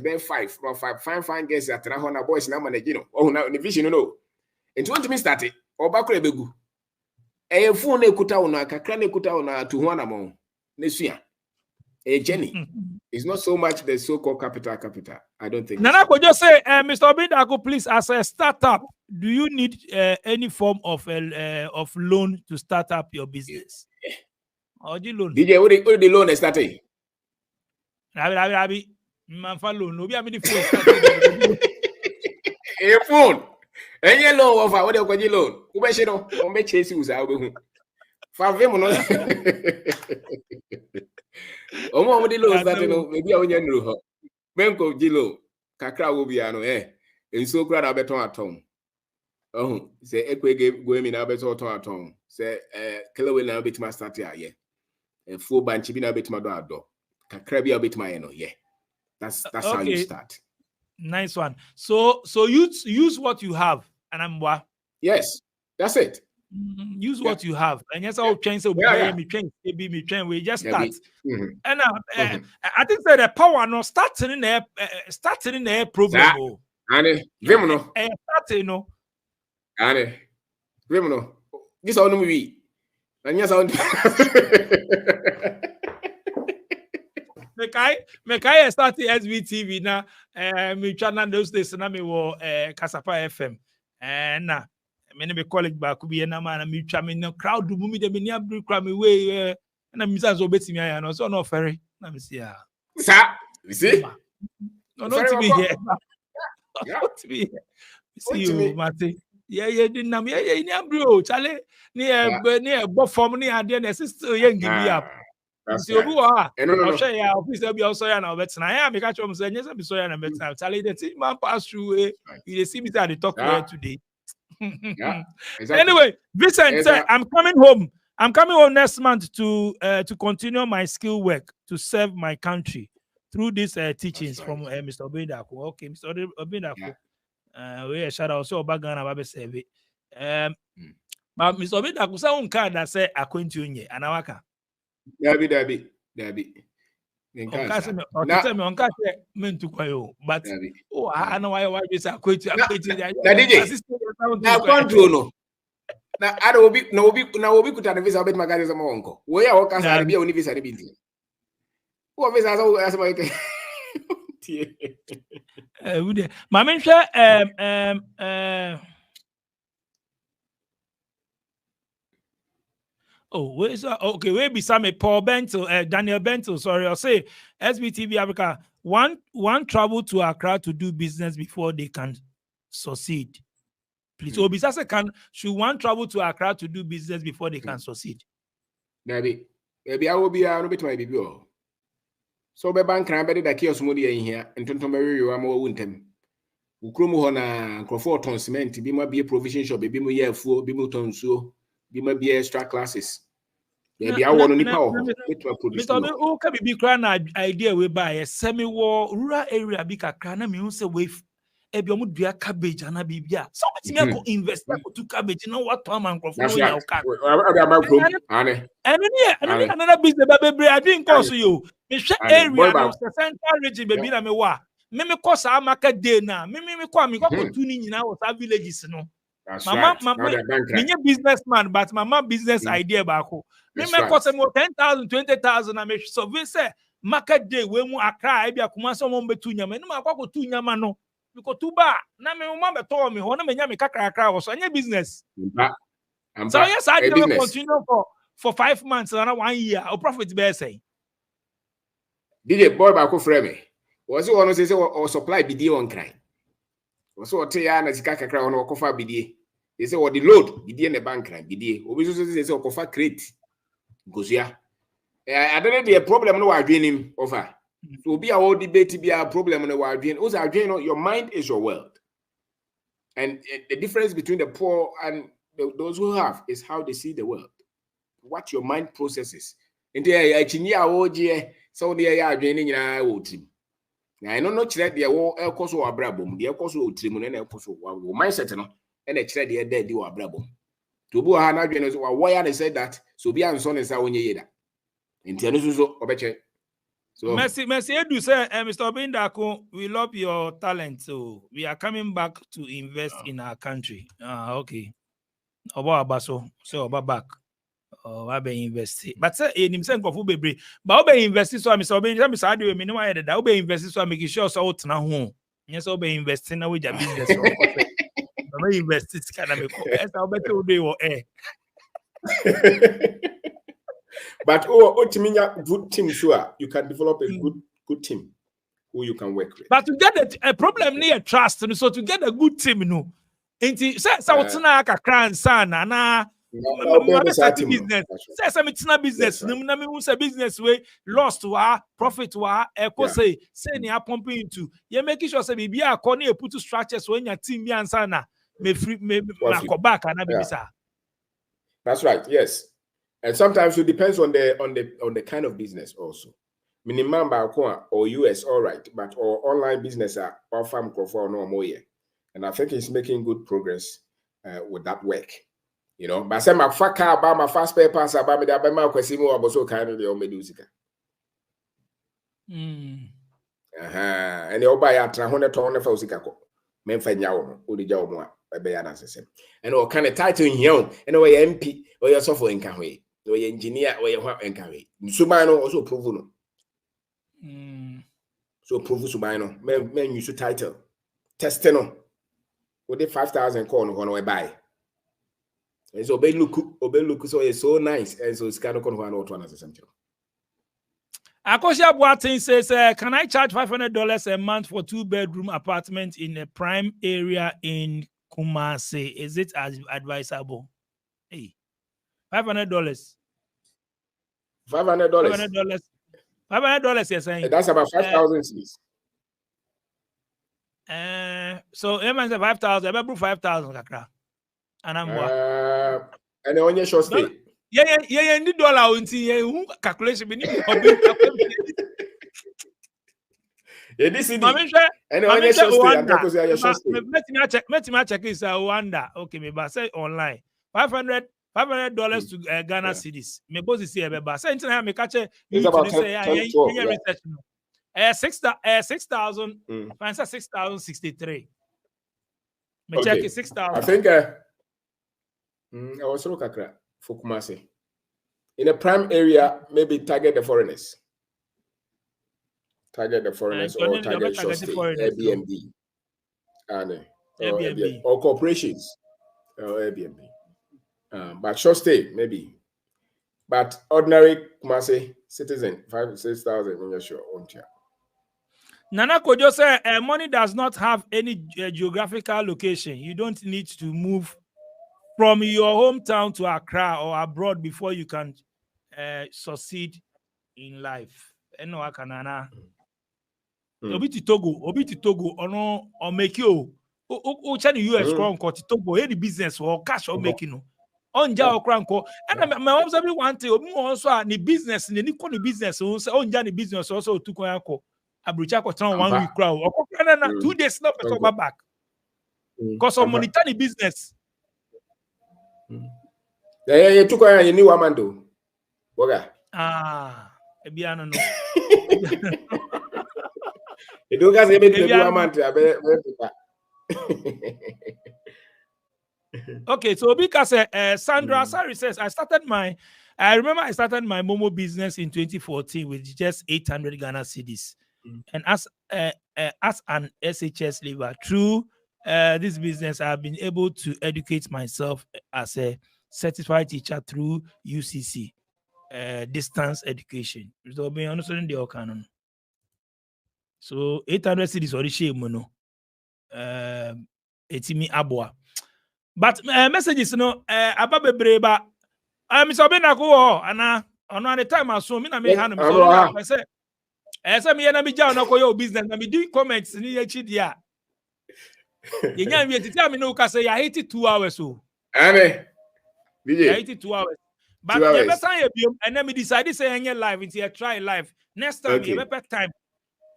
be 5. We fine guests at na boys na manage no. Oh, now the vision no. And 20 minutes started. Or back begu. A phone ekuta una kakra ekuta una to one among Nesuya. A journey. It's not so much the so-called capital. I don't think. Nana could just say, Mr. Obindako, please, as a startup, do you need any form of loan to start up your business? Or the loan? DJ, what the loan is starting? Rabi, man, for loan. No, be a phone. A phone. Any loan offer? What do you call your loan? Who bet you know? Who bet chase you? I'll be home. Omo mo di loan starting no maybe awon yan ro ho menko gilo kakra wo bia no enso kura na beton atom say ekwege go emi na beton atom say kelewe na betima start ya full bank bi na betima do ado kakra bia betima ye no that's okay. How you start. Nice one. So use what you have anambwa. Yes, that's it. Use what you have, and yes, I'll change. So me change. We just start. And I think that the power no starting in the problem. Ane, vemo no. Starting no. Ane, vemo no. This all no we. And yes, I Make I start the SVTV now. Me channel those days na me wo Kasapa FM. And na. Many be college back could be a man and me chami no crowd do me the many abri crami way and I'm Mrs. Obeti me and so no ferry. Let me see. Sir, you see? No, not to be here. Not to be here. See you, Matty. Yeah, didn't know me. Yeah, bro. Charlie, near Bofom near the sister young give me up. See who are. I'll show you office will be also an bet. And I am because I'm saying yes, I'll be so and bet. Charlie, the team man pass through. You see me at the talk today. Yeah, exactly. Anyway, Vincent, I'm coming home. I'm coming home next month to continue my skill work to serve my country through these teachings from Mr. Obindako. Okay, Mr. Obindako. We shout out so bagana babe serve. But Mr. Obindako say on card that say akwentu nye anawaka. Dabi. But I know why this are quit. Now control no. Now I will be no could have visa bit mechanism uncle. Where our casa be only visa be. Who visa as my oh, where's okay? Where be some Paul Bento, Daniel Bento? Sorry, I'll say SVTV Africa. One travel to Accra to do business before they can succeed. Please, should one travel to Accra to do business before they can succeed? Maybe I will be a bit my baby. So be bank can better that chaos money in here and Tontomary you are more wintem. Ukrumu hona Crawford ton cement, be my be a provision shop, be my year for be ton so. Be maybe extra classes. Maybe I want to power. Mr. Who can be crying idea we buy a semi-war rural area bika crana me say wave ebiomu dua cabbage and a bibia. So much me invest to cabbage. You know what Tom and Crawford and another business baby I didn't cause you. Me share area of the central region baby na me wa. Me cause our market day now. Me kwa me kwa tuning in our villages no. Mama, me businessman, but mama business idea back home. Me cost more 10,000, 20,000. I make so we say market day we mu Accra. I be a kuma so mo betu nyama. No ma kwa tu nyama no. Because too bad. Na me mama beto me. Ho na me nyama kakra kakra. So any business. So yes, I will continue for 5 months and 1 year. Our profit be say. DJ boy back frame me. Was you want to say or supply BD on crime? So te ya na sika kakra ono okofa bidie. They say what the load bidie in the bank na bidie. Obi so say okofa crate. Gosia. I don't know the problem no adwin him over. So be a debate be a problem no adwin. Those adwin your mind is your world. And the difference between the poor and those who have is how they see the world. What your mind processes. Nti ya chinya oje so the ya adwin ni nyina wo tim. I don't know that they will also a brabum, the also trim and also mindset no, and a ched the dead you are brabum. To bo hana generous or why they said that, so be son is our yeda. In Tenuso Obeche. So Mercy, do say, Mr. Obindako, we love your talent, so we are coming back to invest in our country. Okay. Oba Abaso, so Oba back. Oh, I be investing. But say in himself of be but be investing so I'm so be say do me no why that be investing so making sure so out na home. Yes, be investing na with your business on corporate. Be investing kind of make as I bet you do eh. But good team, sure, you can develop a good team who you can work with. But to get a problem near trust, so to get a good team, you know, into what's na kakran sana na business. Say some it's not business. No me say business way lost wa profit wa eko say ni pumping into. You making sure say be a corner you put structures when your team be answer na me free me go back and be sir. That's right. Yes, and sometimes it depends on the kind of business also. Minimum or US, all right, but or online business or farm for no more year. And I think he's making good progress with that work. You know, but say my fuck car about my fast pay pass about me that by my question more so kind of the music. And you buy a 100 ton of Osika. Men find yaw, Udi Jaw, by Bayan. And all kind of title in young, and away MP or your software in Kawe, or your engineer or your work in Kawe. Subano also proven. So prove Subano, men use title. Testeno. With the 5,000 corn on way buy. And so look so it's so nice. And so it's kind of one as a center. Akosha Boateng says, can I charge $500 a month for 2-bedroom apartment in a prime area in Kumasi? Is it advisable? Hey, $500. $500. $500, you're saying? That's about 5,000 cities. So everyone said 5,000. I bet 5,000 kakra. And I'm and on your short stay. Yeah, $100 until calculation. We need this is and on your short stay. Let me check is Rwanda. Okay, maybe say online. $500 to Ghana cities. Maybe both is here, but say internet me catch it's about 10, research. 6,000. Find 6,063. Me check 6,000. I think I was looking at for Kumasi. In a prime area, maybe target the foreigners. Target the foreigners or target short stay, Airbnb. Airbnb. Or corporations. Or Airbnb. But short stay, maybe. But ordinary Kumasi citizen, 5,000-6,000 when you're sure. Nana Kojo said, money does not have any geographical location. You don't need to move from your hometown to Accra or abroad before you can succeed in life. Eno akanana. Obi ti Togo, or make you. O chani US crown ko ti Togo. Any business or cash or making no. Onja okranko. And my observe one thing. Obi also ni business ni ni business. Onja ni business also to ko Abuja ko turn 1 week crowd. 2 days not person back. Because of monetary business. Yeah, took a new woman do. Boga. Ebiano no. You don't guys able to do woman. Okay, so because Sandra Sari says I remember I started my Momo business in 2014 with just 800 Ghana cedis. And as an SHS leaver, through this business, I've been able to educate myself as a certified teacher through UCC, distance education. So, be honest in the canon. So 800 cities or mono. Etimi abwa. But messages, no, ababe breba. Mr. Benako, and on the time I saw me, I said. Esa me na me ja na koyo business na me do comments ni echi dia. Ye nya me titi am no ka say ya hit 2 hours o. Ame. DJ. Ya hit 2 hours. But ye better ye biom and then me decide say any live into try live. Next time ye better time.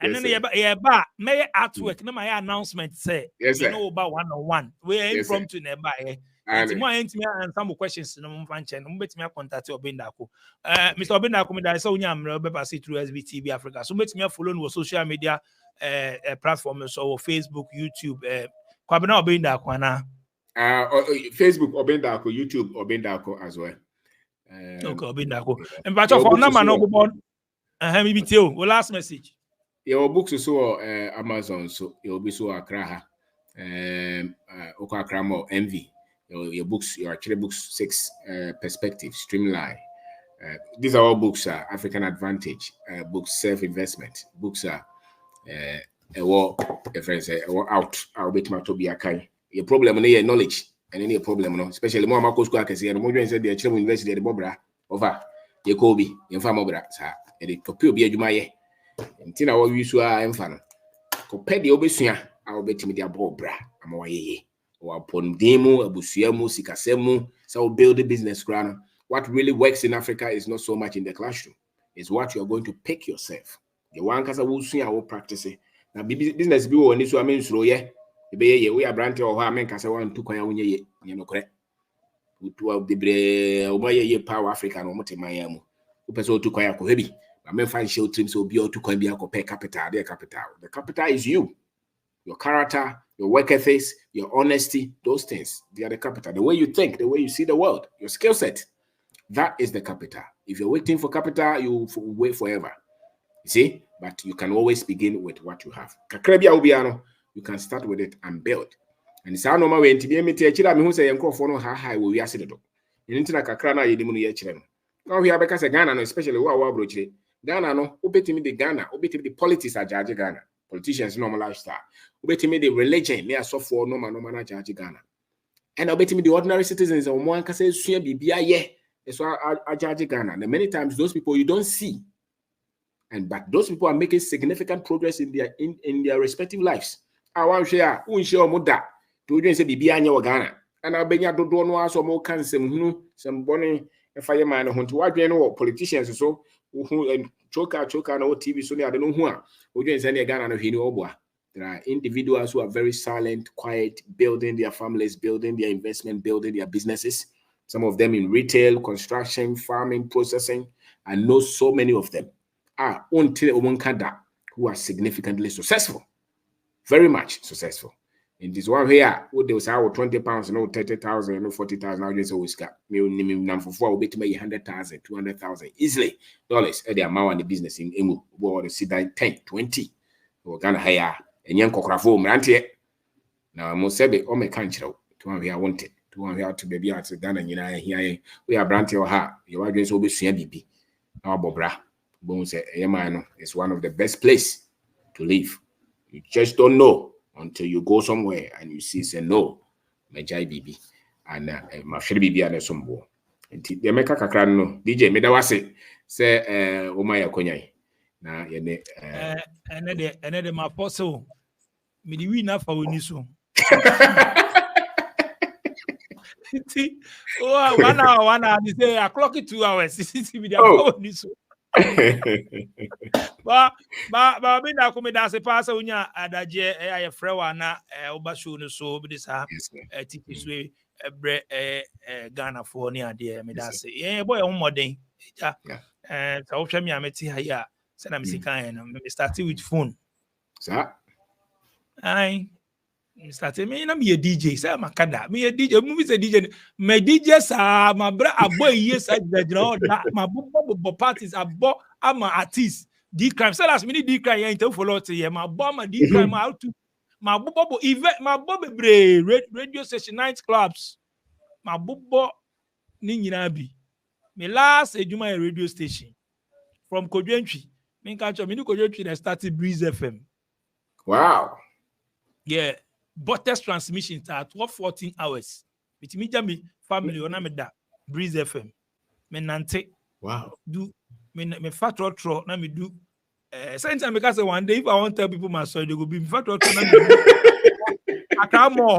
And then ye ba may artwork na my announcement say you know about 1-on-1. We impromptu na ba eh. And more and some questions no mfanche no betimi contact Obendako. Mr. Obendako me da say unya amre be pass through Svtv Africa. So betimi follow no social media platforms so Facebook, YouTube Kwabena Obendako na Facebook Obendako, YouTube Obendako as well. Okay, obi ndako. And but for number no go me tell. Last message. Your books so Amazon, so you'll be so Accra. Accra more envy. Your books, your actually books 6 perspective, streamline. These are all books African Advantage, books self-investment, books are a war, a friend say, out, I'll bet my to be a kind. Your problem is knowledge, and any problem, no, especially more Marcos Quack, and more said the Children University at the Bobra, over Jacobi, your farmer, sir, and it could be a Jumaye. And Tina, what you saw, I'm fan. Compare the Obesia, I'll bet me the Bobra, I'm away. Or upon demo, Abusiamu, Sikasemu, so build a business ground. What really works in Africa is not so much in the classroom. It's what you are going to pick yourself. The one casa will see our practice. Now, business be on this one means slow, yeah. We are branded or how men casa one to Koya, you know, correct. To have the power Africa no mote Miami. Who person to Koya Kohebi. I mean, financial teams will be able to pay capital, their capital. The capital is you. Your character, your work ethics, your honesty, those things, they are the capital. The way you think, the way you see the world, your skill set. That is the capital. If you're waiting for capital, you wait forever. You see? But you can always begin with what you have. Kakrebia Ubiano, you can start with it and build. And it's our normal way to be able to achieve who say for high will be a citadel. You need to like a crana, you didn't yet. Now we have because a Ghana, especially what broche. Ghana, no, obey me the Ghana, obey the politics are judge Ghana. Politicians normal lifestyle. Obey me the religion, they are so for normal judge Ghana. And obey me the ordinary citizens of one can say, yeah. That's why I judge Ghana. And many times those people you don't see, but those people are making significant progress in their respective lives. I want to share Muda to say Bibianya Ghana. And I'll be able to do no more cancer, some bonny fireman who to what you know politicians so who choker no TV so I don't know who are doing any Ghana no Hino. There are individuals who are very silent, quiet, building their families, building their investment, building their businesses. Some of them in retail, construction, farming, processing. I know so many of them are who are significantly successful, very much successful. In this one here, they will say, 20 pounds, 30,000, 40,000. Now just always got me for bet me 100,000, 200,000 easily dollars at the amount in the business in Emu, or see that 10, 20. We're gonna hire and young cockrafo, Rantie. Now I'm most say, oh, my country, to one here wanted. One here to baby at Ghana, here we are branting or her. Your audience will be CBB. Our Bobra Bones is one of the best place to live. You just don't know until you go somewhere and you see say no, Majai BB and Mashri BB and some more. And the Meka Kakrano, DJ Medawase say Omaya Konyai. Now, another my apostle. Me the winner for Uniso. Oh, 1 hour, they say I clock it 2 hours. But me na come da se pass unya adaje aye frewa na obashu no so be this tickets we bre Ghana for ni ade me da se boy homoden ja so wo hwe me ameti ha ya se na me sika no me start with phone sir ai start me na me DJ say makada me DJ movie say DJ me DJ sa ma bra abo iye sa jajira da ma bo parties abo ama artist D crime say last minute D crime you follow to here ma bo ma D crime how to ma bo event ma bo bebre radio station night clubs ma bo ni nyina bi me last ejuma radio station from Kodwentwi me catch me ni Kodwentwi that started Breeze FM. Wow. Yeah. Butters transmission at 14 hours. With me, Jamie family, on that Breeze FM. Me nante. Wow. Do me fat rotro. Na me do. Sometimes because one day if I want to tell people my story, they go be fat rotro. Na me do. Akramo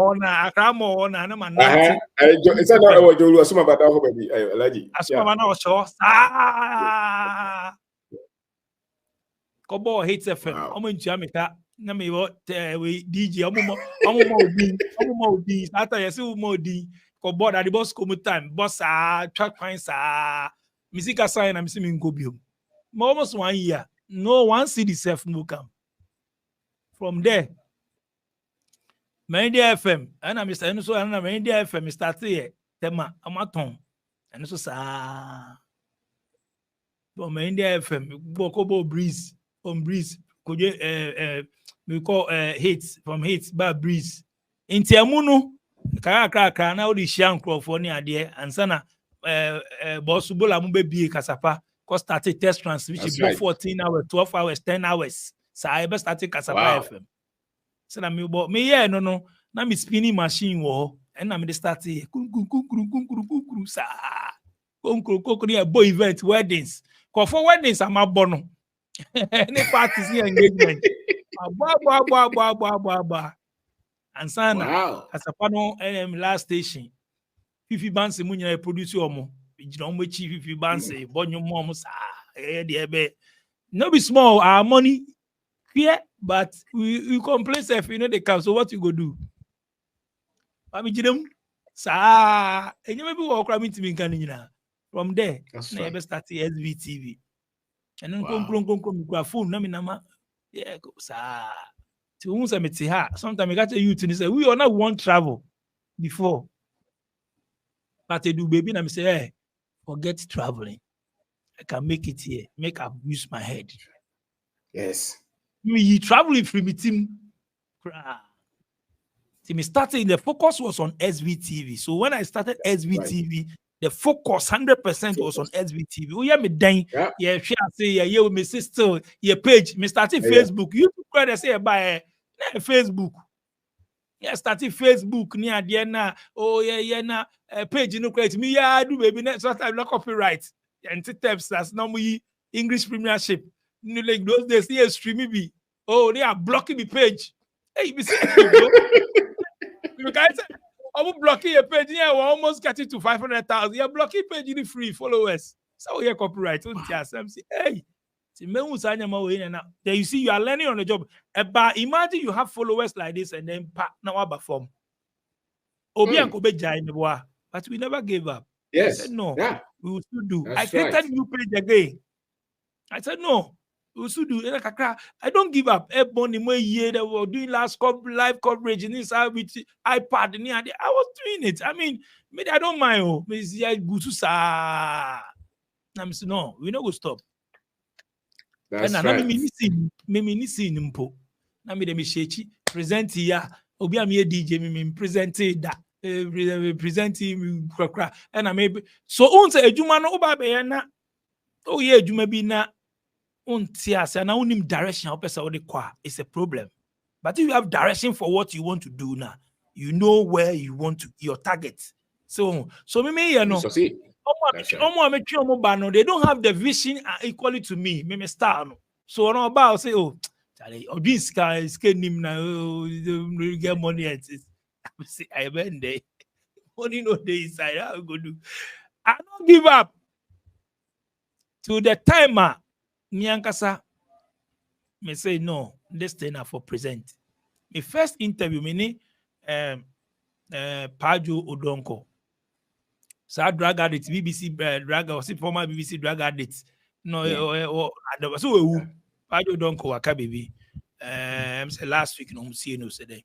ona. Na man nante. It's not what you assume about that hobby. Alaji. Assume na osho. Ah. Kobo hates FM. Omo ntua meka. Na me what we DJ omo odi after you see omo odi ko board at the boss come time boss track fine sa music assign na me see me go biom almost 1 year no one see the self no come from there Media FM and Mr. Enso and Media FM start here tema amaton And so but my India FM Bokobo breeze on breeze could we call hits from hits bad breeze in Tiamuno kara na odi hia nkrofo ne ade ansana bosubola mu be kasapa ko started test transmission for 14 hours 12 hours 10 hours so I be started kasapa FM so na me no na me spinning machine wo and na me start kunkuru sa konkuru boy event weddings ko for weddings am abono any parties engagement ba ansana kasapa no last station Fifi Banse mu nyina produce omo gina omo chi Fifi Banse bonyo mo sa no be small our money here but we complain if you know the cap so what you go do ami gina sa enyeme bi wo okra mitimi nkan nyina from there na ebe start SVTV and then come phone na me na ma yeah sa ti won say me ti ha sometimes me got you to say we all not want travel before but they do baby na me say hey forget traveling I can make it here make I use my head yes me traveling from me team me started the focus was on SVTV so when I started SVTV the focus 100% was on SVTV. Oh yeah, me dying. Yeah, she say yeah, me sister, your page. Me started Facebook. You could say by Facebook. Yeah, started Facebook. Near the na. Oh yeah na page no create me. Yeah, do baby. Next time no copyright. And tips that's normally English Premiership. You like those days, yeah, streaming be. Oh, they are blocking the page. Hey, you see, you guys. I'm blocking your page. Yeah, we're almost getting to 500,000. You're blocking page in free followers. So yeah, copyright. Hey, there you see, you are learning on the job. But imagine you have followers like this and then now perform. But we never gave up. Yes. I said no. Yeah. We will still do. That's I created a new page again. I said no. We still do. I don't give up. Everybody year they were doing live coverage in this with iPad. I was doing it. I mean, maybe I don't mind. I'm saying no, we not go stop. That's and right. Me present here. Obi am DJ me present that. Present him and I maybe so on say ejuma no oba be na. Oh yeah, ejuma bi na. Direction it's a problem. But if you have direction for what you want to do now, you know where you want to your target. So me you know they don't have the vision equally to me. Me star no. So no about say Charlie, this guy is getting now get money at it. Say I been there. Money no day inside. How go do? I don't give up to the timer. Nyankasa me say no, this thing for present. My first interview, me Pajo Odonko. So I drag addict, BBC drag or former BBC drag addict. No, so Pajo Odonko waka baby. Say last week no see no say.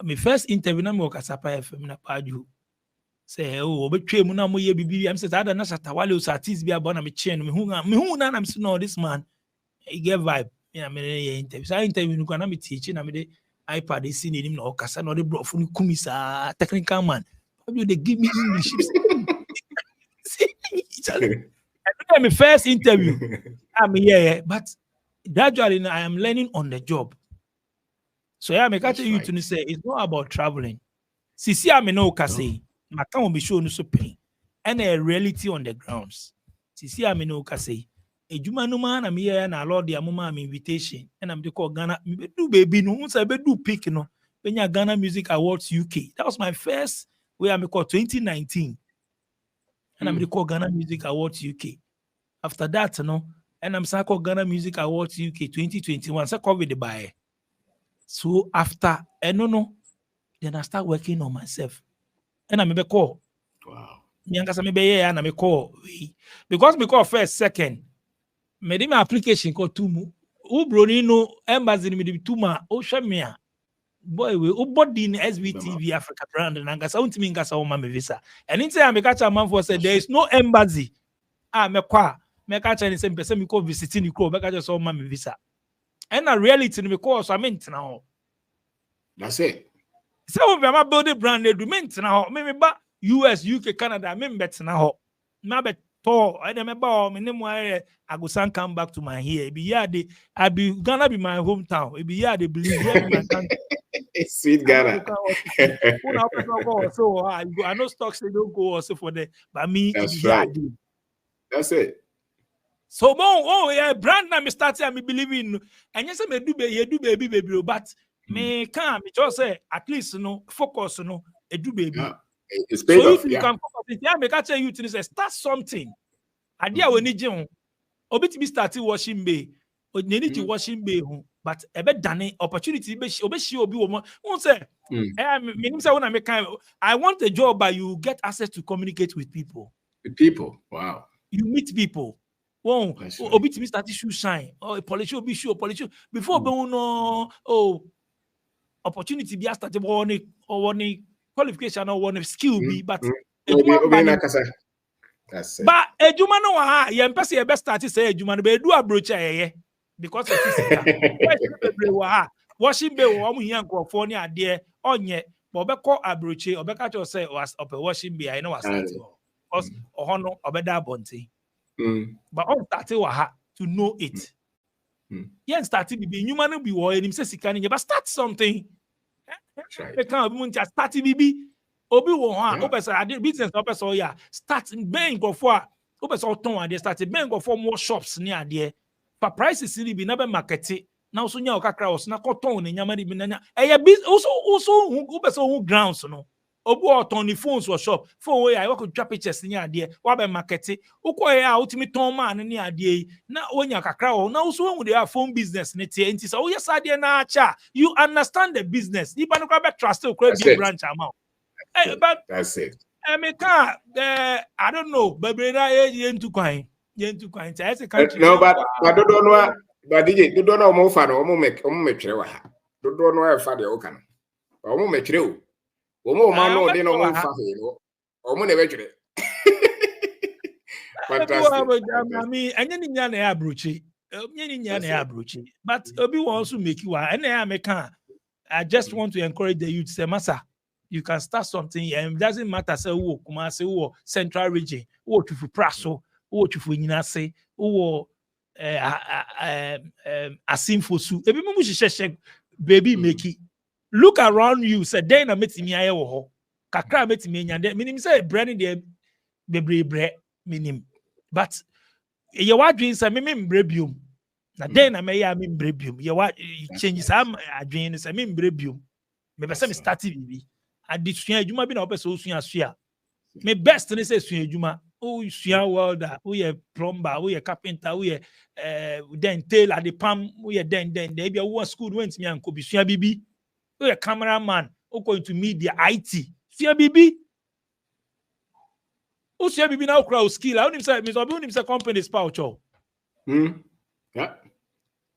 My first interview na me Kasapa FM na Pajo. Say obetwe mu na mo ye bibi am say that na shatawale osatis bi abona me chain me hu na am say no this man he get vibe me interview so interview no na me teaching na me the iPad is in him na okasa no the bro fu kumisa technical man probably they give me English my first interview I'm here but gradually I am learning on the job so yeah me catch you to say it's not about traveling sisi am no okase I can't be shown so pain and a reality on the grounds. See, I mean, no say a Juma no man, I'm here and I lord the mama invitation, and I'm the call Ghana. Do baby, no one's ever do pick, you know, when you're Ghana Music Awards UK. That was my first where I'm called 2019, and I'm the call Ghana Music Awards UK. After that, you know, and I'm called Ghana Music Awards UK 2021. So COVID the buy. So after, no, then I start working on myself. And I'm a call. Wow. And I'm call because me call first, second. Me my application called Tumu. Who broni no embassy me di Tuma. Oh, Shamia. boy we body in SVTV Africa brand and angasa untimi ngasa o ma me visa. And in say I make a man for say there is no embassy. Me kwa me ka cha ni say mpese me ko visiting ni ko be ka so ma me visa. And na reality me ko so am ntina ho. That's it. So we am build a brand they do me ntina ho. Me ba US, UK, Canada, me betina ho. Na be to I dem ba me name I go san come back to my here. Be here they I be Ghana be my hometown. It be here they believe here be my country. Sweet Ghana. So I know stocks they don't go also for the but me That's right. That's it. So yeah, brand na me started and me believe in and yes me do baby but me can me just say at least focus do baby. Yeah. It's So paid if off, you can focus it, yeah, make I tell you to say start something. Idea we need you. Obi to be starting washing bay. Or need to washing bay but a bit done opportunity be obi woman. Won't say I want a job but you get access to communicate with people. With people. Wow. You meet people. Well, obi to be starting shoe shine. Oh, a policy will be shoe policy before opportunity be started one qualification or one skill be but that's it. But a juma no ha yempese ye best start say juma no be do abroach ye because of this. Washing bay wo mu hian krofo ni ade onye but obekọ abroach obeka cho say was up washing bay I know was start because ohono obeda bonte. But on start to know it. Yen start be nyuma no bi wo enim say sika ni but start something. Right. Start bibi obi wo ho a opesa ade business opesa ya start ben go for opesa ton ade start ben go for more shops ni ade for prices ni bi na be market na so nya okakra wo na cotton ni nyama ni bi na nya also opesa hu grounds no obi oton ni phones or shop phone we ya we could drop pictures ni ade wa be market ukoye a ultimate ton man ni ade na onya kakra wo na also hu dey phone business ni tie nti so yes ade na acha you understand the business ni ba no be trust o kra be branch amount. But that's it. I mean, I don't know, but into coin. No, but don't know. But DJ, you don't know more fun or more make trewa. Don't know if father okan. Or more make true. Or more man, no, they know more fun or more never. Fantastic. I mean, and then in abruchi. But Obi wants to make you and I make I just want to encourage the youth to say, Massa. You can start something and it doesn't matter say who Kumasi who central region who to Praso who to Nyinase who Asimfosu ebi mu sheshe baby make it look around you say then na metimi aye wo ho kakra metimi nya de minim say brand de bebre minim but ye wadwin say me mbre biom na then na me ya me mbre biom ye wa change some adwin say me mbre biom me be say me start bibi adi sua adwuma bi na opese osua sua me best ne say sua adwuma o sua welder o ye plumber o ye carpenter o ye then tailor the palm o ye then dey bia wo school went me anko bi sua bibi o ye cameraman o go into media IT sua bibi o sua bibi na o kra o skill I only say me so be say company spout cho yeah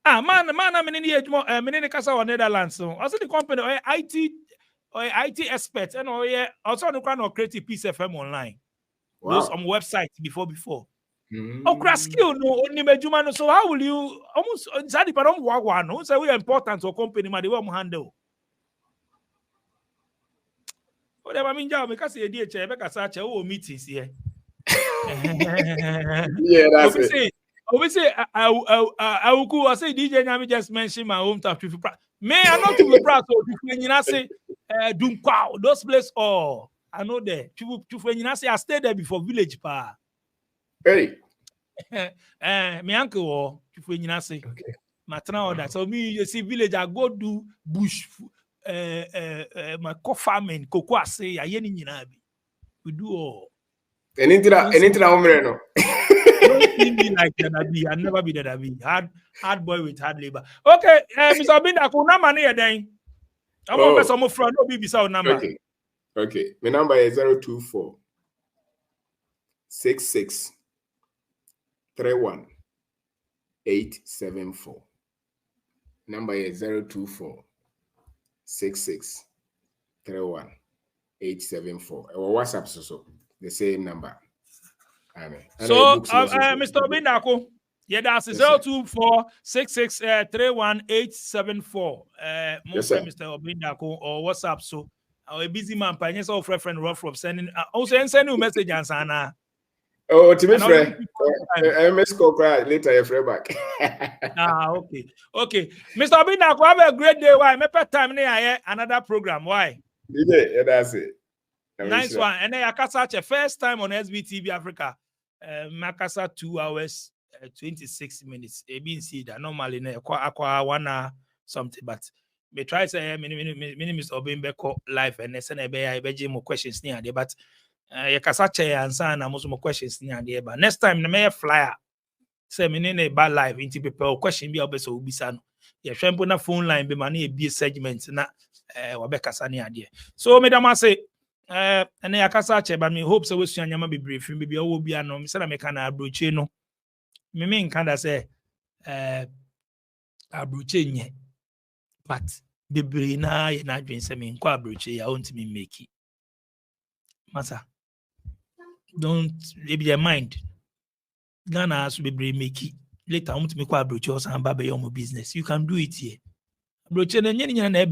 man me ni adwuma me ni kasa on Netherlands so also the company or IT expert and also no creative piece FM online. Wow. Those on website before. Crash skill no only no. So how will you almost inside the work no say we are important to a company ma they will handle. Whatever I mean job because say dey che be kasa che o meetings here. Yeah, that's it. Obviously I will say DJ Nyami just mentioned my hometown. Me I not to be proud so you say Dunkwa, those places I know there. I stayed there before village pa. Hey. Me uncle say. Matana order. So me you see village I go do bush my co-farming cocoa say ayeni nyina bi. We do all. Anything no. Don't see me like that. I never be that. Hard boy with hard labor. Okay, Mr. Binda, kuna money then. I'm on best of front. No be beside number. Okay. My number is 024 66 31 874. Number is 024 6631 or WhatsApp so the same number. So Mr. Obindako, yeah, that's 0246631 Mr. Obindako or WhatsApp so a busy man pioneers of friend rough from sending also send you message and sana. Oh, to me, friend. MS cry later, your friend back. Okay. Mr. Obindako, have a great day. Why? Me pet time near another program. Why? Yeah, that's it. Nice one. And then Akasa, first time on Svtv Africa. Makasa 2 hours 26 minutes. Being see that normally aqua 1 hour something, but me try say Mr. Obindako live and send a more questions near there, but Yakasa answer and most more questions near there. But next time the mayor flyer say me a bad live into people question be obese obisano. Yeah, trampo na phone line be money be segment na wabekasa near there. So madam say and I can't but me hope so. We see anyama be brief. Maybe I will be no. Me say na me can abroche no. Me mean kinda say abroche nye. But the brain na ye na dream say me nko abroche ya won't me make it. Masa. Don't be your mind. Ghana has to be brain make it. Later I want to make abroche or some baby your business. You can do it here. Abroche na nye na